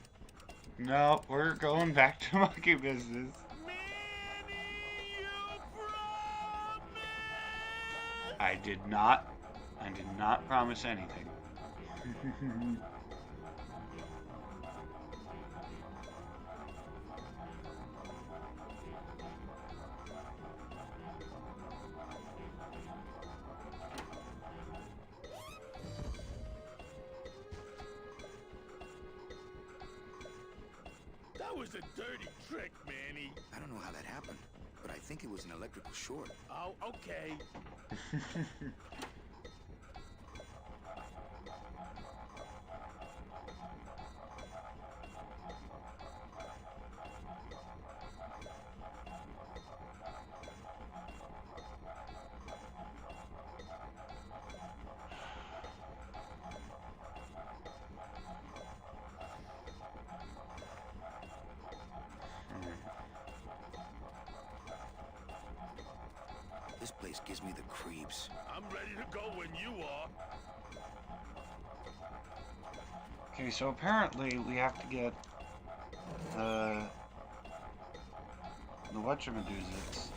No, we're going back to monkey business. Manny, you promised! I did not promise anything. That was a dirty trick, Manny. I don't know how that happened, but I think it was an electrical short. Oh, okay. This place gives me the creeps. I'm ready to go when you are. Okay, so apparently we have to get the whatchamadoozits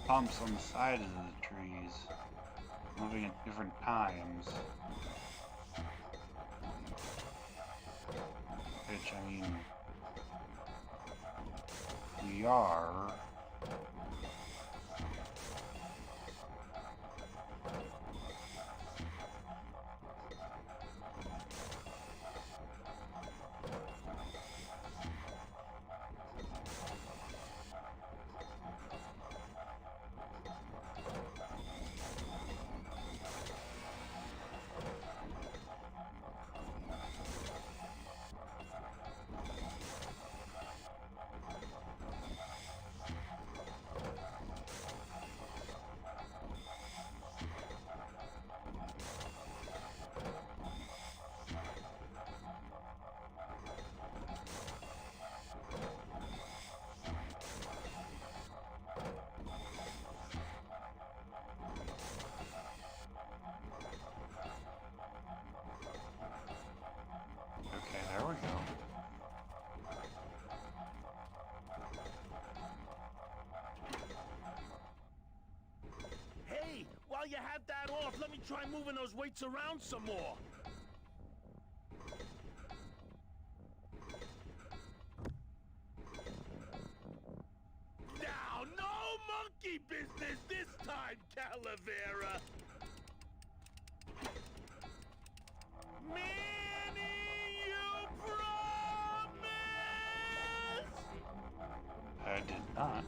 pumps on the side of the trees, moving at different times. Which, I mean, we are. try moving those weights around some more. Now, no monkey business this time, Calavera. Manny, you promise? I did not.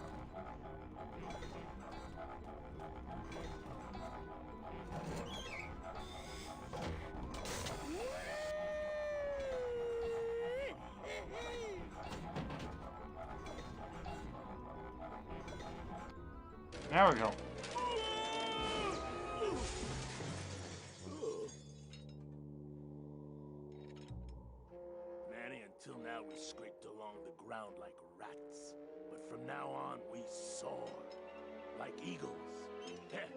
There we go. Manny, until now we scraped along the ground like rats. But from now on, we soar. Like eagles. Heh.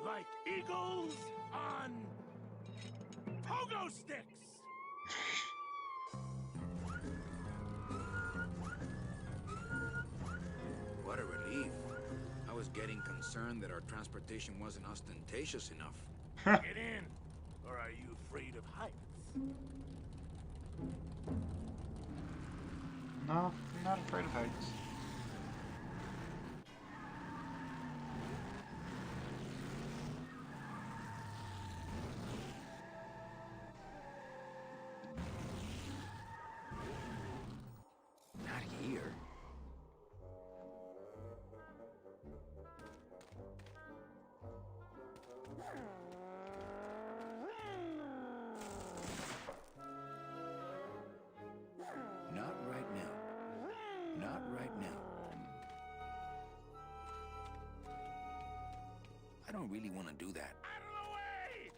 Like eagles on pogo sticks! What a relief. I was getting concerned that our transportation wasn't ostentatious enough. Get in! Or are you afraid of heights? No, I'm not afraid of heights. Not here. Not right now. Not right now. I don't really want to do that. Out of the way!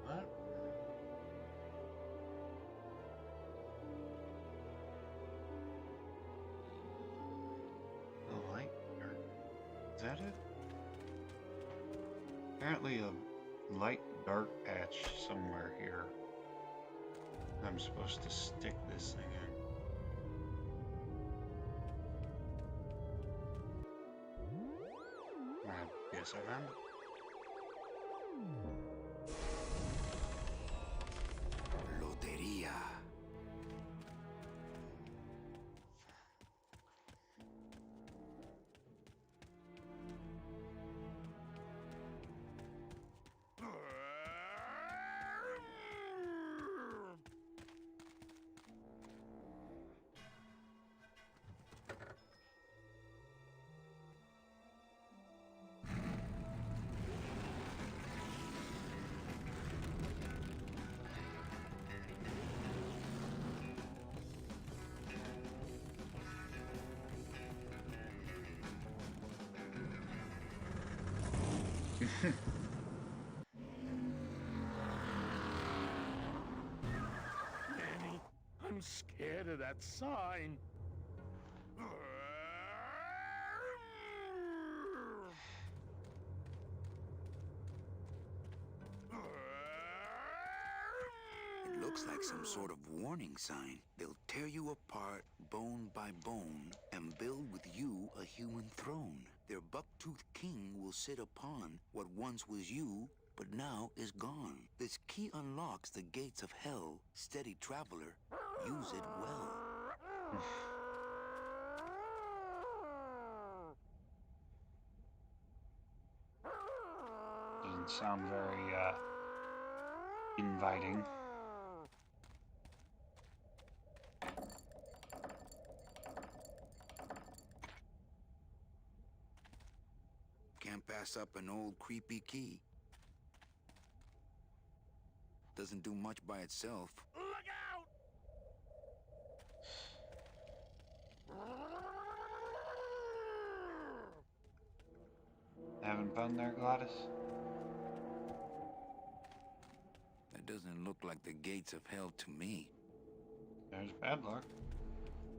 What? The light, or is that it? Apparently a light dark patch somewhere here. I'm supposed to stick this thing in. I guess I am. Lotería. Manny, I'm scared of that sign. It looks like some sort of warning sign. They'll tear you apart bone by bone and build with you a human throne. Their buck-toothed king will sit upon what once was you, but now is gone. This key unlocks the gates of hell. Steady traveler, use it well. Doesn't sound very inviting. Can't pass up an old creepy key. Doesn't do much by itself. Look out! Having fun there, Gladys? That doesn't look like the gates of hell to me. There's bad luck.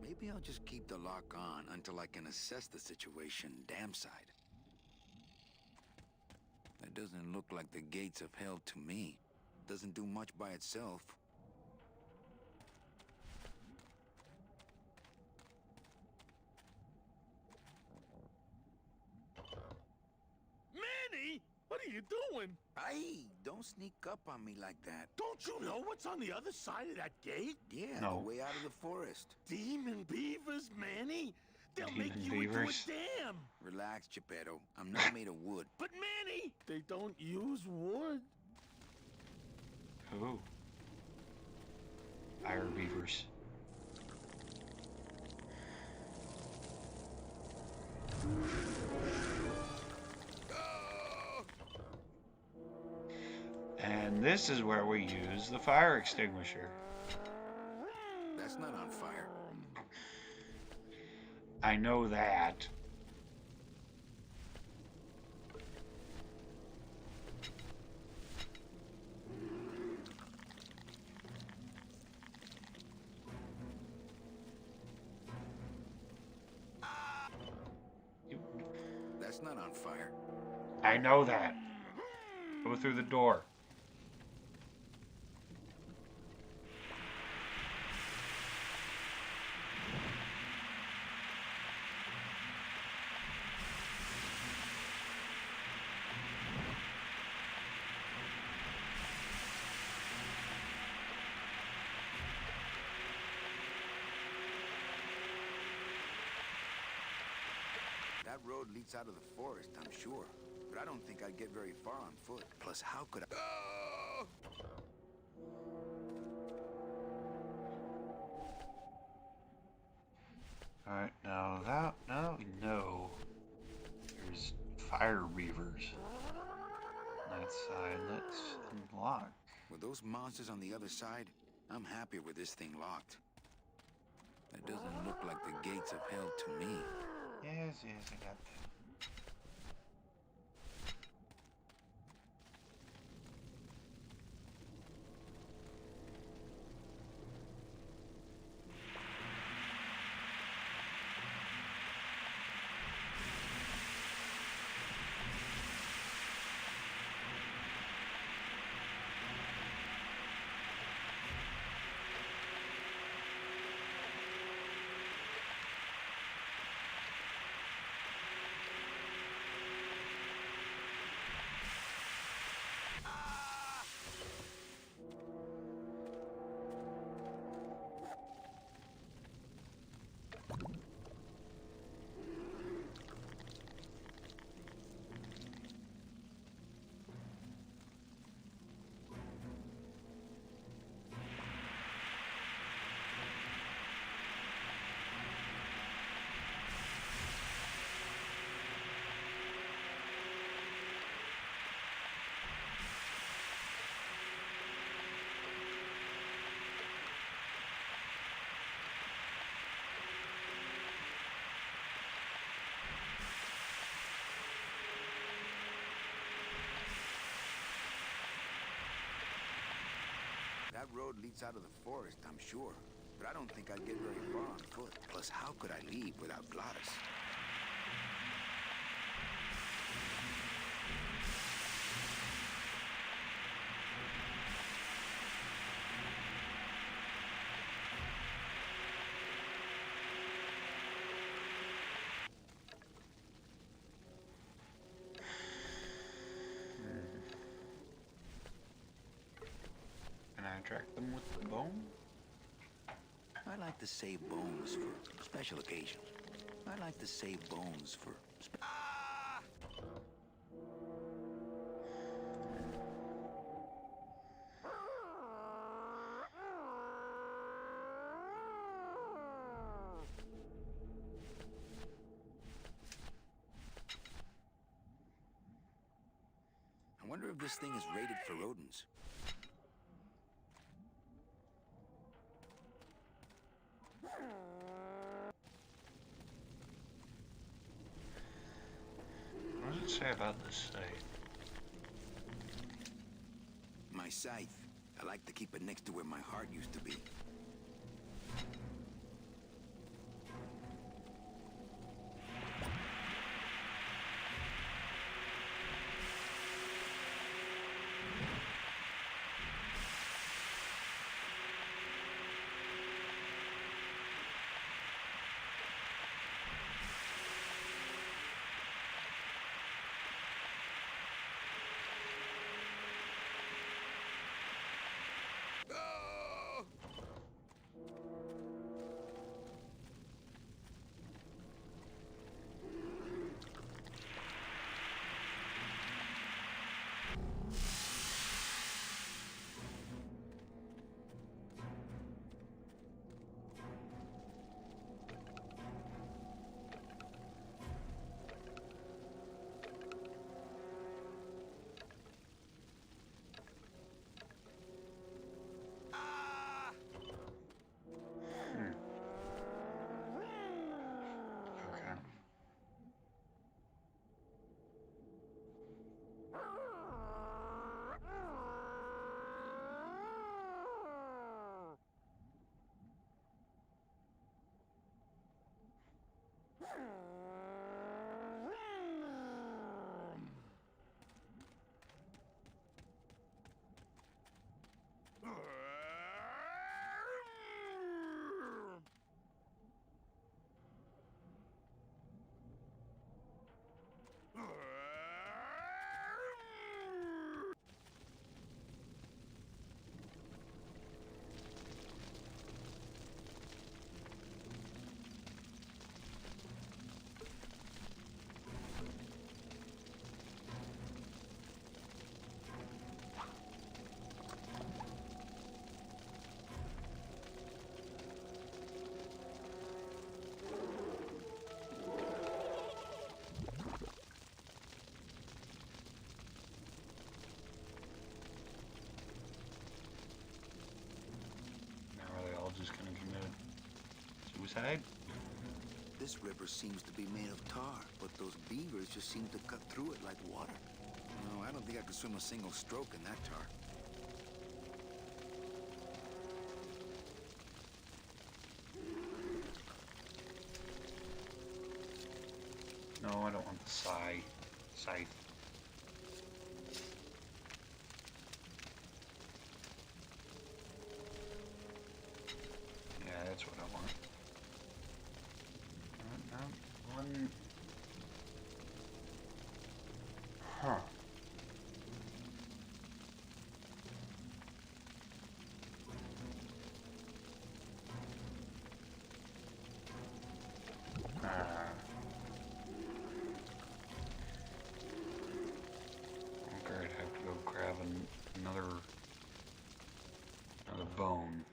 Maybe I'll just keep the lock on until I can assess the situation damn side. That doesn't look like the gates of hell to me. Doesn't do much by itself. Manny, what are you doing? Hey, don't sneak up on me like that. Don't you know what's on the other side of that gate? Yeah, No. the way out of the forest. Demon beavers, Manny. They'll Demon make you beavers? into a dam. Relax, Geppetto. I'm not made of wood. But Manny, they don't use wood. Ooh. Fire beavers. And this is where we use the fire extinguisher. That's not on fire. I know that. That's not on fire. I know that. Go through the door. That road leads out of the forest, I'm sure. But I don't think I'd get very far on foot. Plus, how could I... Oh! Alright, now that, now we know there's fire beavers on that side. Let's unlock. With those monsters on the other side, I'm happier with this thing locked. That doesn't look like the gates of hell to me. Yes, yes, I got that. That road leads out of the forest, I'm sure. But I don't think I'd get very far on foot. Plus, how could I leave without Gladys? Can I attract them with the bone? I like to save bones for special occasions. I like to save bones for... I wonder if this thing is rated for rodents. say about this site? My scythe. I like to keep it next to where my heart used to be. Okay. Now are they all just gonna commit suicide? This river seems to be made of tar, but those beavers just seem to cut through it like water. No, I don't think I could swim a single stroke in that tar. No, I don't want the scythe. Yeah, that's what I want. One. Huh. Okay, I'd have to go grab another bone.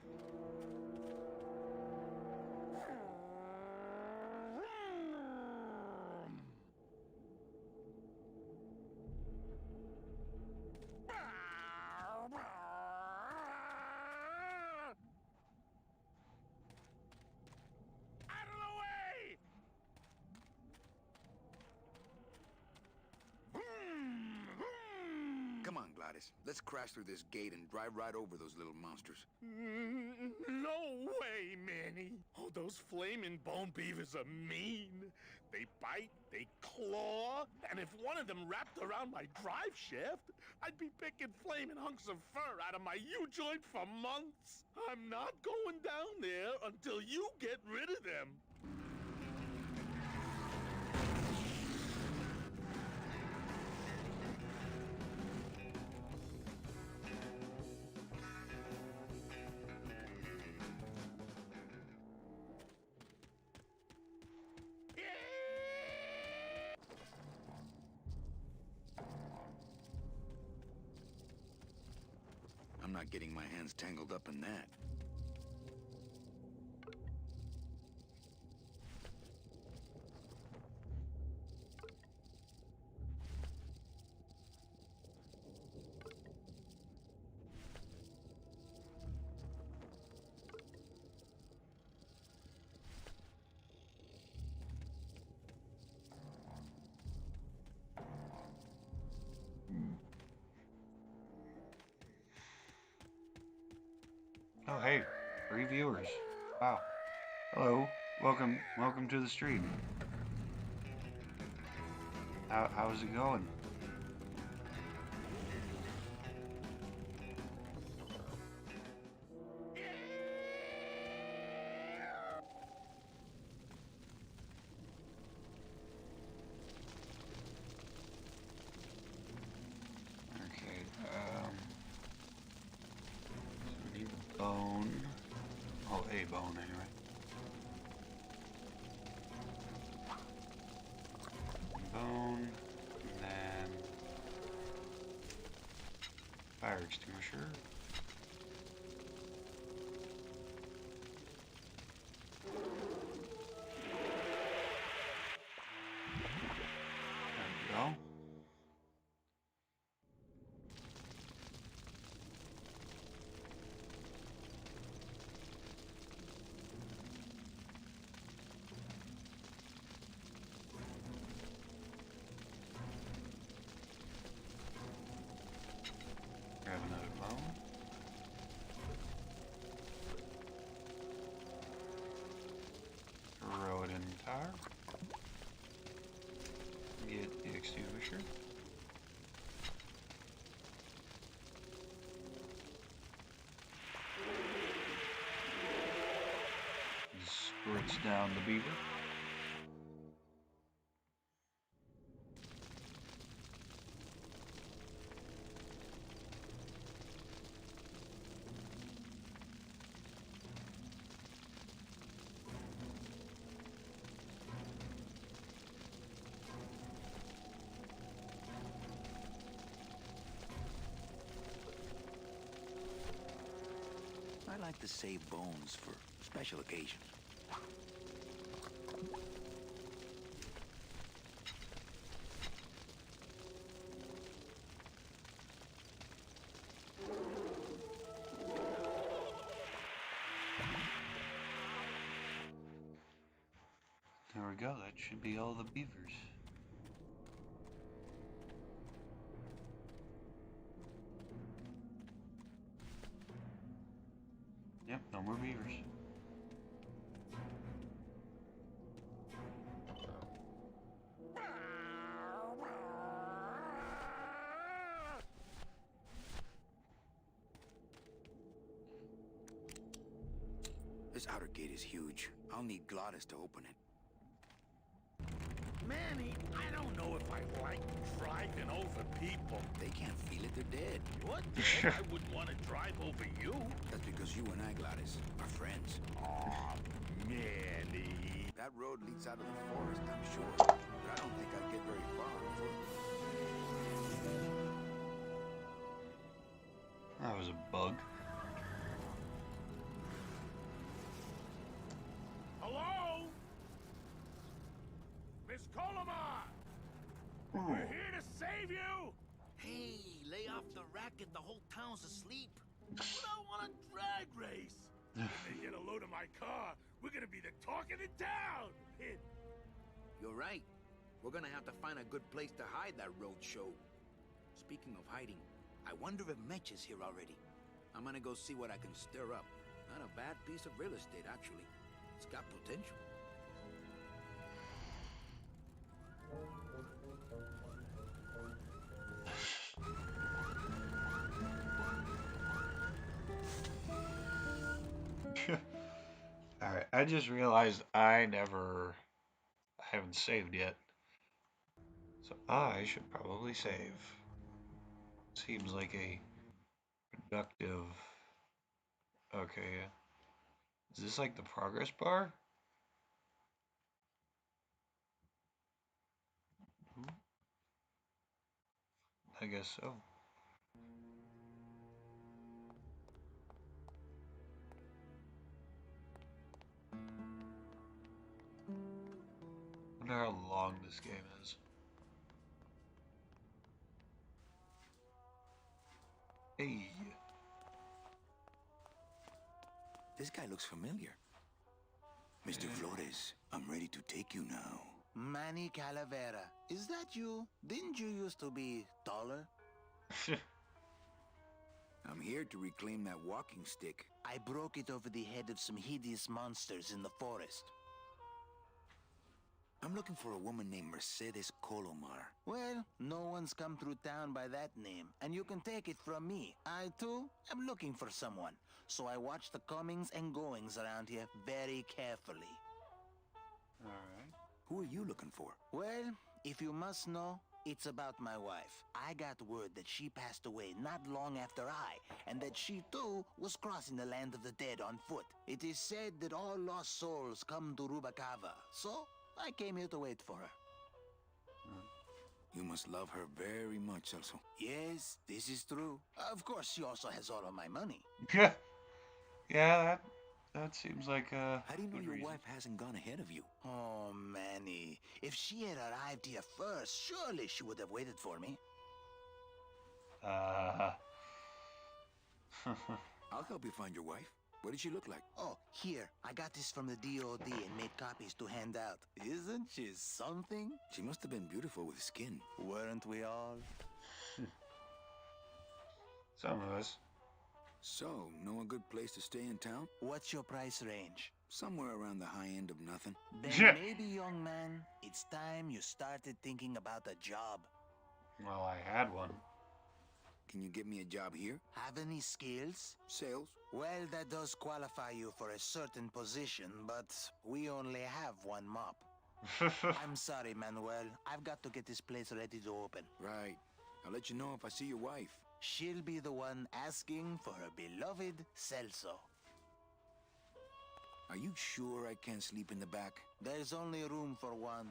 Come on, Gladys. Let's crash through this gate and drive right over those little monsters. No way, Manny. Oh, those flaming bone beavers are mean. They bite, they claw, and if one of them wrapped around my drive shaft, I'd be picking flaming hunks of fur out of my U-joint for months. I'm not going down there until you get rid of them. I'm not getting my hands tangled up in that. Oh, hey, 3 viewers. Wow. Hello. Welcome to the stream. How's it going? Okay, so we need the bone. Oh, a bone anyway. Bone, and then fire extinguisher. There we go. Grab another bone. Throw it in the tire. Get the extinguisher. Squirts down the beaver. I like to save bones for special occasions. There we go, that should be all the beavers. Yep, no more beavers. This outer gate is huge. I'll need Glottis to open it. Manny, I don't know if I like driving over people. They can't feel it, they're dead. What? I wouldn't want to drive over you. That's because you and I, Glottis, are friends. Aw, Manny. That road leads out of the forest, I'm sure. But I don't think I'll get very far on foot. That was a bug. Hello? Miss Colomar! We're here to save you! Hey, lay off the racket. The whole town's asleep. But I want a drag race. When they get a load of my car, we're gonna be the talk of the town. You're right. We're gonna have to find a good place to hide that road show. Speaking of hiding, I wonder if Mitch is here already. I'm gonna go see what I can stir up. Not a bad piece of real estate, actually. It's got potential. Alright, I just realized I haven't saved yet. So I should probably save. Seems like a productive... Okay. Is this like the progress bar? I guess so. I wonder how long this game is. Hey. This guy looks familiar. Mr. Flores, I'm ready to take you now. Manny Calavera, is that you? Didn't you used to be taller? I'm here here to reclaim that walking stick. I broke it over the head of some hideous monsters in the forest. I'm looking for a woman named Mercedes Colomar. Well, no one's come through town by that name, and you can take it from me. I, too, am looking for someone, so I watch the comings and goings around here very carefully. Alright. Who are you looking for? Well, if you must know, it's about my wife. I got word that she passed away not long after and that she, too, was crossing the land of the dead on foot. It is said that all lost souls come to Rubacava, so I came here to wait for her. You must love her very much, also. Yes, this is true. Of course, she also has all of my money. Yeah, that seems like a How do you know good your reason. wife hasn't gone ahead of you? Oh, Manny. If she had arrived here first, surely she would have waited for me. I'll help you find your wife. What did she look like? Oh, here. I got this from the DOD and made copies to hand out. Isn't she something? She must have been beautiful with skin. Weren't we all? Some of us. So, know a good place to stay in town? What's your price range? Somewhere around the high end of nothing. Then maybe, young man, it's time you started thinking about a job. Well, I had one. Can you get me a job here? Have any skills? Sales? Well, that does qualify you for a certain position, but we only have one mop. I'm sorry, Manuel. I've got to get this place ready to open. Right. I'll let you know if I see your wife. She'll be the one asking for her beloved Celso. Are you sure I can't sleep in the back? There's only room for one.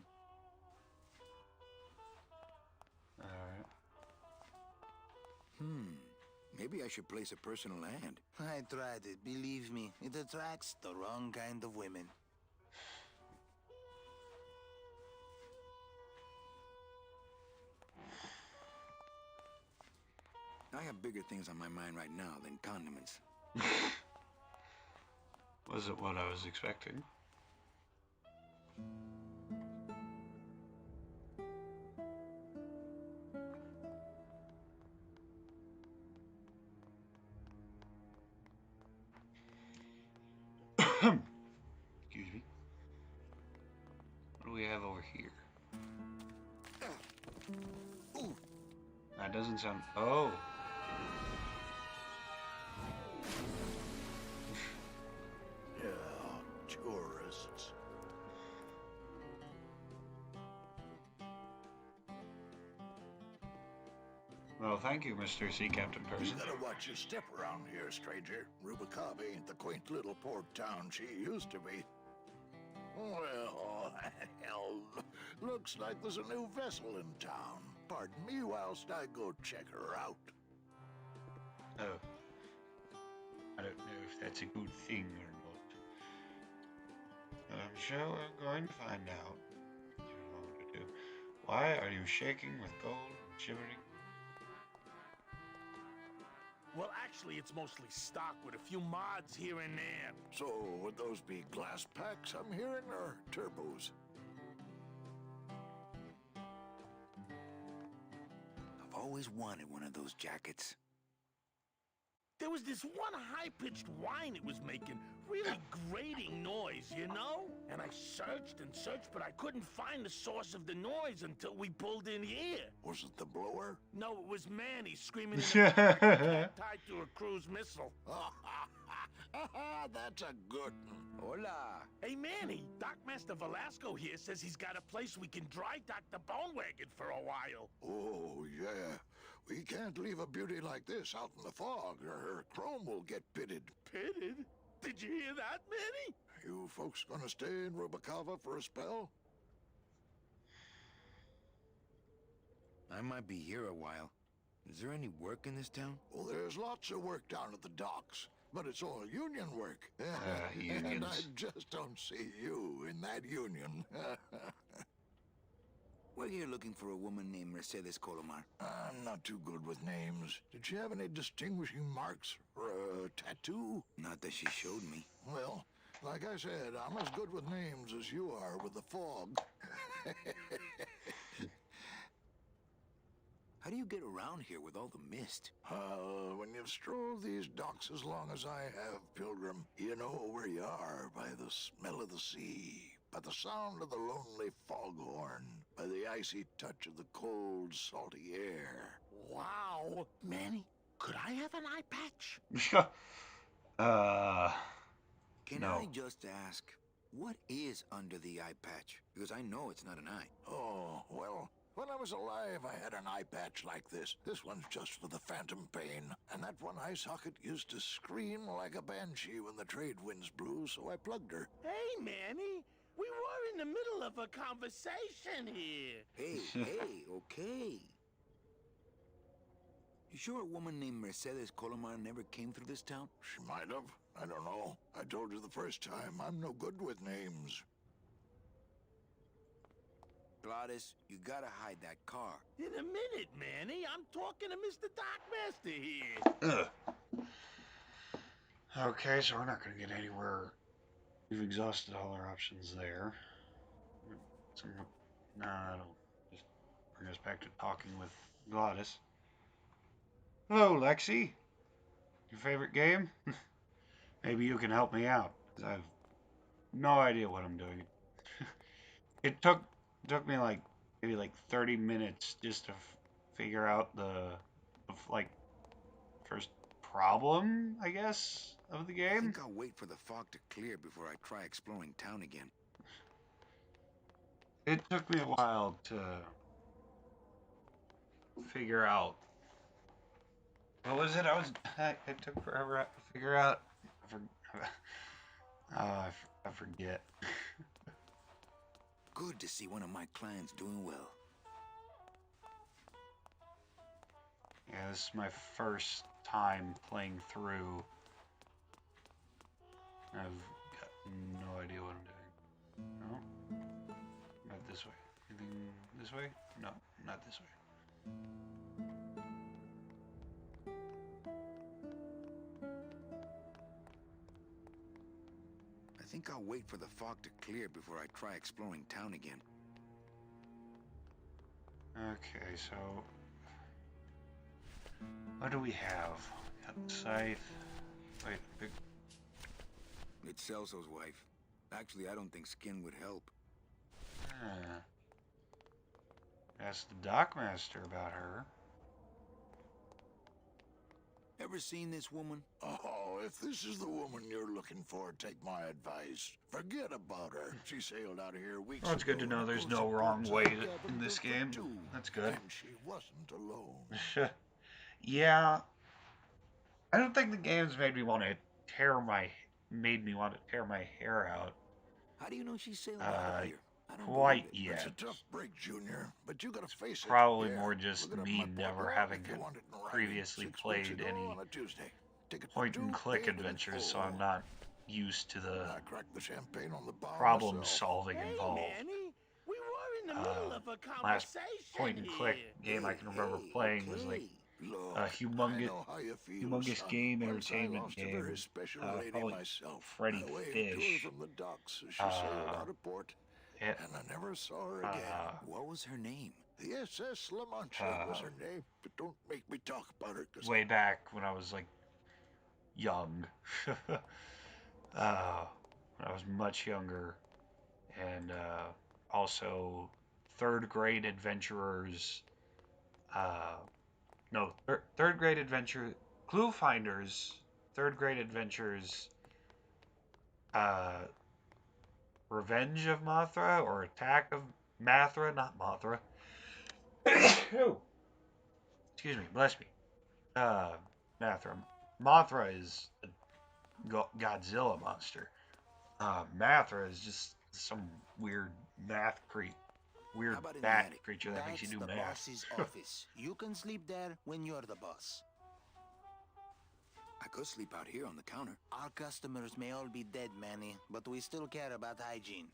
Alright. Maybe I should place a personal ad. I tried it, believe me. It attracts the wrong kind of women. I have bigger things on my mind right now than condiments. Wasn't what I was expecting. Excuse me. What do we have over here? Ooh. That doesn't sound... Oh! Yeah, tourists. Well, thank you, Mr. Sea Captain You Person. gotta watch your step around here, stranger. Rubacava ain't the quaint little port town she used to be. Well, hell, looks like there's a new vessel in town. Pardon me whilst I go check her out. Oh. I don't know if that's a good thing or not. I'm sure we're going to find out in a moment or two. Why are you shaking with cold and shivering? Well, actually, it's mostly stock with a few mods here and there. So, would those be glass packs I'm hearing, or turbos? I've always wanted one of those jackets. There was this one high-pitched whine it was making, really grating noise, you know? And I searched and searched, but I couldn't find the source of the noise until we pulled in here. Was it the blower? No, it was Manny screaming in the back like a cat tied to a cruise missile. That's a good one. Hola! Hey, Manny, Dockmaster Velasco here says he's got a place we can dry dock the bone wagon for a while. Oh, yeah. We can't leave a beauty like this out in the fog, or her chrome will get pitted. Pitted? Did you hear that, Manny? You folks gonna stay in Rubacava for a spell? I might be here a while. Is there any work in this town? Well, there's lots of work down at the docks, but it's all union work. And unions. I just don't see you in that union. We're here looking for a woman named Mercedes Colomar. I'm not too good with names. Did she have any distinguishing marks or a tattoo? Not that she showed me. Well, like I said, I'm as good with names as you are with the fog. How do you get around here with all the mist? When you've strolled these docks as long as I have, Pilgrim, you know where you are by the smell of the sea, by the sound of the lonely foghorn, by the icy touch of the cold, salty air. Wow! Manny, could I have an eye patch? Can No. I just ask, what is under the eye patch? Because I know it's not an eye. Oh, well, when I was alive, I had an eye patch like this. This one's just for the phantom pain. And that one eye socket used to scream like a banshee when the trade winds blew, so I plugged her. Hey, Manny, we were in the middle of a conversation here. Hey, okay. You sure a woman named Mercedes Colomar never came through this town? She might have. I don't know. I told you the first time, I'm no good with names. Gladys, you gotta hide that car. In a minute, Manny. I'm talking to Mr. Dockmaster here. Ugh. Okay, so we're not going to get anywhere. We've exhausted all our options there. So, nah, it'll just bring us back to talking with Gladys. Hello, Lexi. Your favorite game? Maybe you can help me out, because I have no idea what I'm doing. It took me maybe 30 minutes just to figure out the first problem, I guess, of the I game. think I'll wait for the fog to clear before I try exploring town again. It took me a while to figure out. What was it? It took forever to figure out. I forget. Good to see one of my clients doing well. Yeah, this is my first time playing through. I've got no idea what I'm doing. No? Not this way. Anything this way? No, not this way. I think I'll wait for the fog to clear before I try exploring town again. Okay, so what do we have? Got the scythe. Wait, big. It's Celso's wife. Actually, I don't think skin would help. Ask the dockmaster about her. Ever seen this woman? Oh, if this is the woman you're looking for, take my advice. Forget about her. She sailed out of here weeks Well, it's good to ago know and there's goes no to wrong Port way St. in this Gavin game. too. That's good. And she wasn't alone. Yeah. I don't think the game's made me want to tear my hair out. How do you know she sailed out of here? I don't Quite believe it. yet. It's a tough break, Junior, but you gotta face it. Probably Yeah, more just look it up me in my never blog having if you want it in writing. previously 6 weeks played ago any on a Tuesday. Ticket for point and 2, click paid in adventures, so full. I'm not used to the I cracked the champagne on the bar problem myself. solving Hey, involved. Manny, we were in the middle of a Last conversation point and click here. game I can remember playing was like Look, a I humongous know how you feel, humongous son. game Once I entertainment lost a game. very special lady Probably myself. Freddy I waved to her Fish. from the docks as she sailed out of port, It, and I never saw her again. What was her name? The SS La Mancha was her name, but don't make me talk about her. Cause way back when I was like young. When I was much younger, and also third grade adventurers. Third grade adventure clue finders. Third grade adventures. Revenge of Mothra or Attack of Mathra, not Mothra. Excuse me, bless me. Mathra. Mothra is a Godzilla monster. Mathra is just some weird weird How about in the bat attic? creature that makes you do That's the math. boss's office. You can sleep there when you're the boss. I could sleep out here on the counter. Our customers may all be dead, Manny, but we still care about hygiene.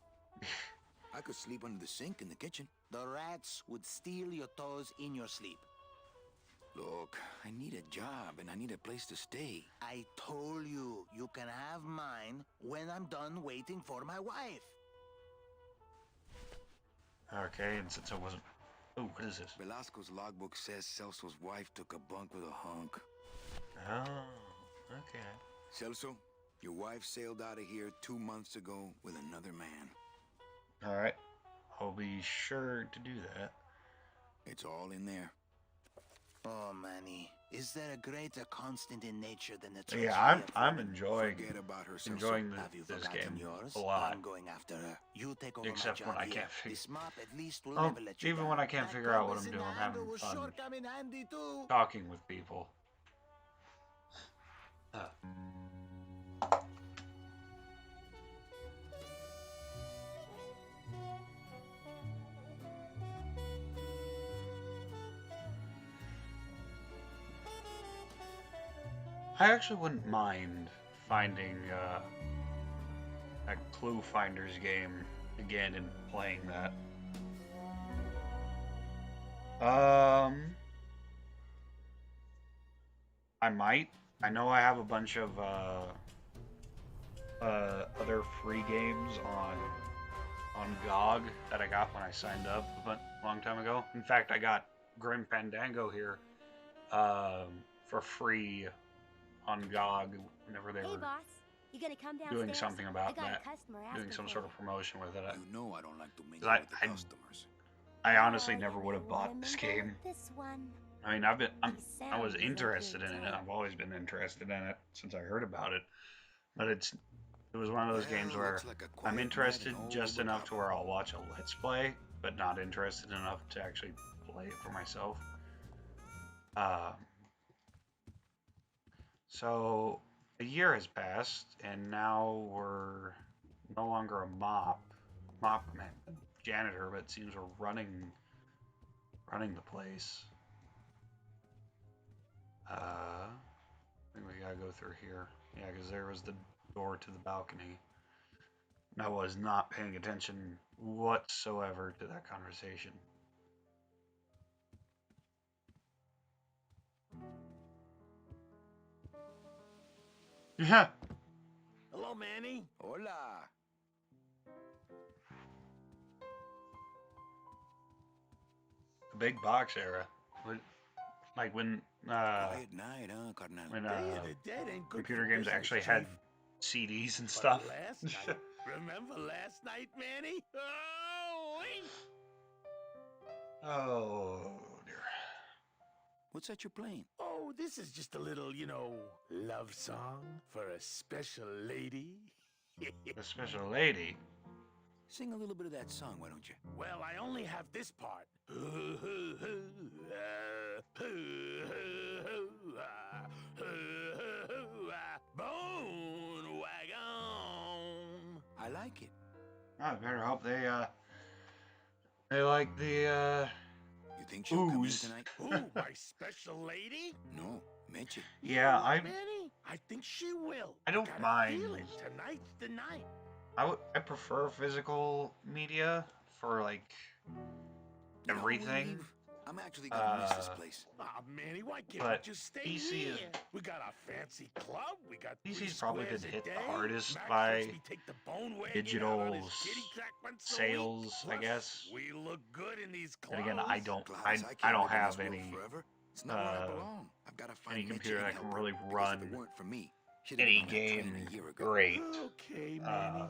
I could sleep under the sink in the kitchen. The rats would steal your toes in your sleep. Look, I need a job and I need a place to stay. I told you, you can have mine when I'm done waiting for my wife. Okay, and since I wasn't Oh, what is this? Velasco's logbook says Celso's wife took a bunk with a hunk. Oh, okay. Celso, your wife sailed out of here 2 months ago with another man. All right. I'll be sure to do that. It's all in there. Oh, Manny, is there a greater constant in nature than the Yeah, tragedy I'm of women? enjoying Forget about her, Celso. enjoying Have you this forgotten game yours? a lot. I'm going after her. You take over Except my when job I here. can't figure. This mop at least will Oh, never let you even down. when I can't That figure out what compass I'm in doing, the I'm handle having will fun sure come in handy too. talking with people. I actually wouldn't mind finding a Clue Finders game again and playing that. I might. I know I have a bunch of other free games on GOG that I got when I signed up a long time ago. In fact, I got Grim Fandango here for free on GOG whenever they were boss, you gonna come downstairs? doing something about I got that, a customer doing asking some for sort you. of promotion with it. You know I don't like to mingle I- with the I- customers. I honestly Oh, never you would have may wanna bought this mingle game. with This one. I mean, I was sounds interested like in your it. I've always been interested in it since I heard about it. But it was one of those games Well, where looks like a quiet I'm night interested in old just enough to Ubagaba. where I'll watch a Let's Play, but not interested enough to actually play it for myself. So a year has passed, and now we're no longer a mop man, janitor, but it seems we're running the place. I think we gotta go through here. Yeah, because there was the door to the balcony. And I was not paying attention whatsoever to that conversation. Yeah. Hello, Manny. Hola. The big box era. Like when Quiet night, huh, carnal? when Day of the Dead ain't good computer for games business, actually Chief. had CDs and But stuff. last night, remember last night, Manny? Oh, wait. Oh dear. What's that you're playing? Oh, this is just a little, love song for a special lady. The special lady. Sing a little bit of that song, why don't you? Well, I only have this part. Bone wagon. I like it. I better hope they like the You think she'll come in ooze. tonight? Ooh, my special lady? No, Mitchie. Yeah, You know what, Manny? I think she will. I don't got a mind. feeling tonight's the night. I prefer physical media for like You know, everything. we leave, I'm actually gonna miss this place. Ah, Manny, why can't But we just stay PC here? is- We got our fancy club. We got PC's 3 probably squares been a hit the day. hardest Max by lets me take the bone wagon digital out on his kitty track once a sales, week. I Plus, guess. we look good in these And clothes. again, I don't Gladys, I can't don't live in have this world any forever. It's not where I belong. I've got to find any Mitchie computer and that can help her, really because run if it weren't for me, she'd have any been on that train game a year ago. great. Okay, Manny.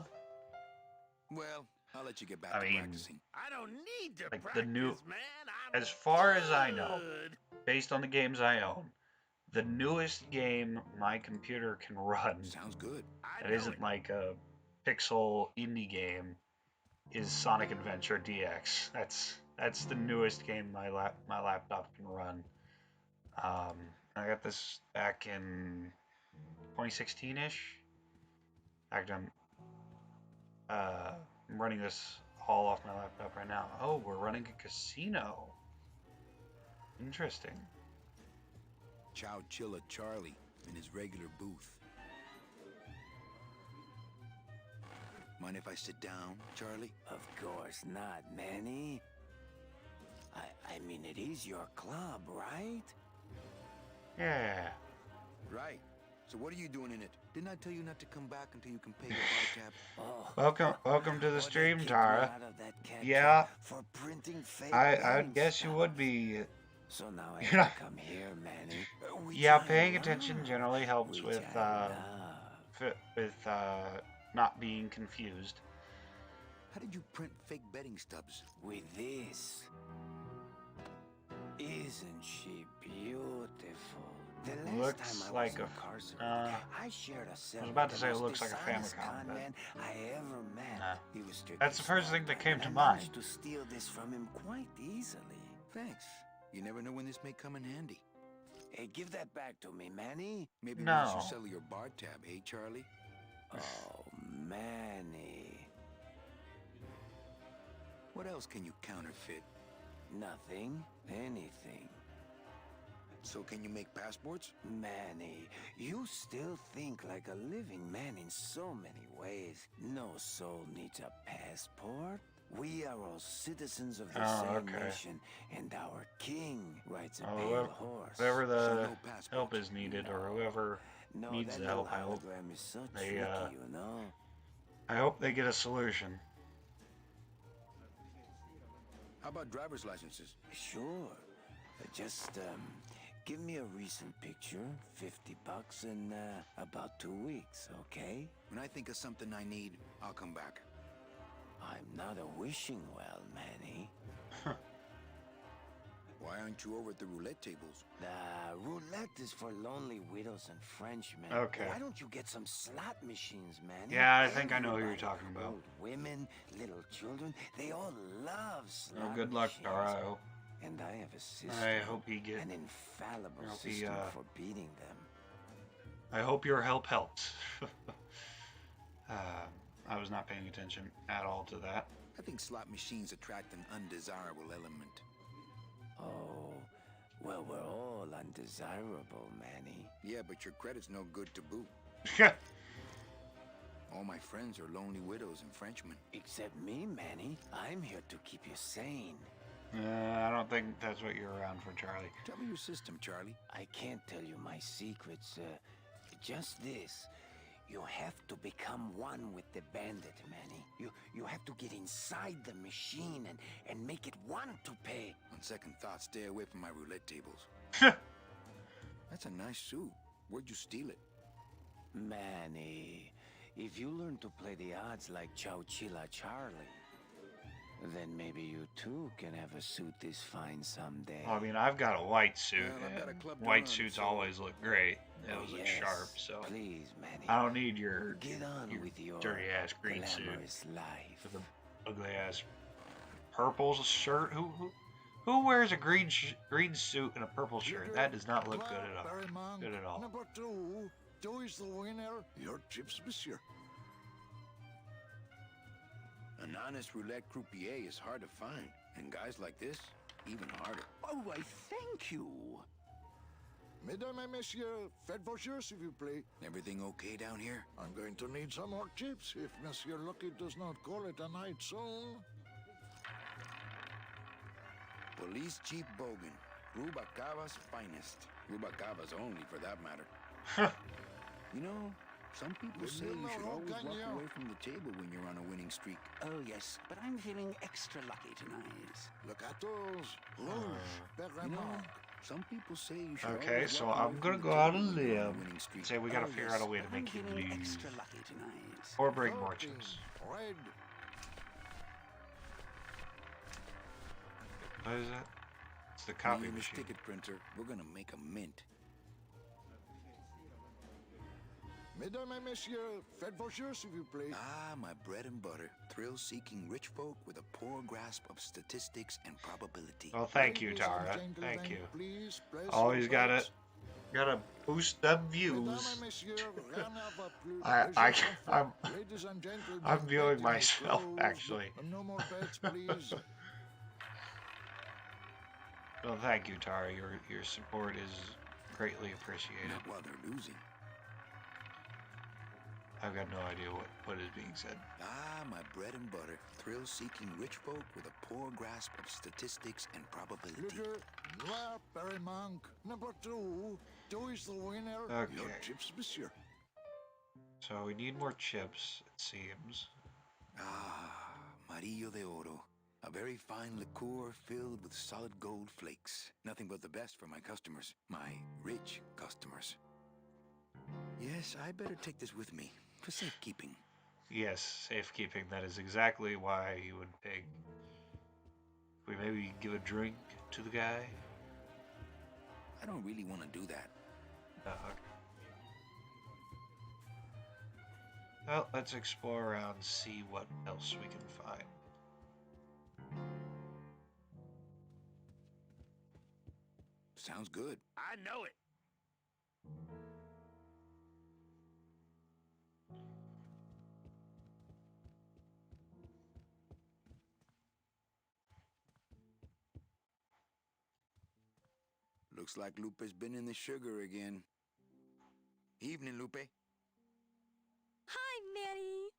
Well, I'll let you get back I to mean, practicing. I don't need to like practice, the new, man. I'm as far as I know, good. based on the games I own, the newest game my computer can run Sounds good. I that know isn't it. like a pixel indie game is Sonic Adventure DX. That's the newest game my laptop can run. I got this back in 2016-ish. In fact, I'm running this all off my laptop right now. Oh, we're running a casino. Interesting. Chow Chilla Charlie in his regular booth. Mind if I sit down, Charlie? Of course not, Manny. I mean, it is your club, right? Yeah. Right. So what are you doing in it? Didn't I tell you not to come back until you can pay your bar tab? Welcome to the stream, Kicked me Tara. out of that cat Yeah, trap for printing fake I betting guess you would stuff. be. So now I You're have not. to come here, Manny. Which Yeah, I paying attention love, generally helps which with I love. not being confused. How did you print fake betting stubs? With this. Isn't she beautiful? The last Looks time I like was a. incarcerated, I shared a cell I was about to with say the it most looks like a dishonest Famicom, con but man I ever met. Nah. He was strictly That's the first smart, thing that came and to I mind. managed to steal this from him quite easily. Thanks. You never know when this may come in handy. Hey, give that back to me, Manny. Maybe No. once you sell your bar tab, hey, Charlie? Oh, Manny. What else can you counterfeit? Nothing. Anything. So can you make passports? Manny, you still think like a living man in so many ways. No soul needs a passport. We are all citizens of the same nation, and our king rides a pale horse. Whoever the So no passports. help is needed, or whoever needs the help, I hope hologram is so they, tricky, you know. I hope they get a solution. How about driver's licenses? Sure. Just, give me a recent picture, $50 in, about 2 weeks, okay? When I think of something I need, I'll come back. I'm not a wishing well, Manny. Why aren't you over at the roulette tables? Roulette is for lonely widows and Frenchmen. Okay. Why don't you get some slot machines, Manny? Yeah, I think I know who you're Everybody, talking about. old women, little children, they all love slot Well, good luck, machines. Tara. I hope. And I have a system. I hope he get. An infallible I hope he, system for beating them. I hope your help helps. I was not paying attention at all to that. I think slot machines attract an undesirable element. Oh, well, we're all undesirable, Manny. Yeah, but your credit's no good to boot. All my friends are lonely widows and Frenchmen. Except me, Manny. I'm here to keep you sane. I don't think that's what you're around for, Charlie. Tell me your system, Charlie. I can't tell you my secrets, just this. You have to become one with the bandit, Manny. You have to get inside the machine and make it want to pay. On second thought, stay away from my roulette tables. That's a nice suit. Where'd you steal it? Manny, if you learn to play the odds like Chowchilla Charlie, then maybe you too can have a suit this fine someday. Well, I mean, I've got a white suit, Well, I've got a and club to white run, suits so- always look great. They Oh, always look yes. sharp, so Please, Manny. I don't need your Get on with your dirty ass green suit glamorous life. with a ugly ass purple shirt. Who wears a green suit and a purple shirt? That does not look good at all. Good at all. Number 2, Joey's the winner. Your chips, monsieur. An honest roulette croupier is hard to find, and guys like this, even harder. Oh, I thank you. Mesdames et messieurs, faites vos jeux, s'il vous plaît. Everything okay down here? I'm going to need some more chips if Monsieur Lucky does not call it a night soon. Police Chief Bogan, Rubacava's finest. Rubacava's only, for that matter. You know, some people say you should always walk away from the table when you're on a winning streak. Oh, yes, but I'm feeling extra lucky tonight. Look at those. Rouge, You know, some people say you should Okay, always so walk away I'm gonna from go the out table on a when you're on limb. winning streak. Say we gotta Oh, figure yes, out a way to but make I'm you feeling leave, extra lucky tonight. or bring more 13, chips. red. What is that? It's the Me copy and this machine. ticket printer, we're gonna make a mint. Mesdames et messieurs, faites vos jeux, s'il vous plaît. Ah, my bread and butter. Thrill-seeking rich folk with a poor grasp of statistics and probability. Well, thank you, Ladies and Tara. gentlemen, Thank you. Please place Always your gotta bets. boost them Mesdames views. et messieurs, rien ne va plus. I'm Ladies and gentlemen, I'm viewing betting is myself, closed. actually. No more bets, please. Well, thank you, Tara. Your support is greatly appreciated. Not while they're losing. I've got no idea what is being said. Ah, my bread and butter. Thrill-seeking rich folk with a poor grasp of statistics and probability. Liquor, noir, Perrimanque, number 2. Tu is the winner. Okay. Your chips, monsieur. So we need more chips, it seems. Ah, Marillo de Oro. A very fine liqueur filled with solid gold flakes. Nothing but the best for my customers. My rich customers. Yes, I better take this with me for safekeeping. Yes, safekeeping. That is exactly why you would pick. We maybe give a drink to the guy? I don't really want to do that. Okay. Well, let's explore around and see what else we can find. Sounds good. I know it. Looks like Lupe's been in the sugar again. Evening, Lupe. Hi, Manny.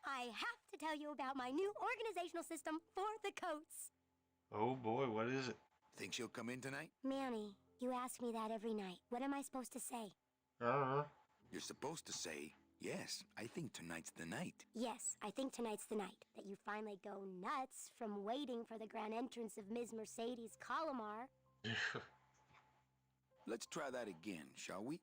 I have to tell you about my new organizational system for the coats. Oh boy, what is it? Think she'll come in tonight? Manny, you ask me that every night. What am I supposed to say? You're supposed to say, yes, I think tonight's the night. Yes, I think tonight's the night that you finally go nuts from waiting for the grand entrance of Ms. Mercedes Colomar. Let's try that again, shall we?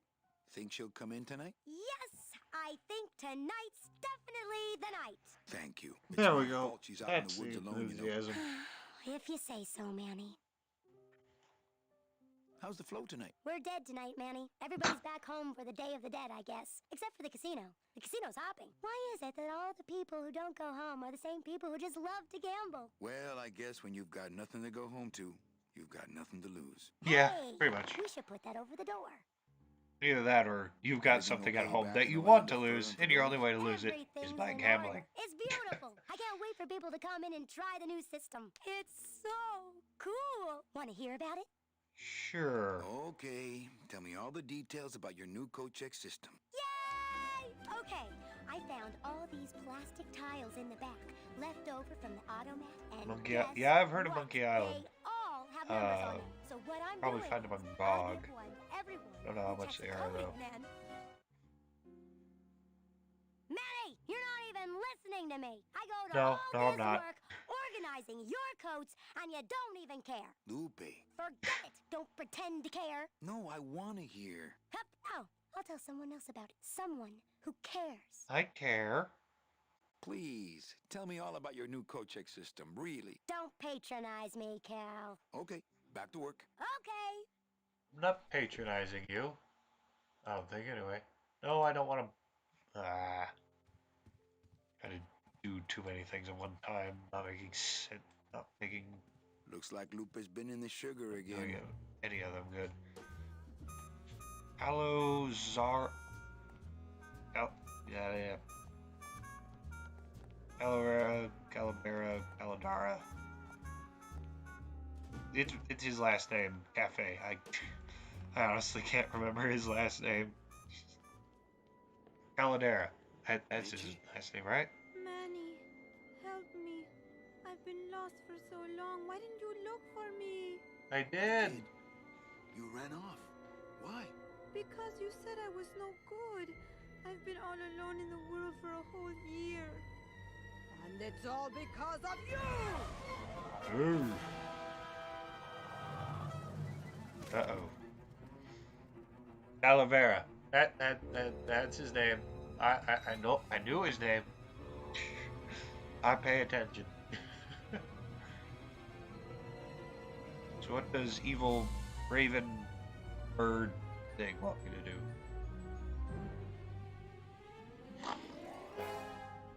Think she'll come in tonight? Yes, I think tonight's definitely the night. Thank you. It's There my we go. fault she's out in That's the woods the alone, you know. enthusiasm. If you say so, Manny. How's the flow tonight? We're dead tonight, Manny. Everybody's back home for the Day of the Dead, I guess. Except for the casino. The casino's hopping. Why is it that all the people who don't go home are the same people who just love to gamble? Well, I guess when you've got nothing to go home to, you've got nothing to lose. Yeah, Hey, pretty much. We should put that over the door. Either that or you've got Everything something at okay home back that in you the want land to of lose, fur and and your only way to lose it is Everything's by in gambling. order. It's beautiful. I can't wait for people to come in and try the new system. It's so cool. Want to hear about it? Sure. Okay, tell me all the details about your new coat check system. Yay! Okay, I found all these plastic tiles in the back, left over from the automat, and Monkey guess yeah, I've heard of what? Monkey Island. They all have numbers on them. So what I'm Probably doing find them on is GOG. I give one to everyone Don't know how who much checks they the are, coding though. then. Manny, you're not even listening to me. I go to all I'm this not. work organizing your coats, and you don't even care. Lupe. Forget it. Don't pretend to care. No, I want to hear. Hup. Oh, I'll tell someone else about it. Someone who cares. I care. Please, tell me all about your new coat check system, really. Don't patronize me, Cal. Okay, back to work. Okay. I'm not patronizing you. I don't think, anyway. No, I don't want to. Try to do too many things at one time. Not making sense. Not making Looks like Lupe's been in the sugar again. any of them good. Calozar. Yeah. Calavera, Caladara. It's his last name. Cafe. I honestly can't remember his last name. Caladera. That's his last name, right? Manny, help me. I've been lost for so long. Why didn't you look for me? I did. You ran off. Why? Because you said I was no good. I've been all alone in the world for a whole year. And it's all because of you! Ooh. Uh-oh. Calavera. That's his name. I knew his name. I pay attention. So what does evil raven bird thing want me to do?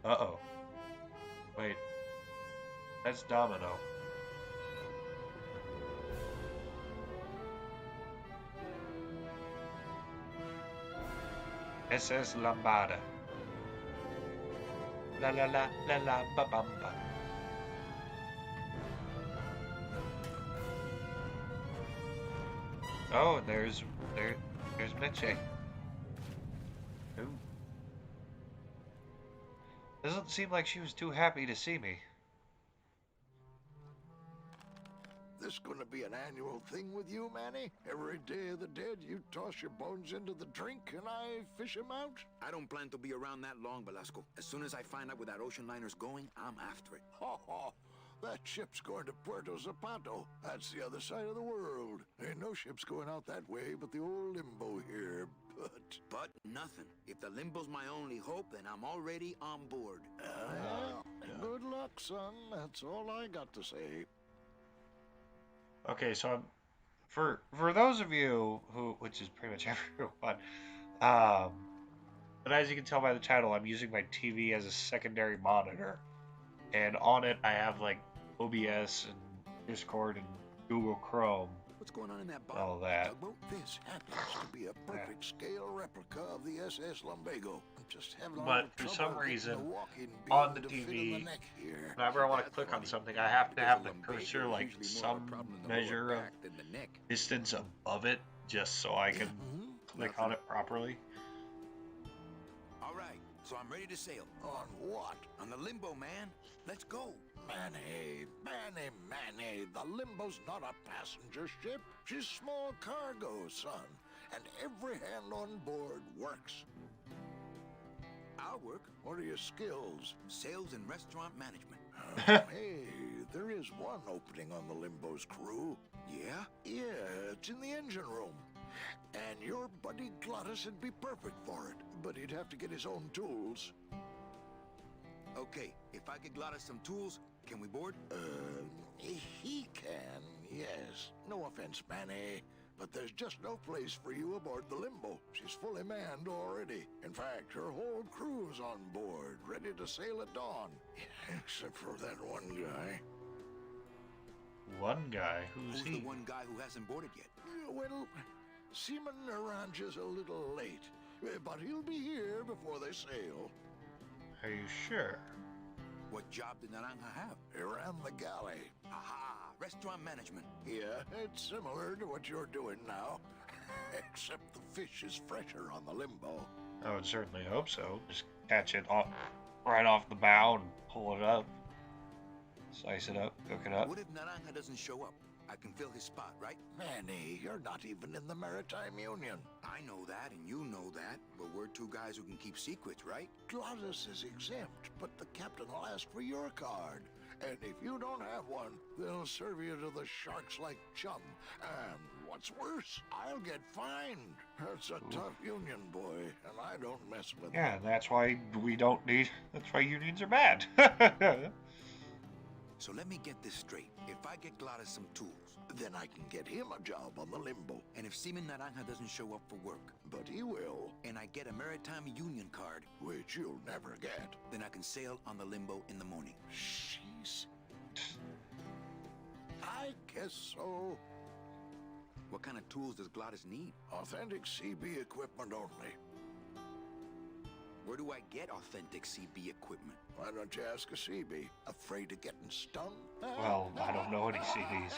Uh-oh. Wait. That's Domino. SS Lambada. La la la la la ba bum ba. Oh, there's Meche. Ooh. Doesn't seem like she was too happy to see me. This this going to be an annual thing with you, Manny? Every Day of the Dead, you toss your bones into the drink and I fish them out? I don't plan to be around that long, Velasco. As soon as I find out where that ocean liner's going, I'm after it. Ha ha! That ship's going to Puerto Zapato. That's the other side of the world. Ain't no ships going out that way but the old Limbo here, But nothing. If the Limbo's my only hope, then I'm already on board. Good luck, son. That's all I got to say. Okay, so for those of you who, which is pretty much everyone, but as you can tell by the title, I'm using my TV as a secondary monitor, and on it I have like OBS and Discord and Google Chrome. What's going on in that bottle? All that. This happens to be a perfect scale replica of the SS Lumbago. But for some reason, on the TV, whenever I want to click on something, I have to have the cursor like some measure of distance above it, just so I can click on it properly. All right, so I'm ready to sail. On what? On the Limbo, man. Let's go. Manny, the Limbo's not a passenger ship. She's small cargo, son. And every hand on board works. I'll work. What are your skills? Sales and restaurant management. Hey, there is one opening on the Limbo's crew. Yeah? Yeah, it's in the engine room. And your buddy Glottis would be perfect for it, but he'd have to get his own tools. Okay, if I get Glottis some tools, can we board? He can, yes. No offense, Manny, but there's just no place for you aboard the Limbo. She's fully manned already. In fact, her whole crew's on board, ready to sail at dawn. Except for that one guy. One guy? Who's he? The one guy who hasn't boarded yet? Well, Seaman Naranja's a little late, but he'll be here before they sail. Are you sure? What job did Naranja have? He ran the galley. Aha! Restaurant management. Yeah, it's similar to what you're doing now. Except the fish is fresher on the Limbo. I would certainly hope so. Just catch it right off the bow and pull it up. Slice it up, cook it up. What if Naranja doesn't show up? I can fill his spot, right? Manny, you're not even in the Maritime Union. I know that, and you know that, but we're two guys who can keep secrets, right? Glottis is exempt, but the captain will ask for your card. And if you don't have one, they'll serve you to the sharks like chum. And what's worse, I'll get fined. That's a tough union, boy, and I don't mess with them. Yeah, that's why we don't need... That's why unions are bad. So let me get this straight. If I get Glottis some tools, then I can get him a job on the Limbo. And if Seaman Naranja doesn't show up for work, but he will, and I get a Maritime Union card, which you'll never get, then I can sail on the Limbo in the morning. Jeez. I guess so. What kind of tools does Glottis need? Authentic CB equipment only. Where do I get authentic CB equipment? Why don't you ask a CB? Afraid of getting stung? Well, I don't know any CBs.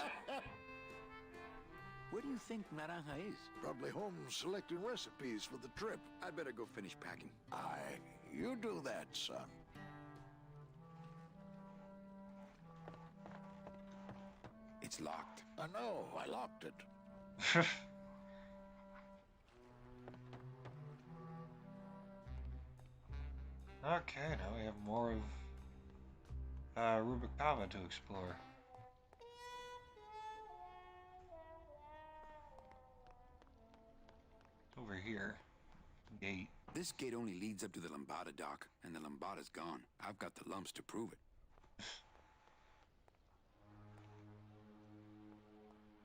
Where do you think Naranja is? Probably home selecting recipes for the trip. I'd better go finish packing. Aye, you do that, son. It's locked. I know, I locked it. Okay, now we have more of Rubicava to explore. Over here. Gate. This gate only leads up to the Lambada dock, and the Lambada's gone. I've got the lumps to prove it.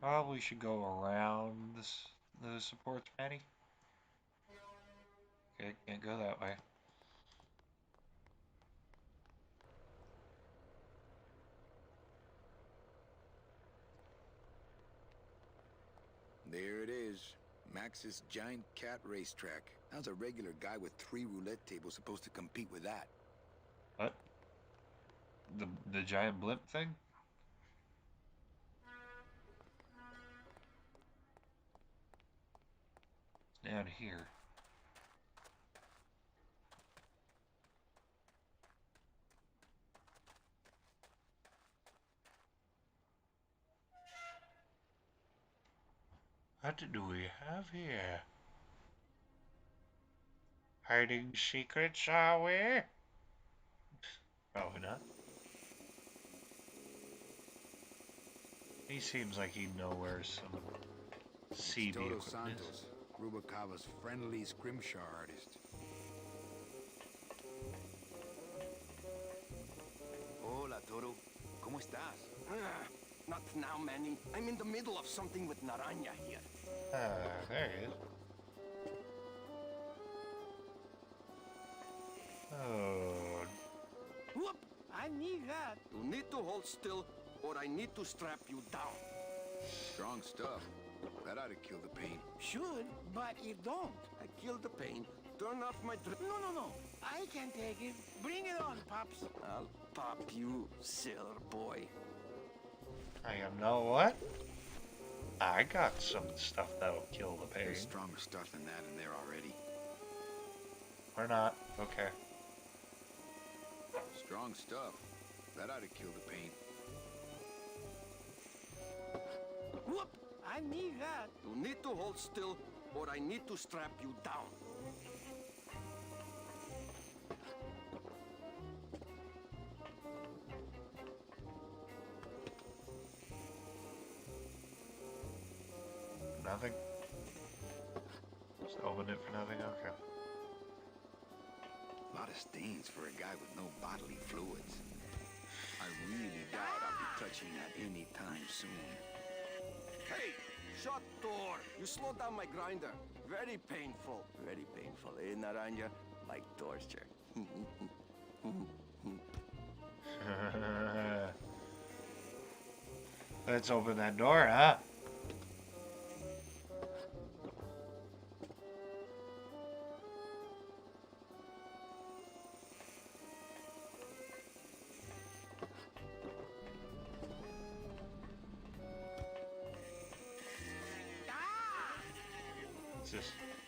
Probably should go around the supports, Manny. Okay, can't go that way. There it is. Max's giant cat racetrack. How's a regular guy with 3 roulette tables supposed to compete with that? What? The giant blimp thing? It's down here. What do we have here? Hiding secrets, are we? Probably not. He seems like he'd know where some CB Toto equipment is. Santos, Rubalcava's friendly scrimshaw artist. Hola, Toto. ¿Cómo estás? Not now, Manny. I'm in the middle of something with Naranja here. There he is. Oh. Whoop! I need that. You need to hold still, or I need to strap you down. Strong stuff. That ought to kill the pain. Should, but it don't. I kill the pain. Turn off my No. I can take it. Bring it on, Pops. I'll pop you, sailor boy. You know what? I got some stuff that'll kill the pain. There's stronger stuff than that in there already. Or not. Okay. Strong stuff. That ought to kill the pain. Whoop! I need that. You need to hold still, or I need to strap you down. Nothing? Just open it for nothing? Okay. A lot of stains for a guy with no bodily fluids. I really doubt I'll be touching that any time soon. Hey! Shut door! You slowed down my grinder. Very painful. Very painful, eh, Naranja? Like torture. Let's open that door, huh?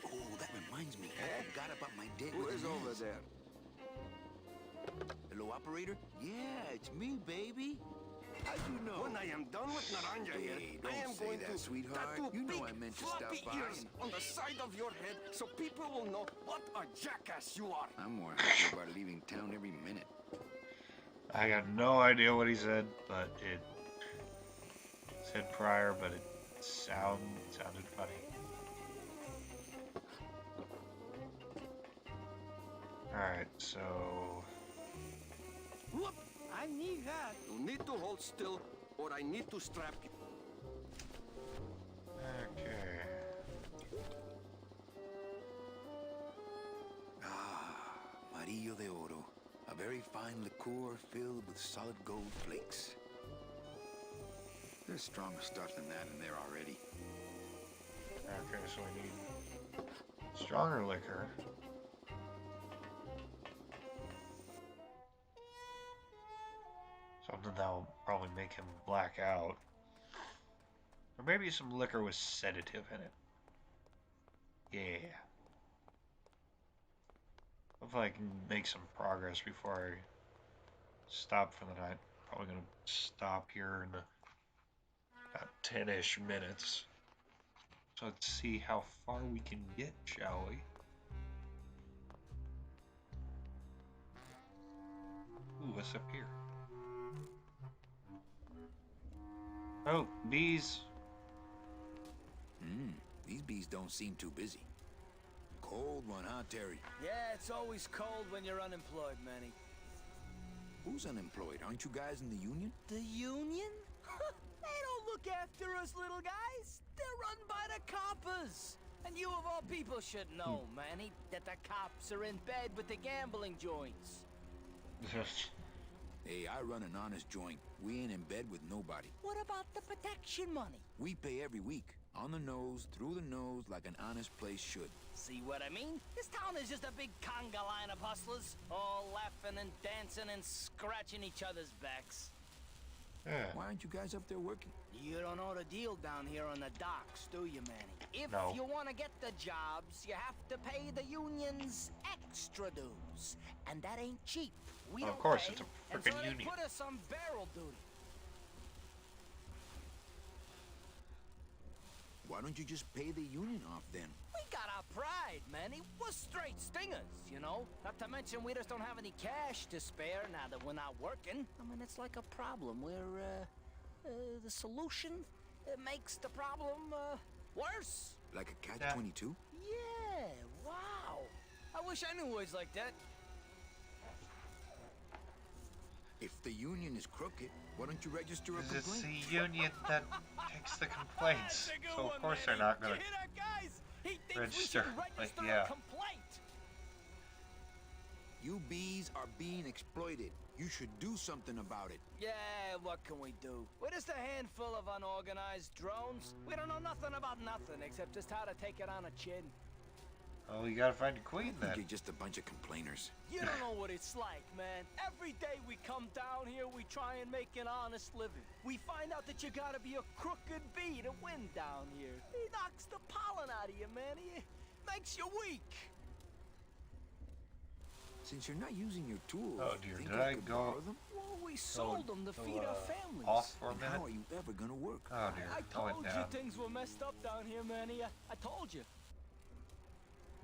Oh, that reminds me. I forgot about my date Who with is Inez. over there? Hello, operator? Yeah, it's me, baby. How'd you know? When I am done with Naranja here, Hey, I don't am say going that, to sweetheart. tattoo You know big, I meant to floppy stop by. ears on the side of your head so people will know what a jackass you are. I'm more happy about leaving town every minute. I got no idea what he said, but it said prior, but it sounded funny. Alright, so... Whoop! I need that. You need to hold still, or I need to strap you. Okay. Amarillo de Oro. A very fine liqueur filled with solid gold flakes. There's stronger stuff than that in there already. Okay, so we need stronger liquor. Something that'll probably make him black out. Or maybe some liquor with sedative in it. Yeah. Hopefully I can make some progress before I stop for the night. Probably gonna stop here in about 10-ish minutes. So let's see how far we can get, shall we? Ooh, what's up here? Oh, bees. These bees don't seem too busy. Cold one, huh, Terry? Yeah, it's always cold when you're unemployed, Manny. Who's unemployed? Aren't you guys in the union? The union? They don't look after us little guys. They're run by the coppers. And you of all people should know, Manny, that the cops are in bed with the gambling joints. Hey, I run an honest joint. We ain't in bed with nobody. What about the protection money? We pay every week. On the nose, through the nose, like an honest place should. See what I mean? This town is just a big conga line of hustlers, all laughing and dancing and scratching each other's backs. Yeah. Why aren't you guys up there working? You don't know the deal down here on the docks, do you, Manny? If No. you want to get the jobs, you have to pay the unions extra dues. And that ain't cheap. We Well, don't of course, pay, it's a and frickin' so they union. put us on barrel duty. Why don't you just pay the union off then? We got our pride, Manny. We're straight stingers, you know? Not to mention we just don't have any cash to spare now that we're not working. I mean, it's like a problem where, the solution makes the problem, worse. Like a catch-22? Yeah, wow. I wish I knew words like that. If the union is crooked, why don't you register a complaint? It's the union that takes the complaints, so of course they're not gonna register. Like, yeah. You bees are being exploited. You should do something about it. Yeah, what can we do? We're just a handful of unorganized drones. We don't know nothing about nothing except just how to take it on a chin. Oh, you gotta find a queen then. You're just a bunch of complainers. You don't know what it's like, man. Every day we come down here, we try and make an honest living. We find out that you gotta be a crooked bee to win down here. He knocks the pollen out of you, man. He makes you weak. Since you're not using your tools, oh dear, think did I go? borrow them? Well, we sold them to feed our families. Off for a And minute? how are you ever gonna work? Oh dear, I told you things were messed up down here, Manny. I told you.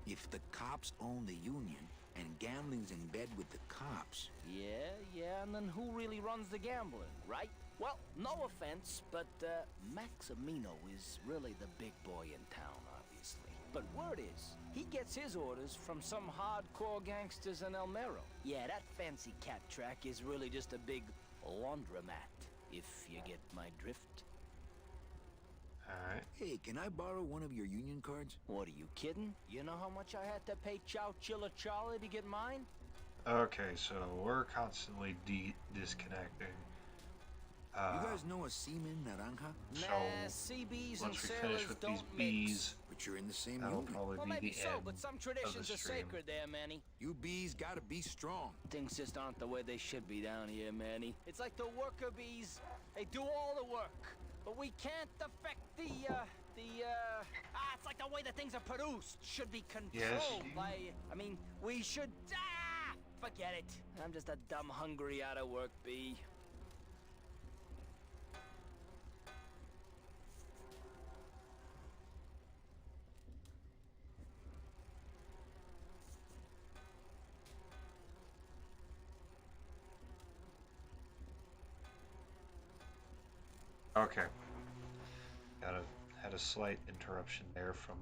If the cops own the union and gambling's in bed with the cops. Yeah, and then who really runs the gambling, right? Well, no offense, but Maximino is really the big boy in town, obviously. But word is, he gets his orders from some hardcore gangsters in El Mero. Yeah, that fancy cat track is really just a big laundromat, if you get my drift. Alright. Hey, can I borrow one of your union cards? What, are you kidding? You know how much I had to pay Chow Chilla Charlie to get mine? Okay, so we're constantly disconnecting. You guys know a seaman Naranja? So, nah, CBs and once we sailors finish with don't these mix. bees, But you're in the same that'll union. probably Well, be maybe the so, end but some of traditions the are stream. sacred there, Manny. You bees gotta be strong. Things just aren't the way they should be down here, Manny. It's like the worker bees, they do all the work. But we can't affect it's like the way that things are produced should be controlled by, I mean, we should, forget it. I'm just a dumb, hungry, out of work bee. Okay. Had a slight interruption there from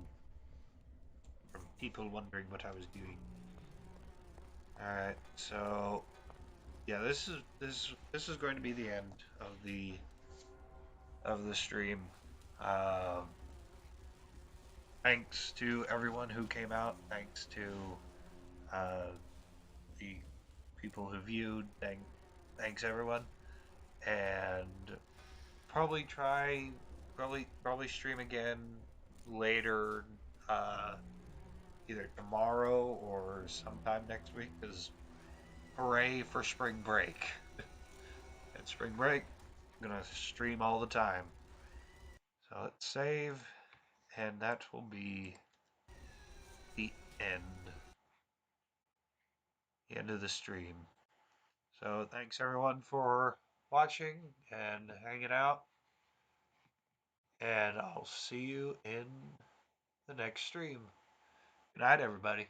people wondering what I was doing. Alright, so yeah, this is going to be the end of the stream. Thanks to everyone who came out. Thanks to the people who viewed. Thanks everyone, and probably stream again later, either tomorrow or sometime next week, because hooray for spring break. At spring break, I'm gonna stream all the time. So let's save, and that will be the end of the stream. So thanks everyone for watching and hanging out, and I'll see you in the next stream. Good night, everybody.